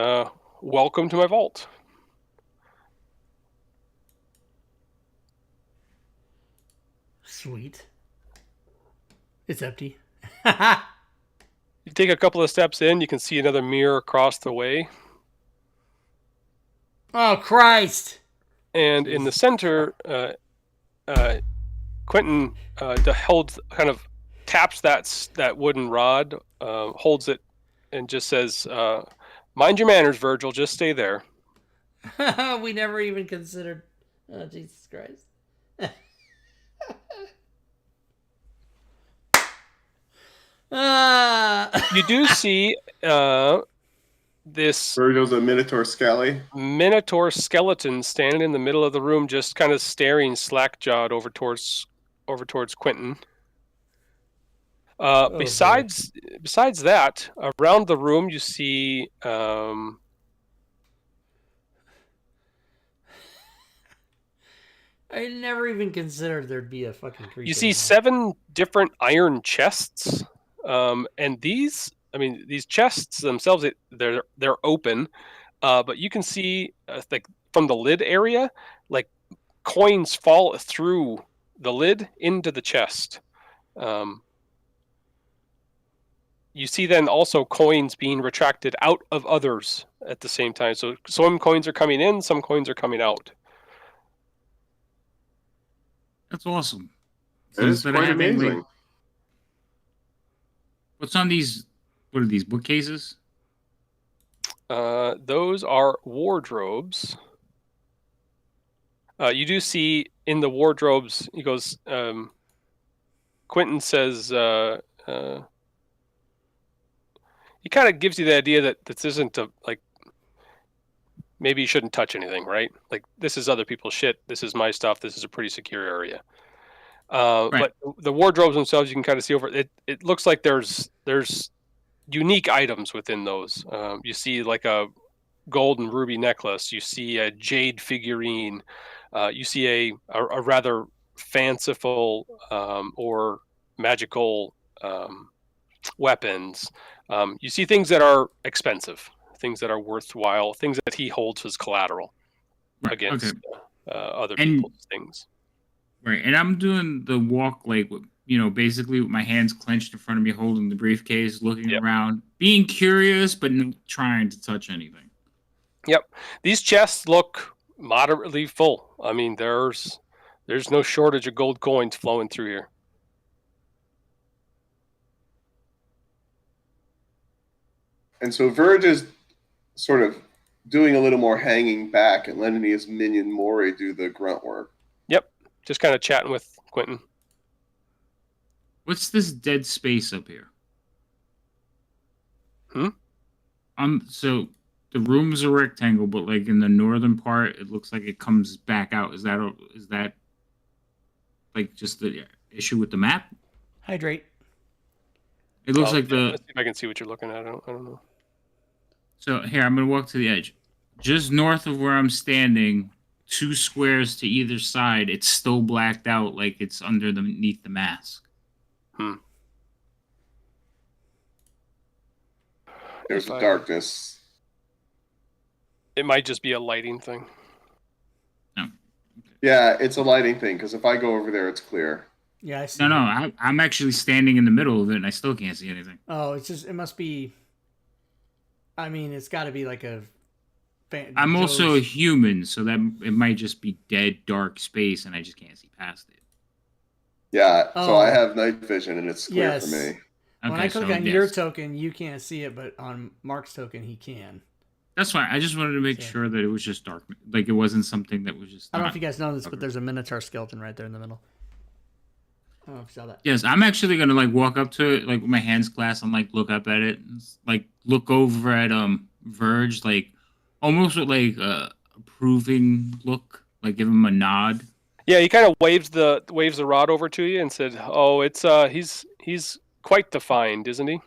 welcome to my vault.
Sweet. It's empty.
You take a couple of steps in, you can see another mirror across the way.
Oh, Christ!
And in the center, Quentin kind of taps that wooden rod, holds it, and just says, mind your manners, Virgil, just stay there.
We never even considered... Oh, Jesus Christ.
You do see this
Virgil's a Minotaur Skelly.
Minotaur skeleton standing in the middle of the room, just kind of staring slack-jawed over towards Quentin.
boy.
Besides that, around the room you see
I never even considered there'd be a fucking creature.
you see
in there.
7 different iron chests, and these chests themselves, they're open, but you can see like from the lid area, like coins fall through the lid into the chest. You see then also coins being retracted out of others at the same time. So some coins are coming in, some coins are coming out.
That's awesome.
That is
instead of
quite
having, like,
amazing.
what's on these? What are these bookcases?
Those are wardrobes. You do see in the wardrobes, he goes, Quentin says, he kind of gives you the idea that this isn't maybe you shouldn't touch anything, right? Like, this is other people's shit. This is my stuff. This is a pretty secure area.
Right.
But the wardrobes themselves, you can kind of see over it. It looks like there's unique items within those. You see like a gold and ruby necklace. You see a jade figurine. You see a rather fanciful or magical weapons. You see things that are expensive, things that are worthwhile, things that he holds as collateral against other people's things.
Right, and I'm doing the walk, like, basically with my hands clenched in front of me, holding the briefcase, looking around, being curious, but not trying to touch anything.
Yep, these chests look moderately full. I mean, there's no shortage of gold coins flowing through here.
And so Verge is sort of doing a little more hanging back and letting his minion Mori do the grunt work.
Yep, just kind of chatting with Quentin.
What's this dead space up here? So the room's a rectangle, but like in the northern part, it looks like it comes back out. Is that like just the issue with the map?
Hydrate.
It looks like
Let's see if I can see what you're looking at. I don't know.
So here, I'm gonna walk to the edge. Just north of where I'm standing, 2 squares to either side, it's still blacked out, like it's underneath the mask.
There's a darkness.
It might just be a lighting thing.
No.
Yeah, it's a lighting thing, because if I go over there, it's clear.
Yeah, I see.
No, I'm actually standing in the middle of it, and I still can't see anything.
Oh, it must be. I mean, it's got to be like a.
I'm also a human, so that it might just be dead, dark space, and I just can't see past it.
Yeah, so I have night vision, and it's clear for me.
When I click on your token, you can't see it, but on Mark's token, he can.
That's fine. I just wanted to make sure that it was just dark. Like, it wasn't something that was just...
I don't know if you guys know this, but there's a Minotaur skeleton right there in the middle. I don't know if you saw that.
Yes, I'm actually going to, like, walk up to it, like, with my hands clasped and, like, look up at it. And, like, look over at Verge, like, almost with, like, a approving look. Like, give him a nod.
Yeah, he kind of waves the rod over to you and said, "Oh, it's he's quite the find, isn't he?"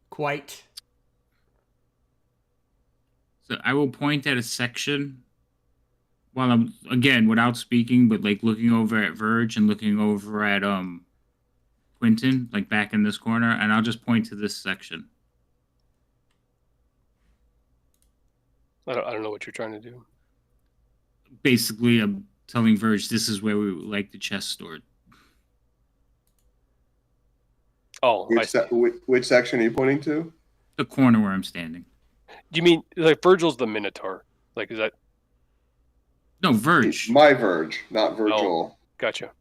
Quite.
So I will point at a section while I'm, again, without speaking, but like looking over at Verge and looking over at Quentin, like back in this corner, and I'll just point to this section.
I don't know what you're trying to do.
Basically, I'm telling Verge this is where we would like the chest stored.
Oh,
which section are you pointing to?
The corner where I'm standing.
Do you mean like Virgil's the Minotaur? Like, is that?
No, Verge.
My Verge, not Virgil.
Oh, gotcha.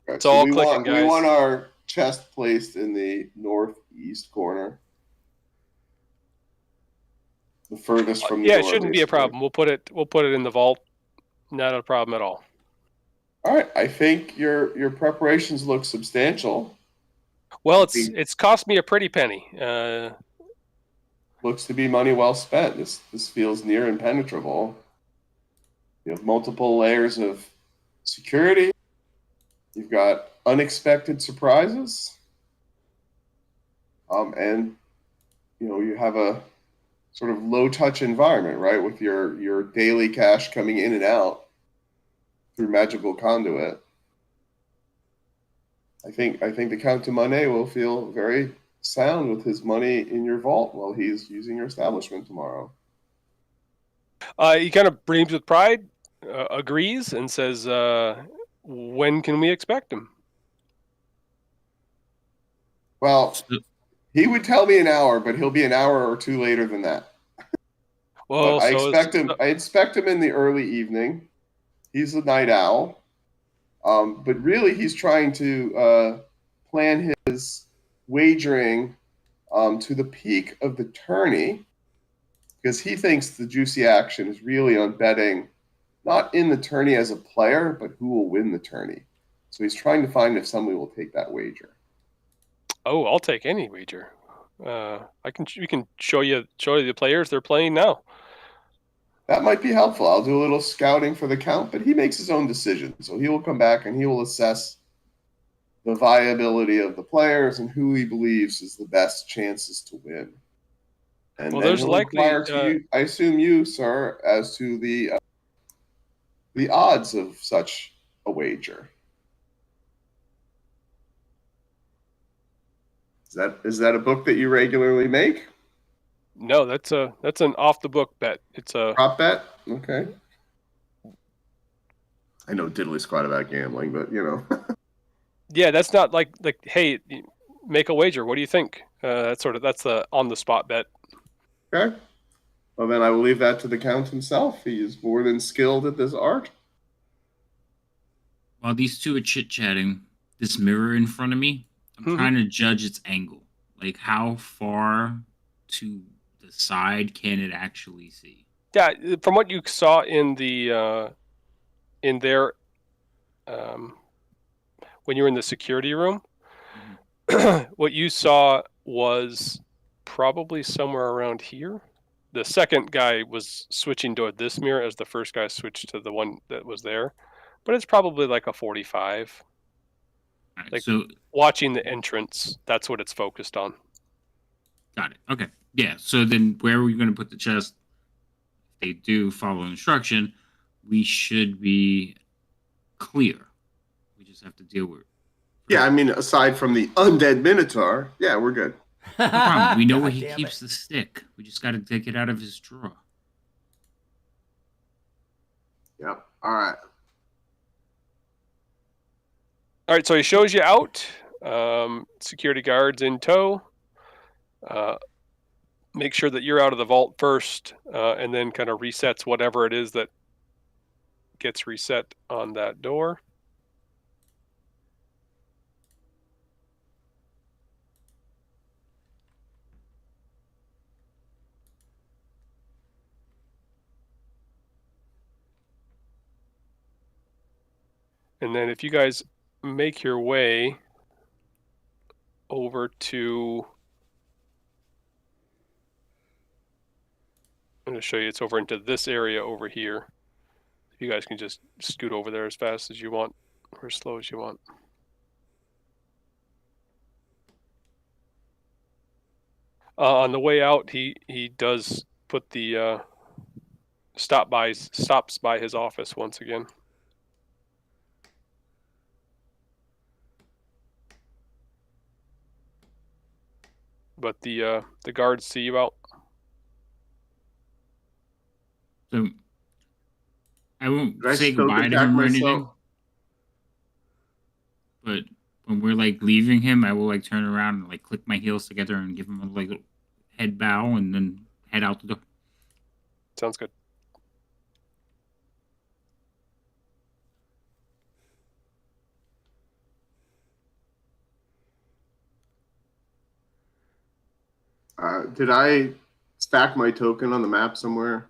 Okay,
It's all clicking,
we
guys.
want our chest placed in the northeast corner. The furthest from the door.
Yeah, it shouldn't be a problem. We'll put it in the vault. Not a problem at all.
All right, I think your preparations look substantial.
Well, it's cost me a pretty penny.
Looks to be money well spent. This feels near impenetrable. You have multiple layers of security. You've got unexpected surprises. And you have a sort of low touch environment, right? With your daily cash coming in and out through magical conduit. I think the Count de Monet will feel very sound with his money in your vault while he's using your establishment tomorrow.
He kind of breathes with pride, agrees, and says, when can we expect him?
Well, he would tell me an hour, but he'll be an hour or two later than that.
Well,
but I expect him in the early evening. He's a night owl. But really, he's trying to plan his wagering to the peak of the tourney, because he thinks the juicy action is really on betting not in the tourney as a player, but who will win the tourney. So he's trying to find if somebody will take that wager.
Oh, I'll take any wager. We can show you the players they're playing now.
That might be helpful. I'll do a little scouting for the Count, but he makes his own decision. So he will come back and he will assess the viability of the players and who he believes is the best chances to win. And
well,
then
there's
he'll
likely,
inquire to you, I assume you, sir, as to the odds of such a wager. Is that a book that you regularly make?
No, that's an off the book bet. It's a
prop bet. Okay. I know diddly squat about gambling, but
yeah, that's not like hey, make a wager. What do you think? That's the on the spot bet.
Okay. Well, then I will leave that to the Count himself. He is more than skilled at this art.
While these two are chit-chatting, this mirror in front of me, I'm trying to judge its angle. Like, how far to the side can it actually see?
Yeah, from what you saw in the in their when you were in the security room, what you saw was probably somewhere around here. The second guy was switching to this mirror as the first guy switched to the one that was there, but it's probably like a 45.
Right,
like
so
watching the entrance, that's what it's focused on.
Got it. Okay. Yeah. So then where are we going to put the chest? If they do follow instruction, we should be clear. We just have to deal with it.
Yeah, I mean, aside from the undead Minotaur, yeah, we're good.
No problem. We know where
God
he
damn
keeps
it.
the stick. We just got to take it out of his drawer.
Yep. All right.
All right, so he shows you out. Security guards in tow. Make sure that you're out of the vault first, and then kind of resets whatever it is that gets reset on that door. And then if you guys make your way over to, I'm going to show you, it's over into this area over here. You guys can just scoot over there as fast as you want or as slow as you want. On the way out, he does put the stops by his office once again. But the guards see you out.
So I won't
Did I
say
stoke
goodbye to
attack
him or
myself?
anything. But when we're like leaving him, I will like turn around and like click my heels together and give him a like head bow and then head out the door.
Sounds good.
Did I stack my token on the map somewhere?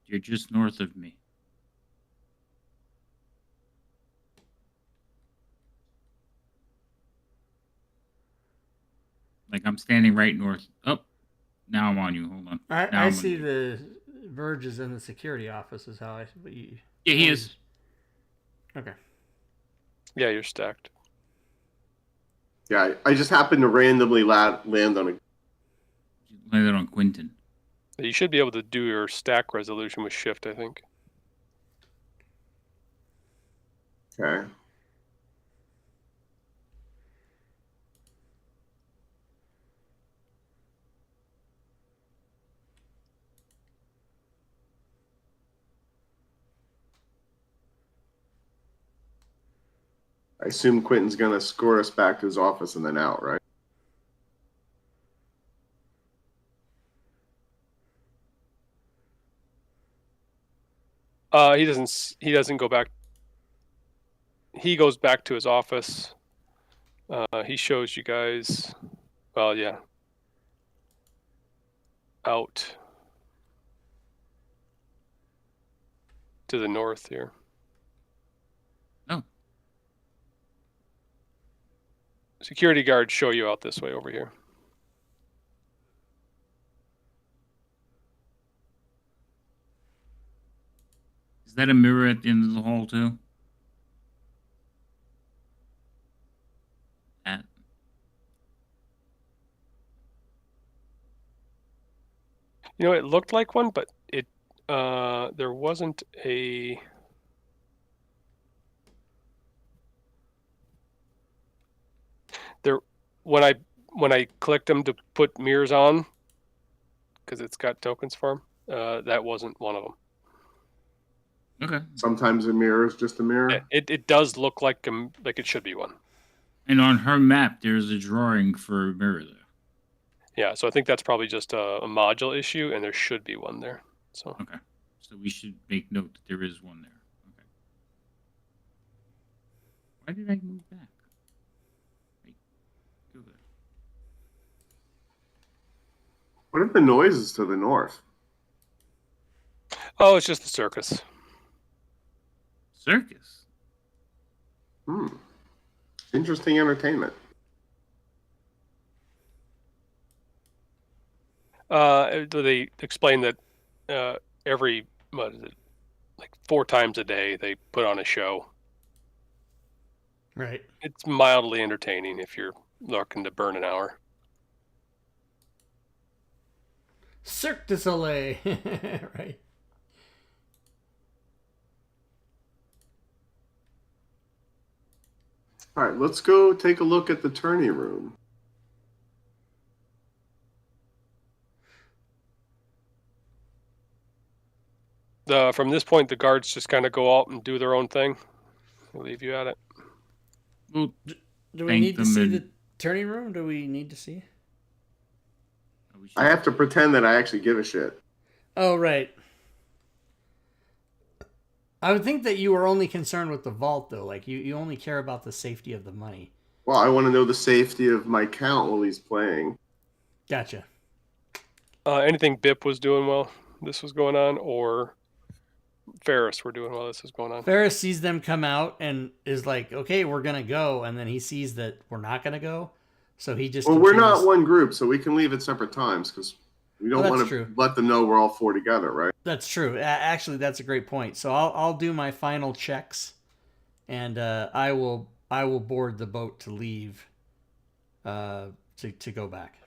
You're just north of me. Like I'm standing right north. Oh, now I'm on you. Hold on. Now
I
I'm
see
on you.
the Verge is in the security office. Is how I. But you,
Yeah, he is.
Okay.
Yeah, you're stacked.
Yeah, I just happened to randomly land on a.
Landed on Quinton.
You should be able to do your stack resolution with shift, I think.
Okay. I assume Quentin's going to escort us back to his office and then out, right?
He doesn't. He doesn't go back. He goes back to his office. He shows you guys. Well, yeah. Out to the north here.
Oh.
Security guards show you out this way over here.
Is that a mirror at the end of the hall too? At
You know, it looked like one, but it there wasn't a. There when I clicked them to put mirrors on, because it's got tokens for them. That wasn't one of them.
okay.
Sometimes a mirror is just a mirror.
Yeah, it does look like it should be one.
And on her map, there's a drawing for a mirror there.
Yeah, so I think that's probably just a module issue, and there should be one there. So
Okay. So we should make note that there is one there. Okay. Why did I move back? Wait. Go there.
What are the noises to the north?
oh, it's just the circus.
Circus.
Interesting entertainment.
They explain that every what is it, like 4 times a day they put on a show.
Right.
It's mildly entertaining if you're looking to burn an hour.
Cirque du Soleil. Right.
All right, let's go take a look at the tourney room.
From this point, the guards just kind of go out and do their own thing. I'll leave you at it.
Well,
Do we
Thank
need to
them
see
and-
the turning room? Do we need to see?
we should-
I have to pretend that I actually give a shit.
Oh, right. I would think that you were only concerned with the vault, though. Like, you only care about the safety of the money.
Well, I want to know the safety of my count while he's playing.
Gotcha.
Anything Bip was doing while this was going on, or Ferris were doing while this was going on?
Ferris sees them come out and is like, okay, we're going to go. And then he sees that we're not going to go. So he just
Well, we're
continues-
not one group, so we can leave at separate times because we don't
that's
want to
true.
let them know we're all 4 together, right?
That's true. Actually, that's a great point. So I'll do my final checks, and I will board the boat to leave. To go back.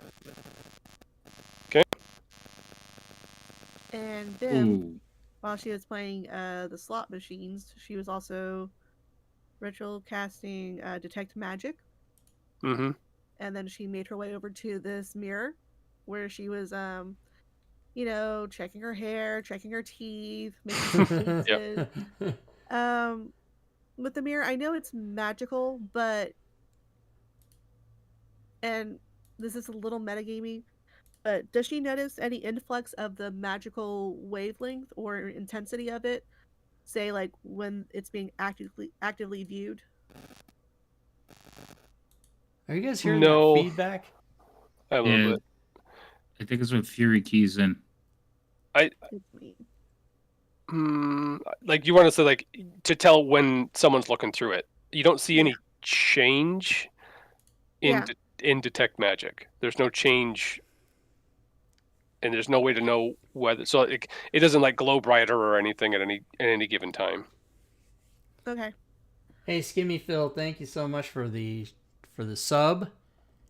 And Bim,
Ooh.
while she was playing the slot machines, she was also ritual casting detect magic,
Mm-hmm.
and then she made her way over to this mirror, where she was, checking her hair, checking her teeth, making some
Yep.
faces. With the mirror, I know it's magical, and this is a little metagamey, but does she notice any influx of the magical wavelength or intensity of it? Say, like when it's being actively viewed.
Are you guys hearing
No.
that feedback?
A little
Yeah.
bit.
I think it's when Fury keys in.
It's me.
Like you want to say, like to tell when someone's looking through it. You don't see any change in
Yeah.
in detect magic. There's no change, and there's no way to know whether. So it doesn't like glow brighter or anything at any given time.
Okay.
Hey, Skimmy Phil, thank you so much for the sub.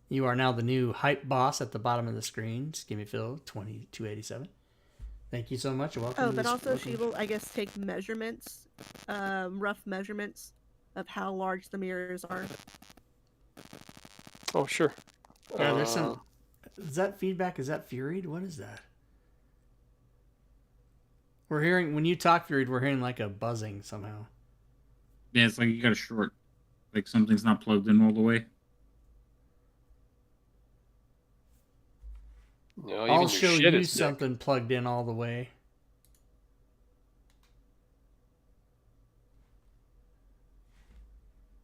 You are now the new hype boss at the bottom of the screen. Skimmy Phil 2287. Thank you so much. Welcome.
Oh,
to
but
this,
also
welcome.
she will, I guess, take measurements, rough measurements of how large the mirrors are.
Oh, sure.
Yeah, there's some. Is that feedback? Is that Furied? What is that? We're hearing when you talk Furied, we're hearing like a buzzing somehow.
Yeah, it's like you got a short. Like something's not plugged in all the way.
No, even
I'll
your
show
shit
you
is thick.
something plugged in all the way.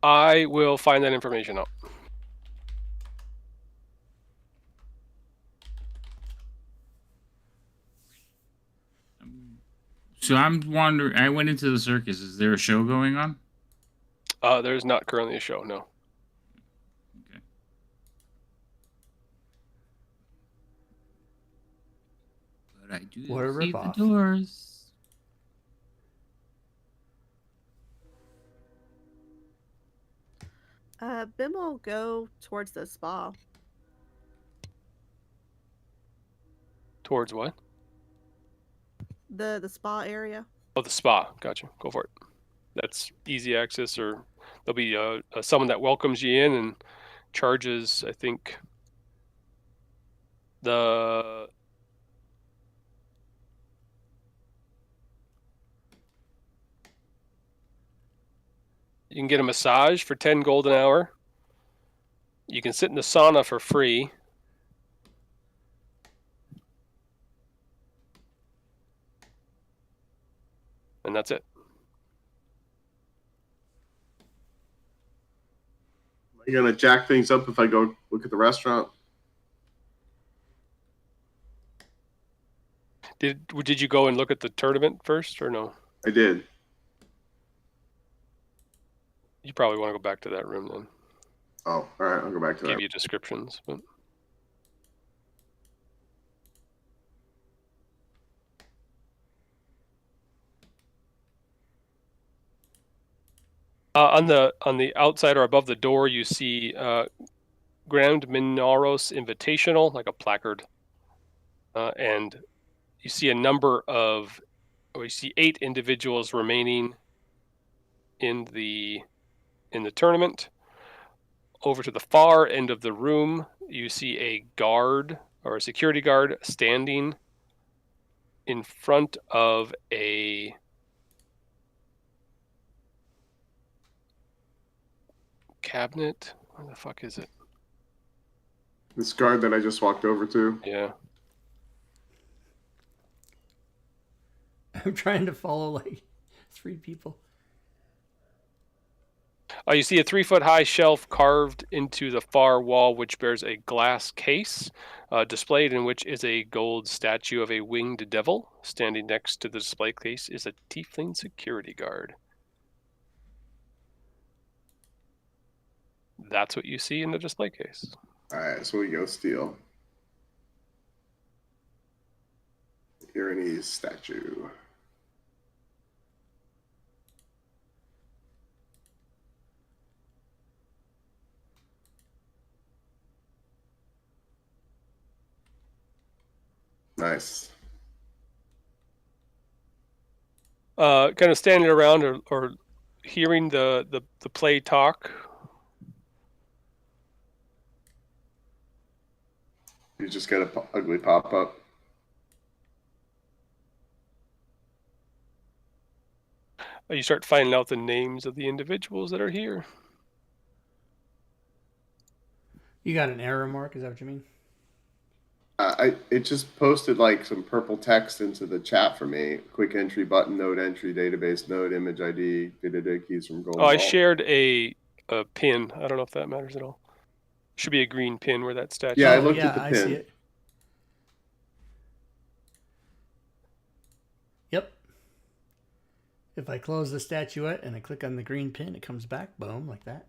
I will find that information out.
So I'm wondering. I went into the circus. Is there a show going on?
There's not currently a show, no.
Okay. But I do
What a
see the
ripoff.
doors.
Ben will go towards the spa.
Towards what?
The spa area.
Oh, the spa. Gotcha. Go for it. That's easy access, or there'll be someone that welcomes you in and charges, I think, the you can get a massage for 10 gold an hour. You can sit in the sauna for free. And that's it.
Are you gonna jack things up if I go look at the restaurant?
Did you go and look at the tournament first, or no?
I did.
You probably want to go back to that room then.
Oh, all right. I'll go back to
Give
that.
you descriptions, but on the outside or above the door, you see Grand Minoros Invitational, like a placard, and you see a number of, or you see 8 individuals remaining in the tournament. Over to the far end of the room, you see a guard or a security guard standing in front of a cabinet. Where the fuck is it?
This guard that I just walked over to.
Yeah.
I'm trying to follow like 3 people.
You see a 3-foot-high shelf carved into the far wall, which bears a glass case, displayed in which is a gold statue of a winged devil. Standing next to the display case is a tiefling security guard. That's what you see in the display case.
All right, so we go steal. Irene's statue. Nice.
Kind of standing around or hearing the play talk.
You just get a ugly pop up.
You start finding out the names of the individuals that are here.
You got an error mark? Is that what you mean?
It just posted like some purple text into the chat for me. Quick entry button, node entry, database node, image ID, keys from Golden
Oh, I
Vault.
shared a pin. I don't know if that matters at all. Should be a green pin where that statue.
Yeah, I
Oh,
looked
yeah,
at the
I
pin.
see it. Yep. If I close the statuette and I click on the green pin, it comes back, boom, like that.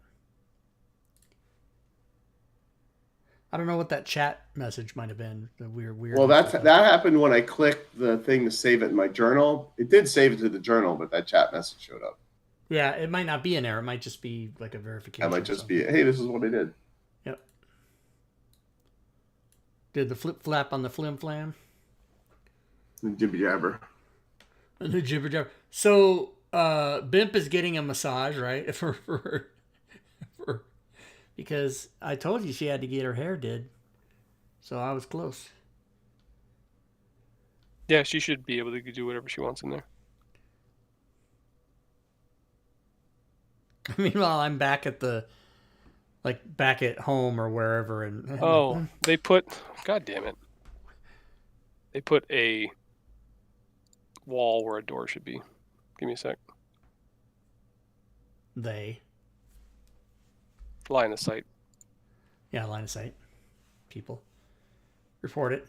I don't know what that chat message might have been. The weird.
Well, that happened when I clicked the thing to save it in my journal. It did save it to the journal, but that chat message showed up.
Yeah, it might not be an error. It might just be like a verification.
That might just be, hey, this is what I did.
Yep. Did the flip flap on the flim flam?
Jibby jabber.
The jibber jabber. So, Bimp is getting a massage, right? For because I told you she had to get her hair did. So I was close.
Yeah, she should be able to do whatever she wants in there.
Meanwhile, I'm back at back at home or wherever, and
Oh, they put. God damn it! They put a wall where a door should be. Give me a sec.
they,
Line of sight.
yeah, line of sight, people, report it,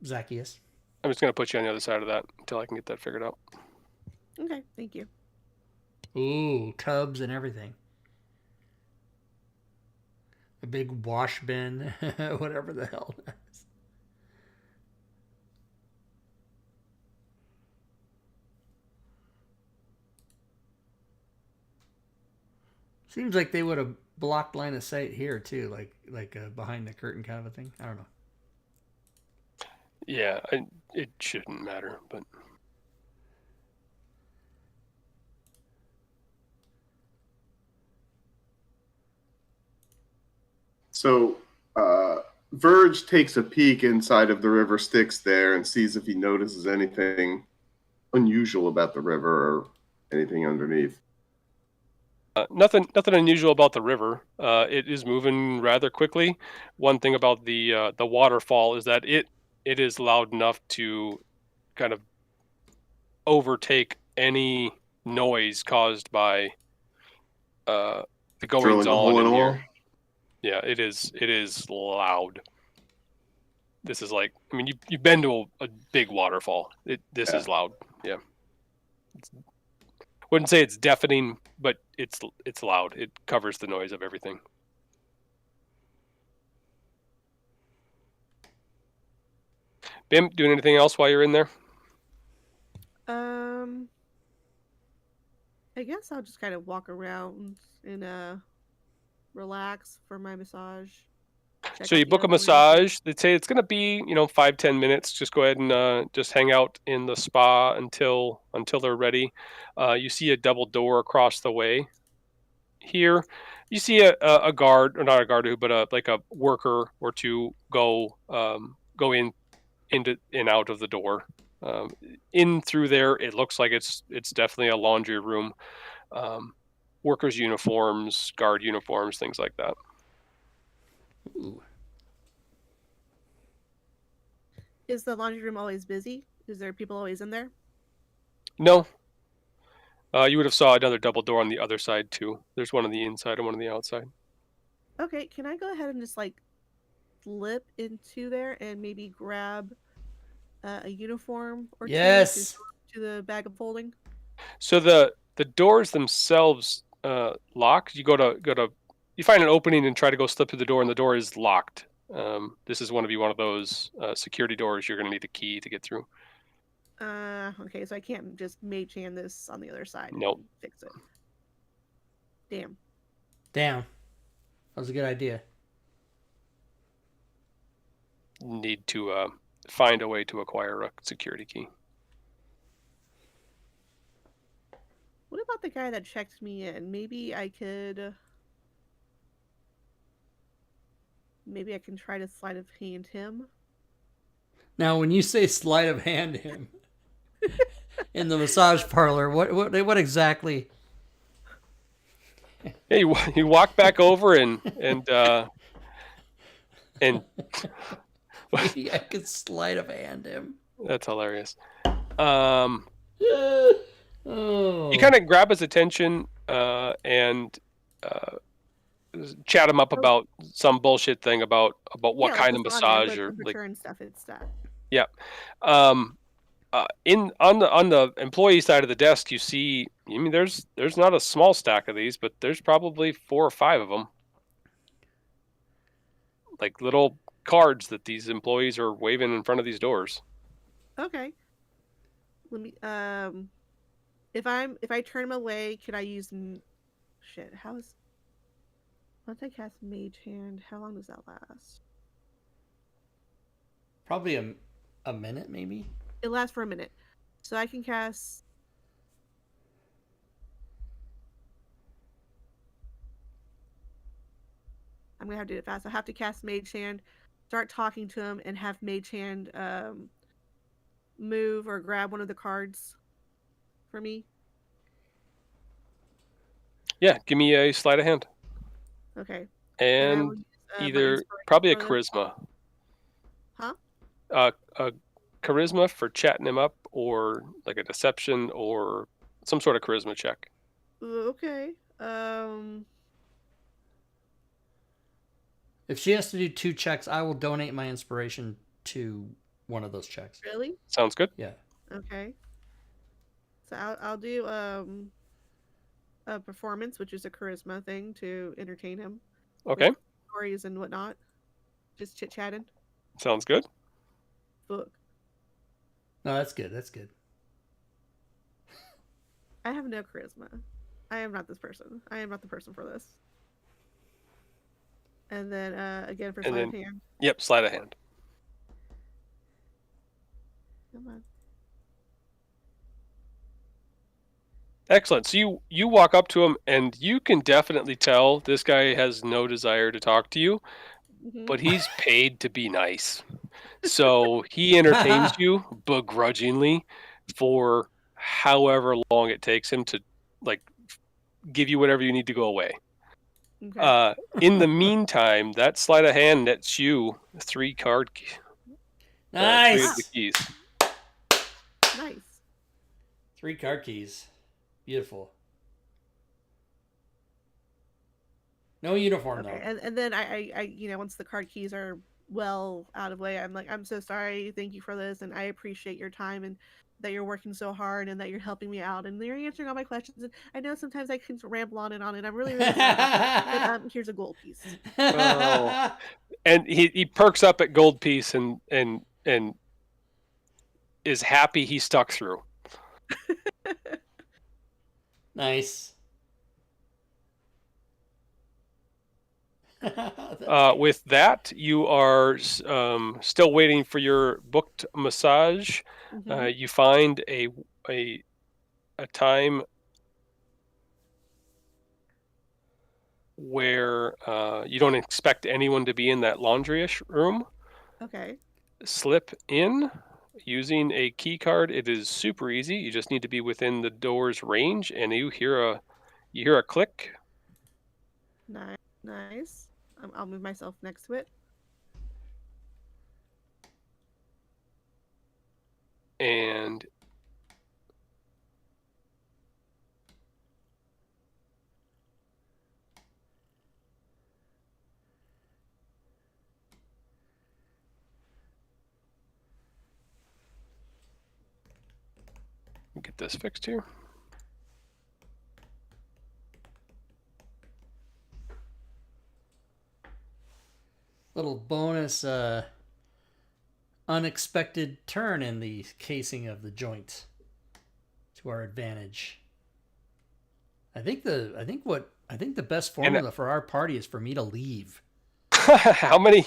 Zacchaeus.
I'm just gonna put you on the other side of that until I can get that figured out.
Okay, thank you.
Ooh, tubs and everything. A big wash bin, whatever the hell that is. Seems like they would have blocked line of sight here too, like a behind the curtain kind of a thing. I don't know.
Yeah, it shouldn't matter, but
So Verge takes a peek inside of the river Styx there and sees if he notices anything unusual about the river or anything underneath.
nothing unusual about the river. It is moving rather quickly. One thing about the waterfall is that it is loud enough to kind of overtake any noise caused by the goings
Drilling a hole
on
in
in
a wall.
here. Yeah, it is loud. This is like, I mean, you've been to a big waterfall. This is loud. Yeah. Wouldn't say it's deafening, but it's loud. It covers the noise of everything. Bim, doing anything else while you're in there?
I guess I'll just kind of walk around and relax for my massage. Check
So
out
you
the
book a
other rooms.
massage. They say it's going to be 5-10 minutes. Just go ahead and just hang out in the spa until they're ready. You see a double door across the way. Here, you see a guard, or not a guard, but like a worker or two go into and out of the door. In through there, it looks like it's definitely a laundry room. Workers' uniforms, guard uniforms, things like that.
Ooh.
Is the laundry room always busy? Is there people always in there?
No. You would have saw another double door on the other side too. There's one on the inside and one on the outside.
Okay, can I go ahead and just like slip into there and maybe grab a uniform or
Yes.
two to the bag of folding?
So the doors themselves lock. You you find an opening and try to go slip through the door, and the door is locked. This is one of those security doors. You're going to need a key to get through.
Okay, so I can't just mage hand this on the other side.
Nope.
And fix it. Damn.
Damn. That was a good idea.
Need to find a way to acquire a security key.
What about the guy that checked me in? Maybe I can try to sleight of hand him.
Now, when you say sleight of hand him in the massage parlor, what exactly?
Yeah, you walk back over and
Maybe I could sleight of hand him.
that's hilarious.
Oh.
You kind of grab his attention and chat him up about some bullshit thing about what kind of massage or like.
And stuff. It's that.
Yeah. On the employee side of the desk, you see. I mean, there's not a small stack of these, but there's probably 4 or 5 of them. like little cards that these employees are waving in front of these doors.
Okay. Let me if I turn him away, can I use shit? Once I cast Mage Hand, how long does that last?
Probably a minute, maybe.
It lasts for a minute, so I can cast. I'm gonna have to do it fast. I have to cast Mage Hand, start talking to him, and have Mage Hand move or grab one of the cards for me.
Yeah, give me a sleight of hand.
Okay. And I will
And
use, my
either
inspiration
probably a
for this.
charisma.
Huh?
A charisma for chatting him up, or like a deception, or some sort of charisma check.
Okay.
If she has to do 2 checks, I will donate my inspiration to one of those checks.
Really?
Sounds good.
Yeah.
Okay. So I'll do a performance, which is a charisma thing to entertain him.
Okay,
Stories and whatnot. Just chit chatting.
sounds good.
Book.
No, that's good. That's good.
I have no charisma. I am not this person. I am not the person for this. And then again for
And
sleight of
then-
hand.
Yep, sleight of hand.
Come on.
Excellent. So you walk up to him, and you can definitely tell this guy has no desire to talk to you,
Mhm.
but he's paid to be nice. So he entertains you begrudgingly for however long it takes him to like give you whatever you need to go away.
Okay.
In the meantime, that sleight of hand nets you 3 card 3
Nice.
of the keys.
Nice.
3 card keys. Beautiful. No uniform
Okay.
though.
And then I once the card keys are well out of the way, I'm like, I'm so sorry. Thank you for this, and I appreciate your time and that you're working so hard and that you're helping me out and you're answering all my questions. And I know sometimes I can ramble on and on, and I'm really really sorry about that. But here's a gold piece.
Oh. And he perks up at gold piece and is happy he stuck through.
Nice.
With that, you are still waiting for your booked massage.
Mhm.
You find a time where you don't expect anyone to be in that laundry-ish room.
Okay.
Slip in using a key card. It is super easy. You just need to be within the door's range, and you hear a click.
Nice. I'll move myself next to it.
And get this fixed here.
Little bonus unexpected turn in the casing of the joint to our advantage. I think the best formula for our party is for me to leave.
How many?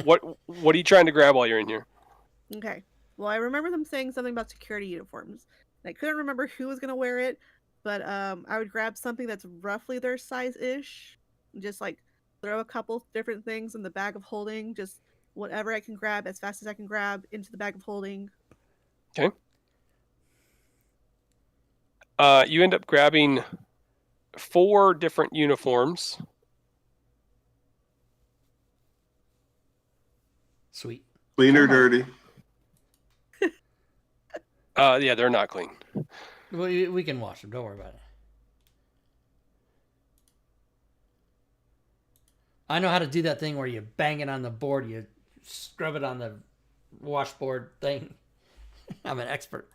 What are you trying to grab while you're in here?
Okay. Well, I remember them saying something about security uniforms. I couldn't remember who was gonna wear it, but I would grab something that's roughly their size-ish. Just like throw a couple different things in the bag of holding. Just whatever I can grab as fast as I can grab into the bag of holding.
Okay. You end up grabbing 4 different uniforms.
Sweet.
Clean or
Come on.
dirty?
Yeah, they're not clean.
We can wash them. Don't worry about it. I know how to do that thing where you bang it on the board, you scrub it on the washboard thing. I'm an expert.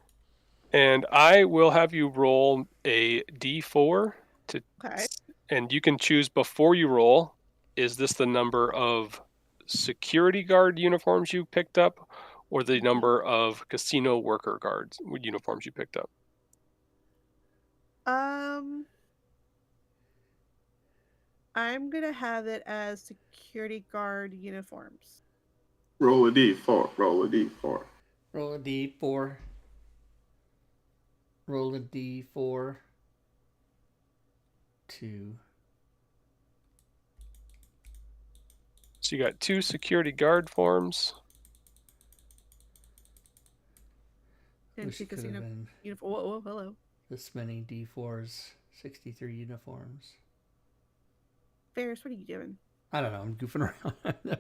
And I will have you roll a d4
Okay.
and you can choose before you roll, is this the number of security guard uniforms you picked up, or the number of casino worker guards uniforms you picked up?
I'm gonna have it as security guard uniforms.
Roll a d4. Roll a d4.
Roll a d4. Roll a d4. 2.
So you got 2 security guard forms.
And
Wish
two
it could have
casino
been
uniform. Whoa, hello.
this many d4s. 63 uniforms.
Ferris, what are you doing?
I don't know. I'm goofing around.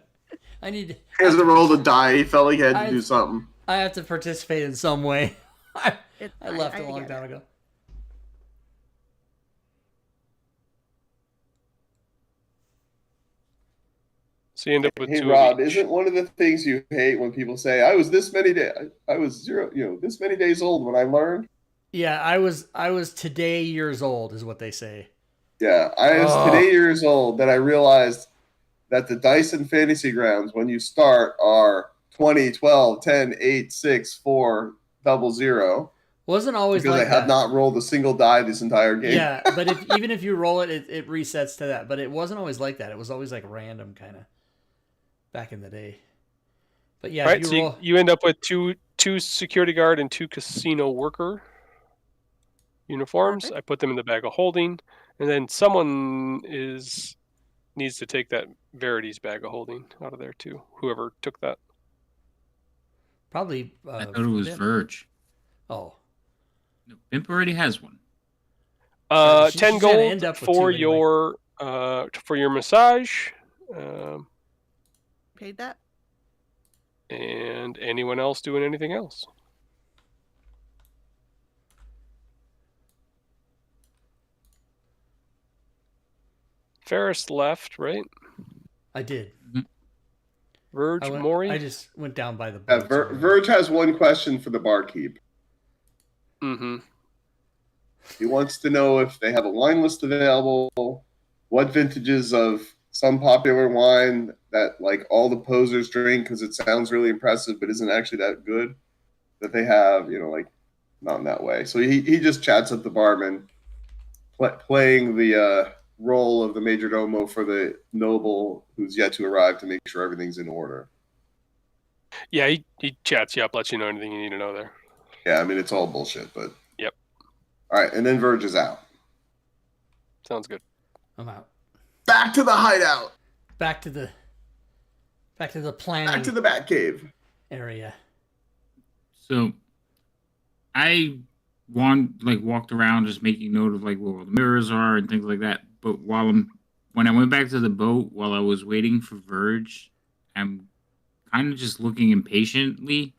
I need.
He hasn't rolled a die. He felt like he had to
I-
do something.
I have to participate in some way. I left a long
get
time
it.
ago.
So you end up with
Hey
2
Rob,
of each.
isn't one of the things you hate when people say, "I was this many days, I was this many days old when I learned"?
Yeah, I was today years old, is what they say.
Yeah, I was
Oh.
today years old that I realized that the dice in Fantasy Grounds when you start are 20, 12, 10, 8, 6, 4, 0.
Wasn't always
Because
like
I have
that.
not rolled a single die this entire game.
Yeah, but even if you roll it, it resets to that. But it wasn't always like that. It was always like random kind of back in the day. But yeah,
Right,
if
so
you roll,
you end up with two security guard and 2 casino worker uniforms.
Perfect.
I put them in the bag of holding, and then someone needs to take that Verity's bag of holding out of there too. Whoever took that.
probably.
I thought it was
Vimp.
Verge.
Oh,
No, Imp already has one.
10
she's gonna
gold
end up with
for
2 anyway.
your massage, um,
Paid that?
and anyone else doing anything else. Ferris left, right?
I did.
Verge,
I
Maury.
just went down by the boats.
Verge has one question for the barkeep.
Mm-hmm.
He wants to know if they have a wine list available, what vintages of some popular wine that like all the posers drink because it sounds really impressive but isn't actually that good that they have, like not in that way. So he just chats up the barman, playing the role of the major domo for the noble who's yet to arrive to make sure everything's in order.
Yeah, he chats you up, lets you know anything you need to know there.
Yeah, I mean it's all bullshit, but
Yep.
All right, and then Verge is out.
Sounds good.
I'm out.
Back to the hideout.
Back to the planning
Back to the Batcave.
area.
So I walked around just making note of like where all the mirrors are and things like that. But when I went back to the boat while I was waiting for Verge, I'm kind of just looking impatiently.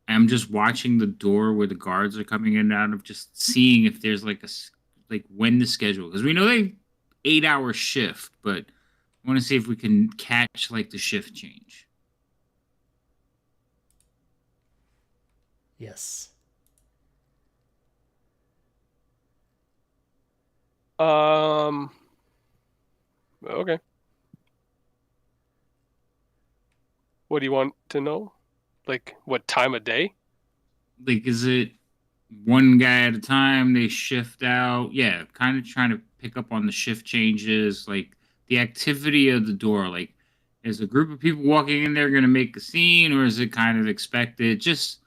I'm just watching the door where the guards are coming in and out of, just seeing if there's like when the schedule, because we know they 8-hour shift, but I want to see if we can catch like the shift change.
Yes.
Okay. What do you want to know? Like what time of day?
Like, is it one guy at a time? They shift out? Yeah, kind of trying to pick up on the shift changes, like the activity of the door. Like, is a group of people walking in there going to make a scene, or is it kind of expected? Just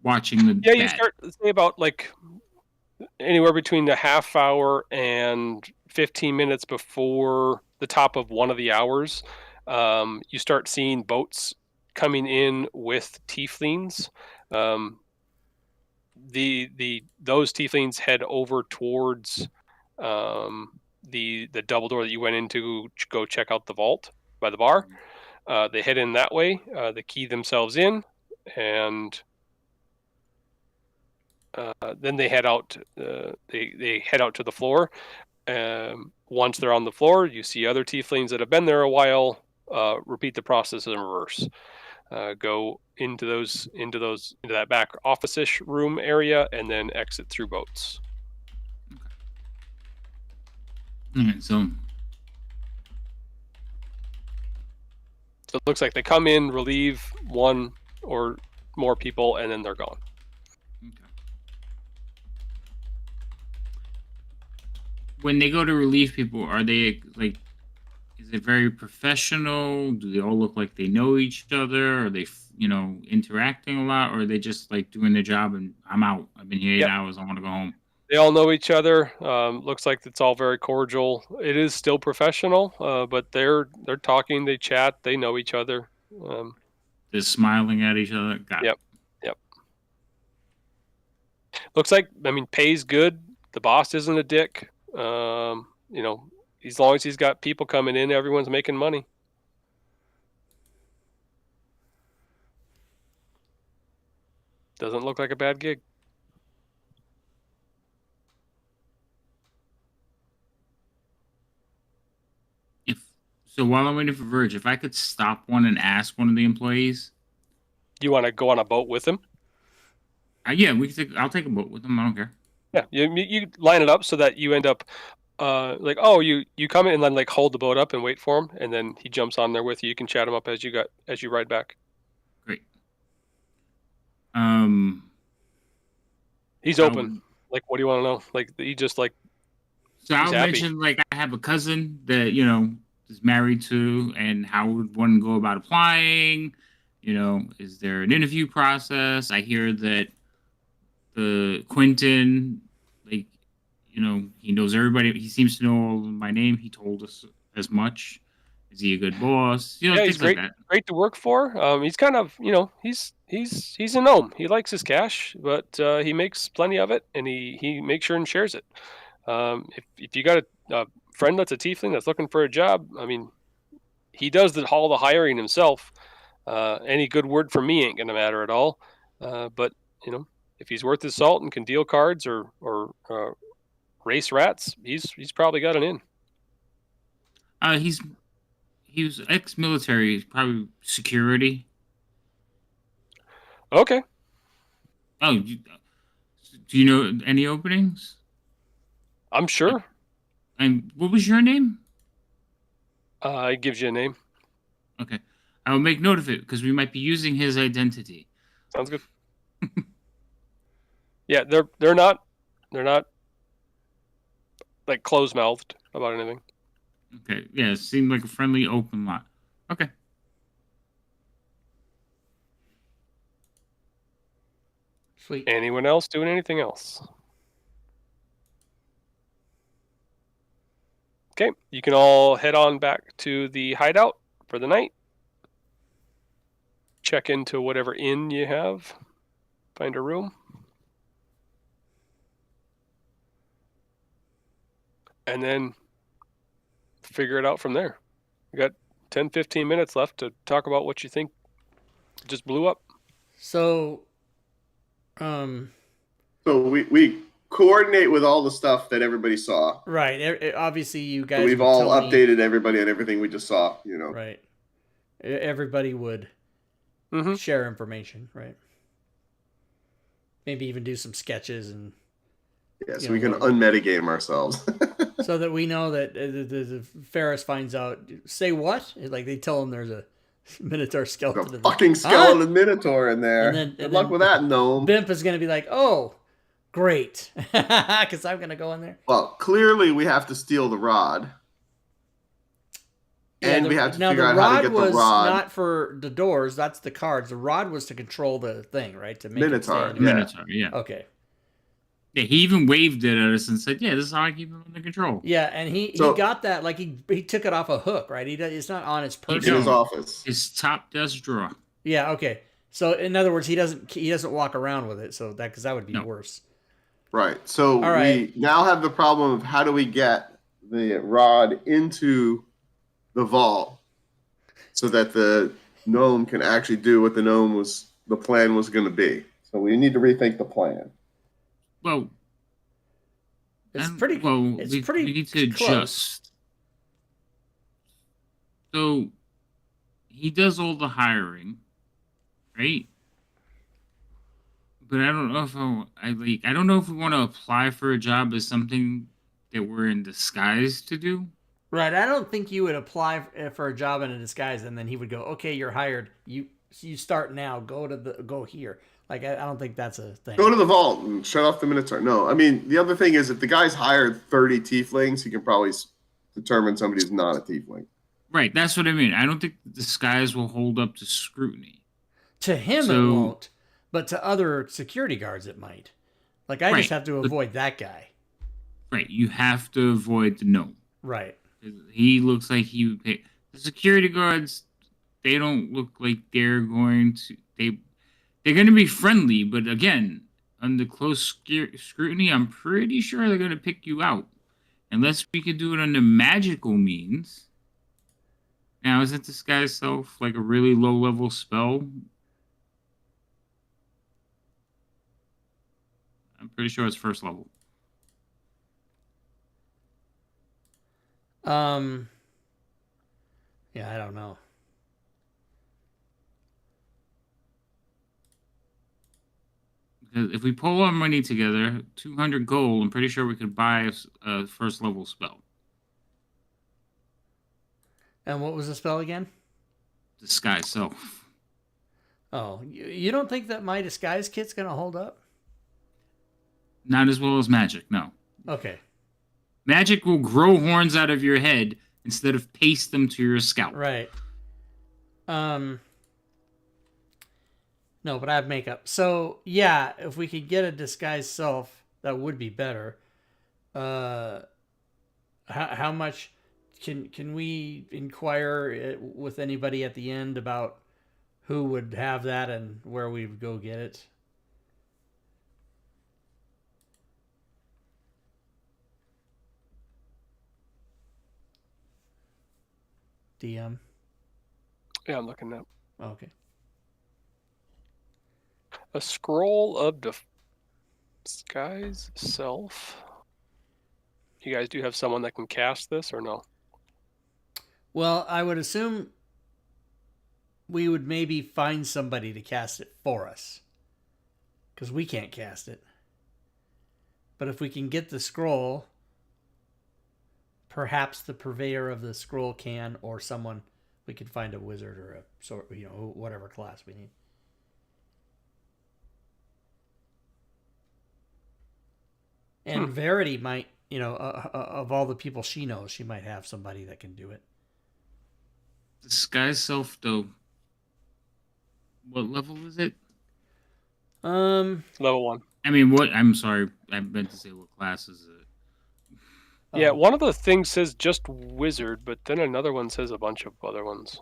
watching the
Yeah, you
bat.
start say about like anywhere between a half hour and 15 minutes before the top of one of the hours. You start seeing boats coming in with tieflings. Those tieflings head over towards the double door that you went into to go check out the vault by the bar. They head in that way. They key themselves in, and then they head out. They head out to the floor. Once they're on the floor, you see other tieflings that have been there a while. Repeat the process in reverse. Go into that back office-ish room area, and then exit through boats.
All right, so
So it looks like they come in, relieve one or more people, and then they're gone.
Okay. When they go to relieve people, are they like? Is it very professional? Do they all look like they know each other? Are they, interacting a lot, or are they just like doing their job and I'm out? I've been here 8 hours. I want to go home.
They all know each other. Looks like it's all very cordial. It is still professional, but they're talking, they chat, they know each other.
They're smiling at each other. Got
Yep. Looks like, pay's good. The boss isn't a dick. As long as he's got people coming in, everyone's making money. Doesn't look like a bad gig.
So while I'm waiting for Verge, if I could stop one and ask one of the employees,
You want to go on a boat with him?
yeah, I'll take a boat with them. I don't care.
Yeah, you line it up so that you end up you come in and then hold the boat up and wait for him, and then he jumps on there with you. You can chat him up as you ride back.
Great.
He's open. What do you want to know? He just
So I'll mention I have a cousin that is married to, and how would one go about applying? Is there an interview process? I hear that the Quentin, he knows everybody. He seems to know my name. He told us as much. Is he a good boss?
Yeah, he's great. Great to work for. He's kind of, he's a gnome. He likes his cash, but he makes plenty of it, and he makes sure and shares it. If you got a friend that's a tiefling that's looking for a job, he does all the hiring himself. Any good word from me ain't gonna matter at all. But if he's worth his salt and can deal cards or race rats, he's probably got an in.
He was ex-military, probably security.
Okay.
Oh, do you know any openings?
I'm sure.
And what was your name?
It gives you a name.
Okay, I will make note of it because we might be using his identity.
Sounds good. Yeah, they're not closed-mouthed about anything.
Okay, yeah, it seemed like a friendly, open lot. Okay.
Sweet.
Anyone else doing anything else? Okay, you can all head on back to the hideout for the night. Check into whatever inn you have. Find a room. And then figure it out from there. We got 10-15 minutes left to talk about what you think just blew up.
So
we coordinate with all the stuff that everybody saw.
right. Obviously, you guys.
So we've
would
all
tell me-
updated everybody on everything we just saw.
Right. Everybody would share information, right? Maybe even do some sketches and.
Yeah, so we can unmetagame ourselves.
So that we know that the Ferris finds out. Say what? They tell him there's a Minotaur skeleton.
A fucking skeleton Minotaur in there. Good luck with that, gnome.
Bimp is going to be like, oh, great. Because I'm going to go in there.
Well, clearly we have to steal the rod. And we have to figure out how to get the rod.
The rod was not for the doors. That's the cards. The rod was to control the thing, right? To make
Minotaur.
it stand.
Minotaur, yeah.
Okay.
Yeah, he even waved it at us and said, "Yeah, this is how I keep him under control."
Yeah, and he got that he took it off a hook, right? It's not on his person.
In his office.
His top desk drawer.
Yeah. Okay. So in other words, he doesn't walk around with it. So because that would be worse.
Right. So we now have the problem of how do we get the rod into the vault so that the gnome can actually do what the plan was going to be. So we need to rethink the plan.
Well,
it's
we need to adjust. So he does all the hiring, right? But I don't know if I don't know if we want to apply for a job as something that we're in disguise to do.
Right. I don't think you would apply for a job in a disguise and then he would go, "Okay, you're hired. You start now. Go here." Like I don't think that's a thing.
Go to the vault and shut off the Minotaur. No, I mean the other thing is if the guy's hired 30 tieflings, he can probably determine somebody's not a tiefling.
Right, that's what I mean. I don't think the disguise will hold up to scrutiny.
To him, it won't, but to other security guards, it might. Like I just have to avoid that guy.
Right, you have to avoid the gnome.
Right.
He looks like he would pay. The security guards, they don't look like they're going to. They're going to be friendly, but again, under close scrutiny, I'm pretty sure they're going to pick you out. Unless we could do it under magical means. Now, isn't Disguise Self like a really low-level spell? I'm pretty sure it's first level.
Yeah, I don't know.
Because if we pull our money together, 200 gold, I'm pretty sure we could buy a first level spell.
And what was the spell again?
Disguise Self.
Oh, you don't think that my disguise kit's gonna hold up?
Not as well as magic, no.
Okay.
Magic will grow horns out of your head instead of paste them to your scalp.
Right. No, but I have makeup. So yeah, if we could get a disguised self, that would be better. How much can we inquire with anybody at the end about who would have that and where we would go get it? DM.
Yeah, I'm looking now.
Okay.
A scroll of disguise self. You guys do have someone that can cast this or no?
Well, I would assume we would maybe find somebody to cast it for us. Because we can't cast it. But if we can get the scroll, perhaps the purveyor of the scroll can, or someone, we could find a wizard or a sort, whatever class we need. And Verity might, of all the people she knows, she might have somebody that can do it.
Disguise Self, though. What level is it?
Level 1.
I mean, what? I'm sorry. I meant to say what class is it?
Yeah, one of the things says just wizard, but then another one says a bunch of other ones.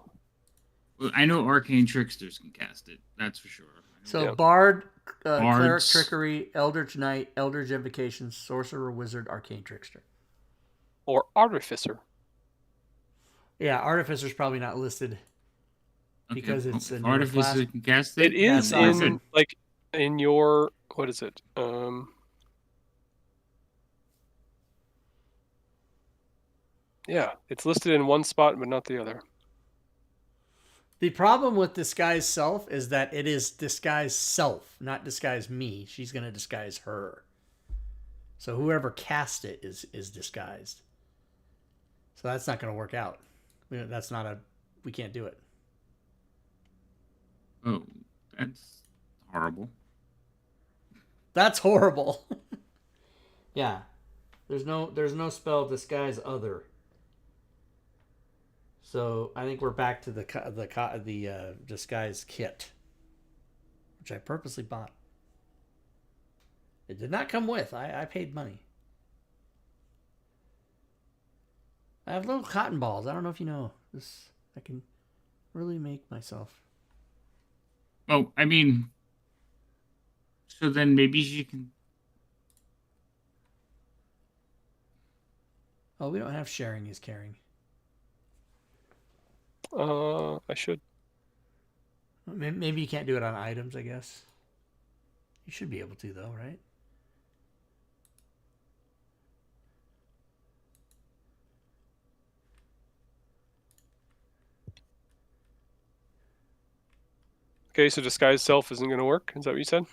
Well, I know arcane tricksters can cast it. That's for sure.
So
Yeah.
Bard, Cleric
Bards.
Trickery, Eldritch Knight, Eldritch Invocation, Sorcerer, Wizard, Arcane Trickster.
Or artificer.
Yeah, Artificer's probably not listed.
Okay,
Because it's a newer
Artificer
class.
can cast it.
It is
Yeah, no,
in in your what is it? Yeah, it's listed in one spot but not the other.
The problem with Disguise Self is that it is Disguise Self, not Disguise Me. She's going to disguise her. So whoever cast it is disguised. So that's not going to work out. We can't do it.
Oh, that's horrible.
That's horrible. Yeah. There's no spell disguise other. So I think we're back to the disguise kit, which I purposely bought. It did not come with. I paid money. I have little cotton balls. I don't know if you know this. I can really make myself.
Oh, I mean, so then maybe she can.
Oh, we don't have sharing is caring.
I should.
Maybe you can't do it on items, I guess. You should be able to, though, right?
Okay, so disguise self isn't going to work. Is that what you said?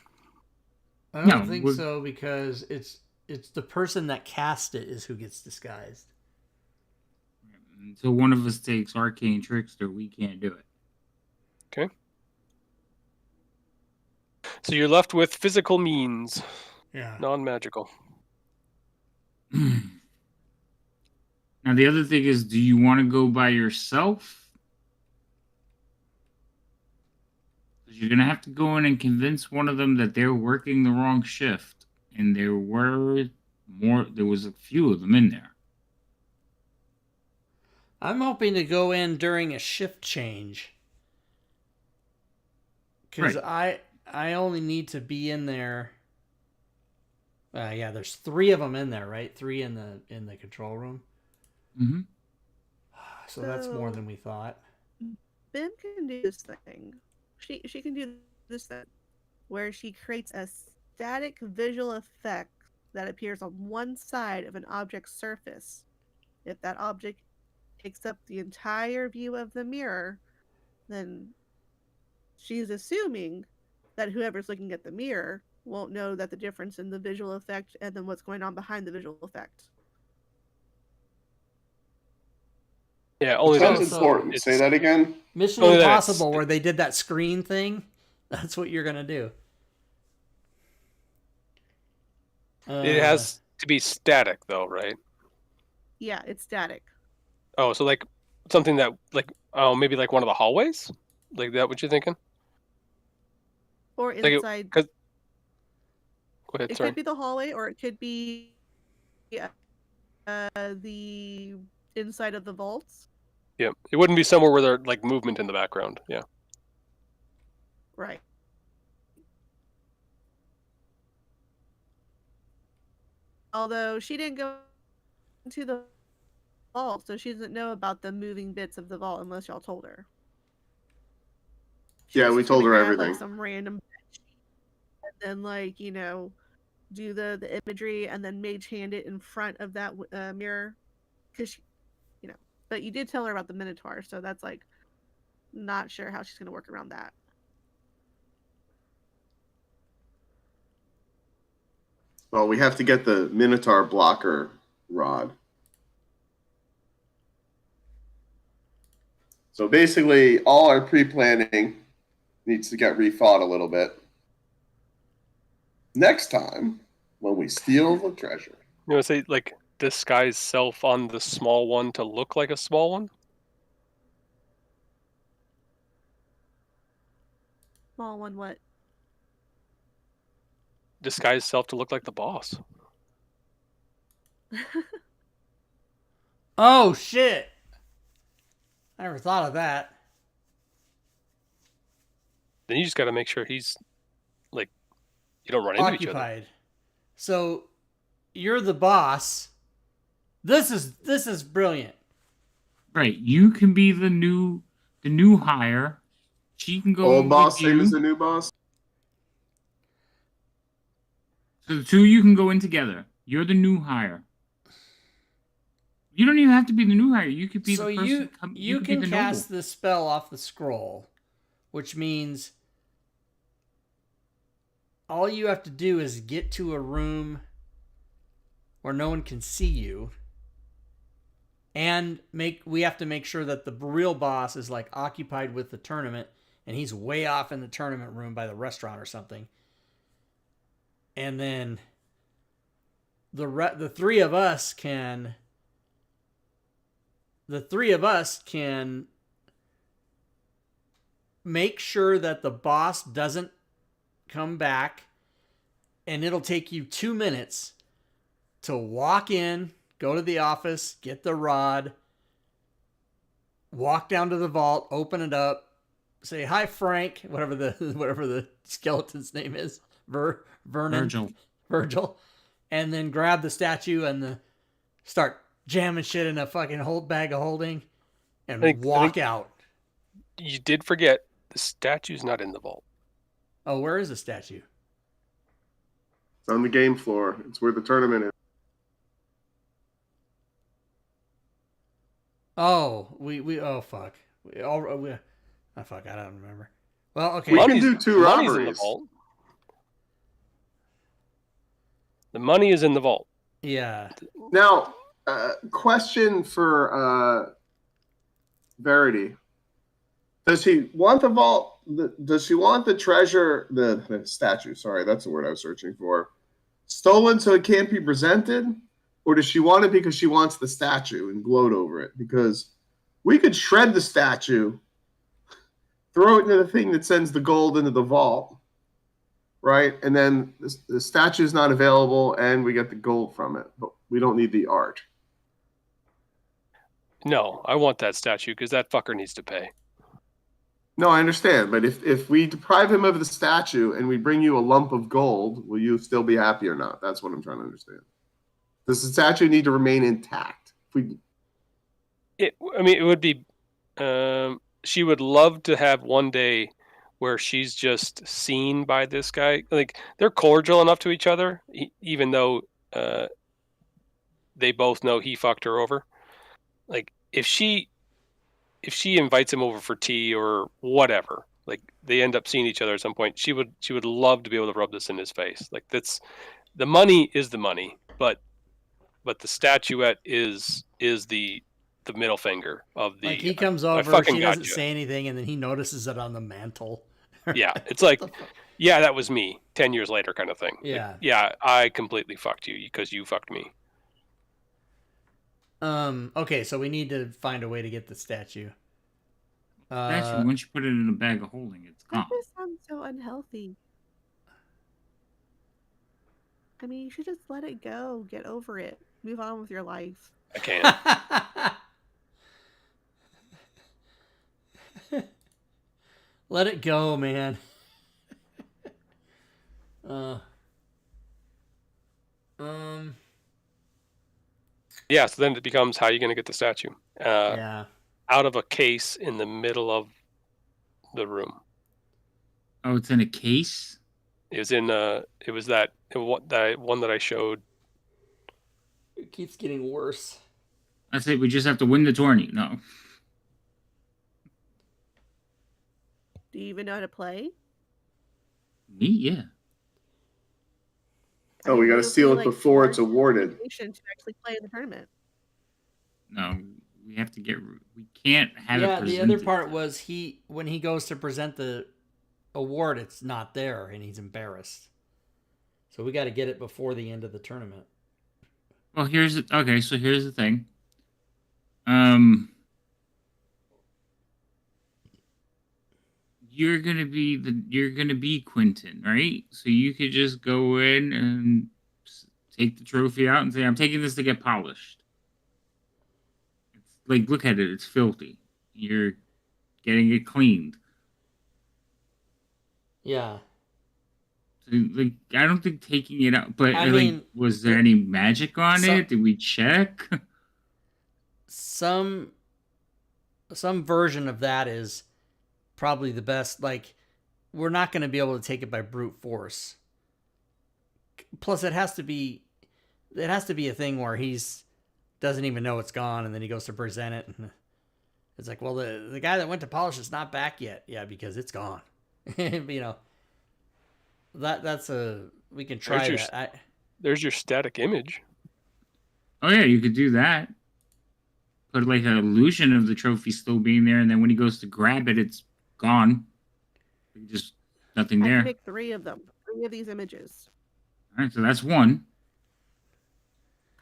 I don't
No,
think so because it's the person that cast it is who gets disguised.
Until one of us takes Arcane Trickster, we can't do it.
So you're left with physical means,
Yeah.
non-magical.
Now, the other thing is, do you want to go by yourself? Because you're going to have to go in and convince one of them that they're working the wrong shift. And there was a few of them in there.
I'm hoping to go in during a shift change. Because I only need to be in there. Yeah, there's 3 of them in there, right? 3 in the control room.
Mm-hmm.
So that's more than we thought.
Bim can do this thing. She can do this thing where she creates a static visual effect that appears on one side of an object's surface. If that object takes up the entire view of the mirror, then she's assuming that whoever's looking at the mirror won't know that the difference in the visual effect and then what's going on behind the visual effect.
Yeah, only
Sounds
that.
important. Say that again.
Mission
Only that
Impossible,
it's-
where they did that screen thing. That's what you're gonna do.
It has to be static, though, right?
Yeah, it's static.
Oh, so like something that maybe like one of the hallways, like that. What you thinking?
Or
Like
inside.
Go ahead.
It
Sorry.
could be the hallway, or it could be the inside of the vaults.
Yeah, it wouldn't be somewhere where there's like movement in the background. Yeah.
Right. Although she didn't go into the vault, so she doesn't know about the moving bits of the vault unless y'all told her.
Yeah, we
just
told her
gonna grab,
everything.
Like, some random and then, like, you know, do the imagery and then mage hand it in front of that mirror, because you know. But you did tell her about the Minotaur, so that's like not sure how she's gonna work around that.
Well, we have to get the Minotaur blocker rod. So basically, all our pre-planning needs to get rethought a little bit. Next time, when we steal the treasure.
You know, say like disguise self on the small one to look like a small one.
Small one, what?
Disguise self to look like the boss.
Oh shit! I never thought of that.
Then you just got to make sure he's like you don't run into each other.
Occupied. So you're the boss. This is brilliant.
Right. You can be the new hire. She can go
Old
in
boss,
with
same
you.
as the new boss.
So the 2 of you can go in together. You're the new hire. You don't even have to be the new hire. You could be
So
the person.
you
could be
can
the
cast
noble.
the spell off the scroll, which means all you have to do is get to a room where no one can see you, and we have to make sure that the real boss is like occupied with the tournament, and he's way off in the tournament room by the restaurant or something. And then the 3 of us can. The 3 of us can make sure that the boss doesn't come back, and it'll take you 2 minutes to walk in, go to the office, get the rod, walk down to the vault, open it up, say hi Frank, whatever the skeleton's name is, Vernon, Virgil, and then grab the statue and start jamming shit in a fucking bag of holding and walk out.
You did forget the statue's not in the vault.
Oh, where is the statue?
It's on the game floor. It's where the tournament is.
Oh, oh fuck. Oh fuck, I don't remember. Well, okay.
We can do 2
money's in the
robberies.
vault. The money is in the vault.
Yeah.
Now, question for Verity. Does she want the vault? Does she want the treasure? The statue. Sorry, that's the word I was searching for. Stolen so it can't be presented, or does she want it because she wants the statue and gloat over it? Because we could shred the statue, throw it into the thing that sends the gold into the vault, right? And then the statue is not available, and we get the gold from it, but we don't need the art.
No, I want that statue because that fucker needs to pay.
No, I understand, but if we deprive him of the statue and we bring you a lump of gold, will you still be happy or not? That's what I'm trying to understand. Does the statue need to remain intact?
It would be. She would love to have one day where she's just seen by this guy. Like, they're cordial enough to each other, even though they both know he fucked her over. Like, if she invites him over for tea or whatever, like they end up seeing each other at some point, she would love to be able to rub this in his face. Like, that's the money is the money, but the statuette is the middle finger of the.
Like, he comes over, she doesn't say anything, and then he notices it on the mantle.
Yeah, it's like, yeah, that was me 10 years later kind of thing.
Yeah.
Like, yeah, I completely fucked you because you fucked me.
Okay, so we need to find a way to get the statue.
Actually, once you put it in a bag of holding, it's gone.
That just sounds so unhealthy. I mean, you should just let it go. Get over it. Move on with your life.
I can't.
Let it go, man.
Yeah, so then it becomes, how are you going to get the statue?
Yeah.
Out of a case in the middle of the room.
Oh, it's in a case?
It was in it was that one that I showed.
It keeps getting worse.
I say we just have to win the tourney. No.
Do you even know how to play?
Me? Yeah.
Oh, we got to seal it before it's awarded.
To actually play in the tournament.
No, we have to get. We can't have it presented.
Yeah, the other part was when he goes to present the award, it's not there, and he's embarrassed. So we got to get it before the end of the tournament.
Well, here's the thing. You're gonna be Quentin, right? So you could just go in and take the trophy out and say, "I'm taking this to get polished." It's like, look at it; it's filthy. You're getting it cleaned.
Yeah.
So, like, I don't think taking it out, but
I mean,
was there any magic on it? Did we check?
Some version of that is probably the best. Like, we're not going to be able to take it by brute force. Plus, it has to be a thing where he's doesn't even know it's gone, and then he goes to present it, and it's like, well, the guy that went to polish it's not back yet. Yeah, because it's gone. You know, that's we can try that.
There's your static image.
Oh yeah, you could do that. Put like an illusion of the trophy still being there, and then when he goes to grab it, it's gone. Just nothing there.
I can make 3 of them. 3 of these images.
All right, so that's one.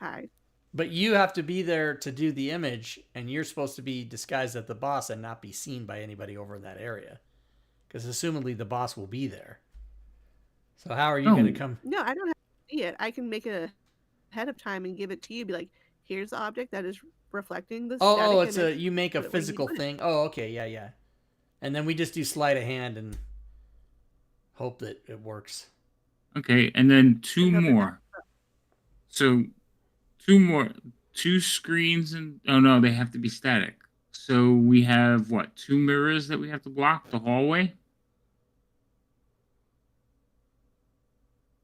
Okay.
But you have to be there to do the image, and you're supposed to be disguised as the boss and not be seen by anybody over in that area. Because assumedly the boss will be there. So how are you going to come?
No, I don't have to see it. I can make it ahead of time and give it to you. Be like, here's the object that is reflecting the static image.
You make a physical thing. Oh, okay, yeah. And then we just do sleight of hand and hope that it works.
Okay, and then 2 more. So 2 more. 2 screens and oh no, they have to be static. So we have what? 2 mirrors that we have to block the hallway?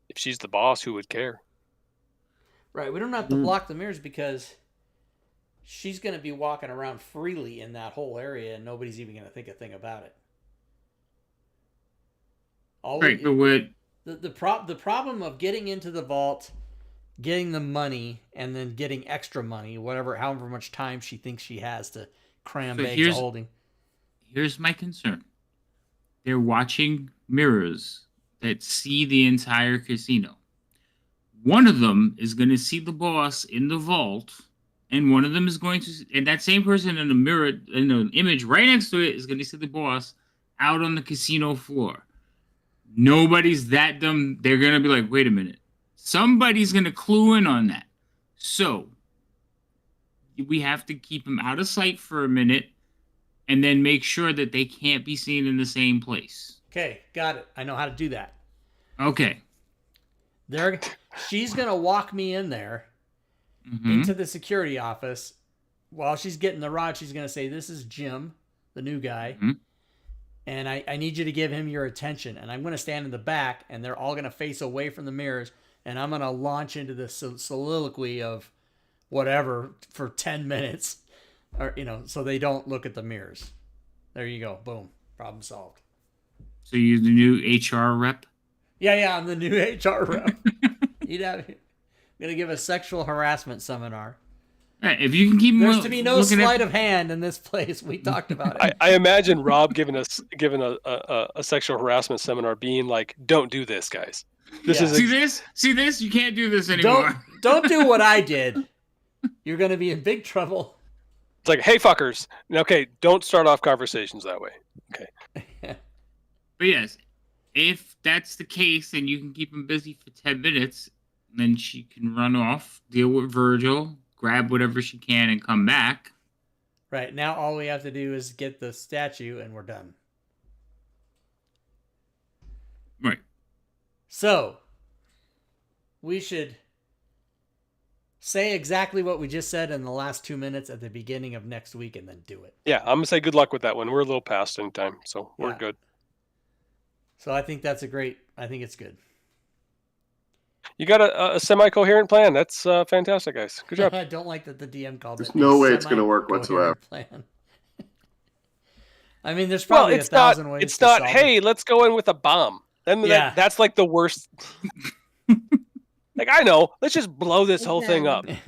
If she's the boss, who would care?
Right, we don't have to block the mirrors because she's going to be walking around freely in that whole area, and nobody's even going to think a thing about it. The problem of getting into the vault, getting the money, and then getting extra money, however much time she thinks she has to cram
So
bags of holding.
Here's my concern. They're watching mirrors that see the entire casino. One of them is going to see the boss in the vault, and one of them is going to, and that same person in the mirror, in the image right next to it, is going to see the boss out on the casino floor. Nobody's that dumb. They're going to be like, wait a minute. Somebody's going to clue in on that. So we have to keep them out of sight for a minute and then make sure that they can't be seen in the same place.
Okay, got it. I know how to do that.
Okay.
She's gonna walk me in there into the security office. While she's getting the rod, she's gonna say, "This is Jim, the new guy, and I need you to give him your attention." And I'm gonna stand in the back, and they're all gonna face away from the mirrors, and I'm gonna launch into this soliloquy of whatever for 10 minutes, or so they don't look at the mirrors. There you go. Boom. Problem solved.
So you're the new HR rep?
Yeah, I'm the new HR rep. I'm gonna give a sexual harassment seminar.
All right, if you can keep
There's to be no sleight of hand in this place. We talked about it.
I imagine Rob giving a sexual harassment seminar, being like, "Don't do this, guys. This is
see this. You can't do this anymore.
Don't do what I did. You're gonna be in big trouble."
It's like, "Hey, fuckers. Okay, don't start off conversations that way." Okay.
But yes, if that's the case and you can keep them busy for 10 minutes, then she can run off, deal with Virgil, grab whatever she can, and come back.
Right, now all we have to do is get the statue and we're done.
Right.
So, we should say exactly what we just said in the last 2 minutes at the beginning of next week and then do it.
Yeah, I'm going to say good luck with that one. We're a little past in time, so we're good.
So I think I think it's good.
You got a semi-coherent plan. That's fantastic, guys. Good job.
I don't like that the DM called it.
There's no way it's going to work whatsoever.
Plan. I mean, there's probably
it's
1,000 ways.
It's not. Hey, let's go in with a bomb. Then that's like the worst. Like, I know. Let's just blow this whole thing up.
I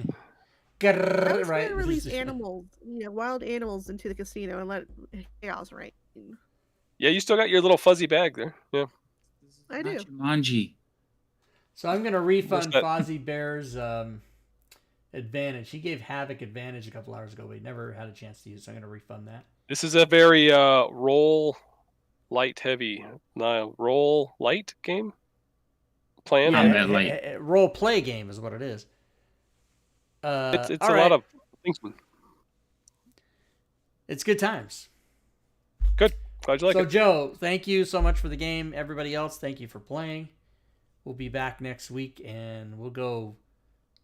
was going to release animals, wild animals into the casino and let chaos reign.
Yeah, you still got your little fuzzy bag there. Yeah,
I do.
Jumanji.
So I'm going to refund Fozzie Bear's advantage. He gave Havoc advantage a couple hours ago, but he never had a chance to use it, so I'm going to refund that.
This is a very roll light heavy. Roll light game? Plan?
Role play game is what it is.
It's a lot of things.
It's good times.
Good. Glad you like it.
So, Joe, thank you so much for the game. Everybody else, thank you for playing. We'll be back next week, and we're going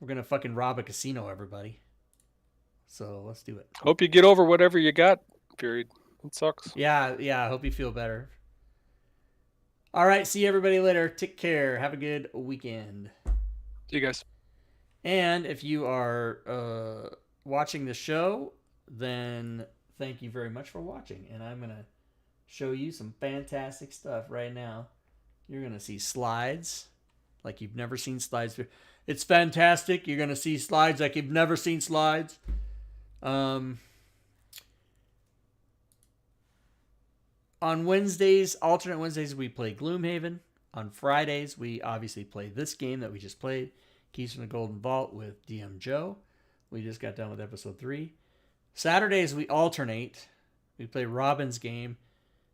to fucking rob a casino, everybody. So, let's do it.
Hope you get over whatever you got, period. It sucks.
Yeah, I hope you feel better. All right, see everybody later. Take care. Have a good weekend.
See you guys.
And if you are watching the show, then thank you very much for watching. And I'm going to show you some fantastic stuff right now. You're going to see slides like you've never seen slides before. It's fantastic. You're going to see slides like you've never seen slides. On Wednesdays, alternate Wednesdays, we play Gloomhaven. On Fridays, we obviously play this game that we just played, Keys from the Golden Vault with DM Joe. We just got done with episode 3. Saturdays, we alternate. We play Robin's game,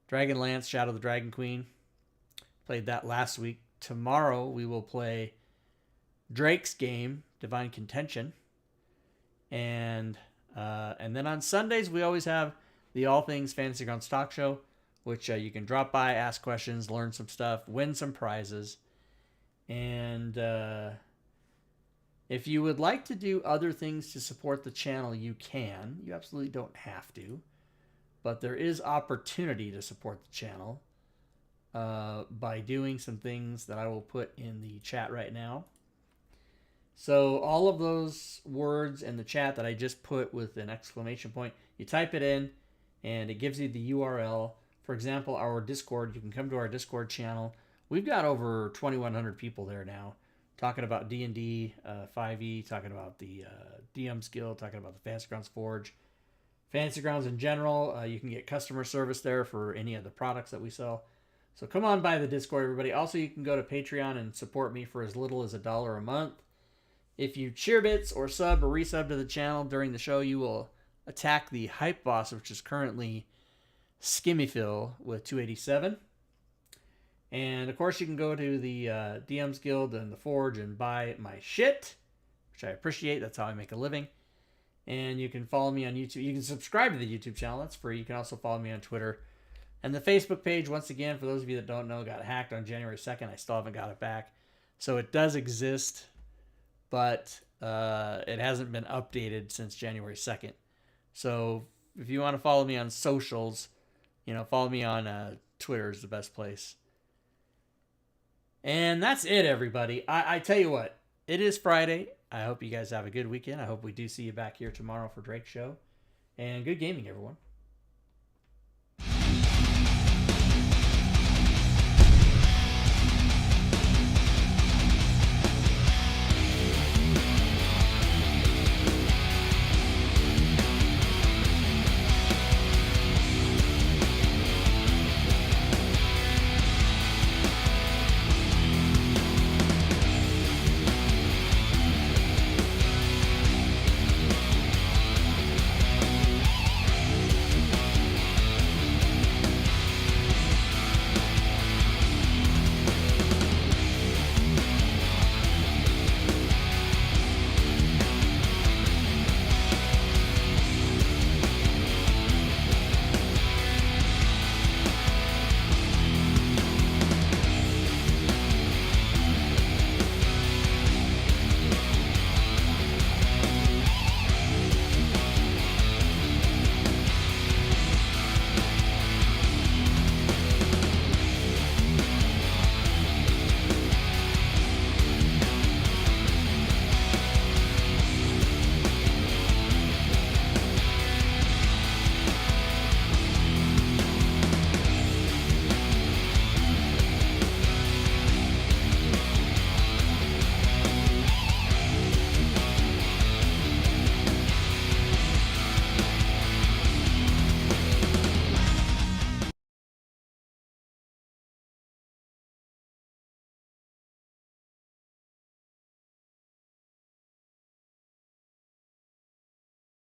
Dragonlance, Shadow of the Dragon Queen. Played that last week. Tomorrow, we will play Drake's game, Divine Contention. And then on Sundays, we always have the All Things Fantasy Grounds Talk Show, which you can drop by, ask questions, learn some stuff, win some prizes. And if you would like to do other things to support the channel, you can. You absolutely don't have to. But there is opportunity to support the channel by doing some things that I will put in the chat right now. So all of those words in the chat that I just put with an exclamation point, you type it in, and it gives you the URL. For example, our Discord, you can come to our Discord channel. We've got over 2,100 people there now, talking about D&D, 5e, talking about the DM skill, talking about the Fantasy Grounds Forge, Fantasy Grounds in general. You can get customer service there for any of the products that we sell. So come on by the Discord, everybody. Also, you can go to Patreon and support me for as little as $1 a month. If you cheer bits or sub or resub to the channel during the show, you will attack the hype boss, which is currently Skimmyphil with 287. And of course, you can go to the DMs Guild and the Forge and buy my shit, which I appreciate. That's how I make a living. And you can follow me on YouTube. You can subscribe to the YouTube channel. That's free. You can also follow me on Twitter. And the Facebook page, once again, for those of you that don't know, got hacked on January 2nd. I still haven't got it back. So it does exist, but it hasn't been updated since January 2nd. So if you want to follow me on socials, follow me on Twitter is the best place. And that's it, everybody. I tell you what, it is Friday. I hope you guys have a good weekend. I hope we do see you back here tomorrow for Drake's show. And good gaming, everyone.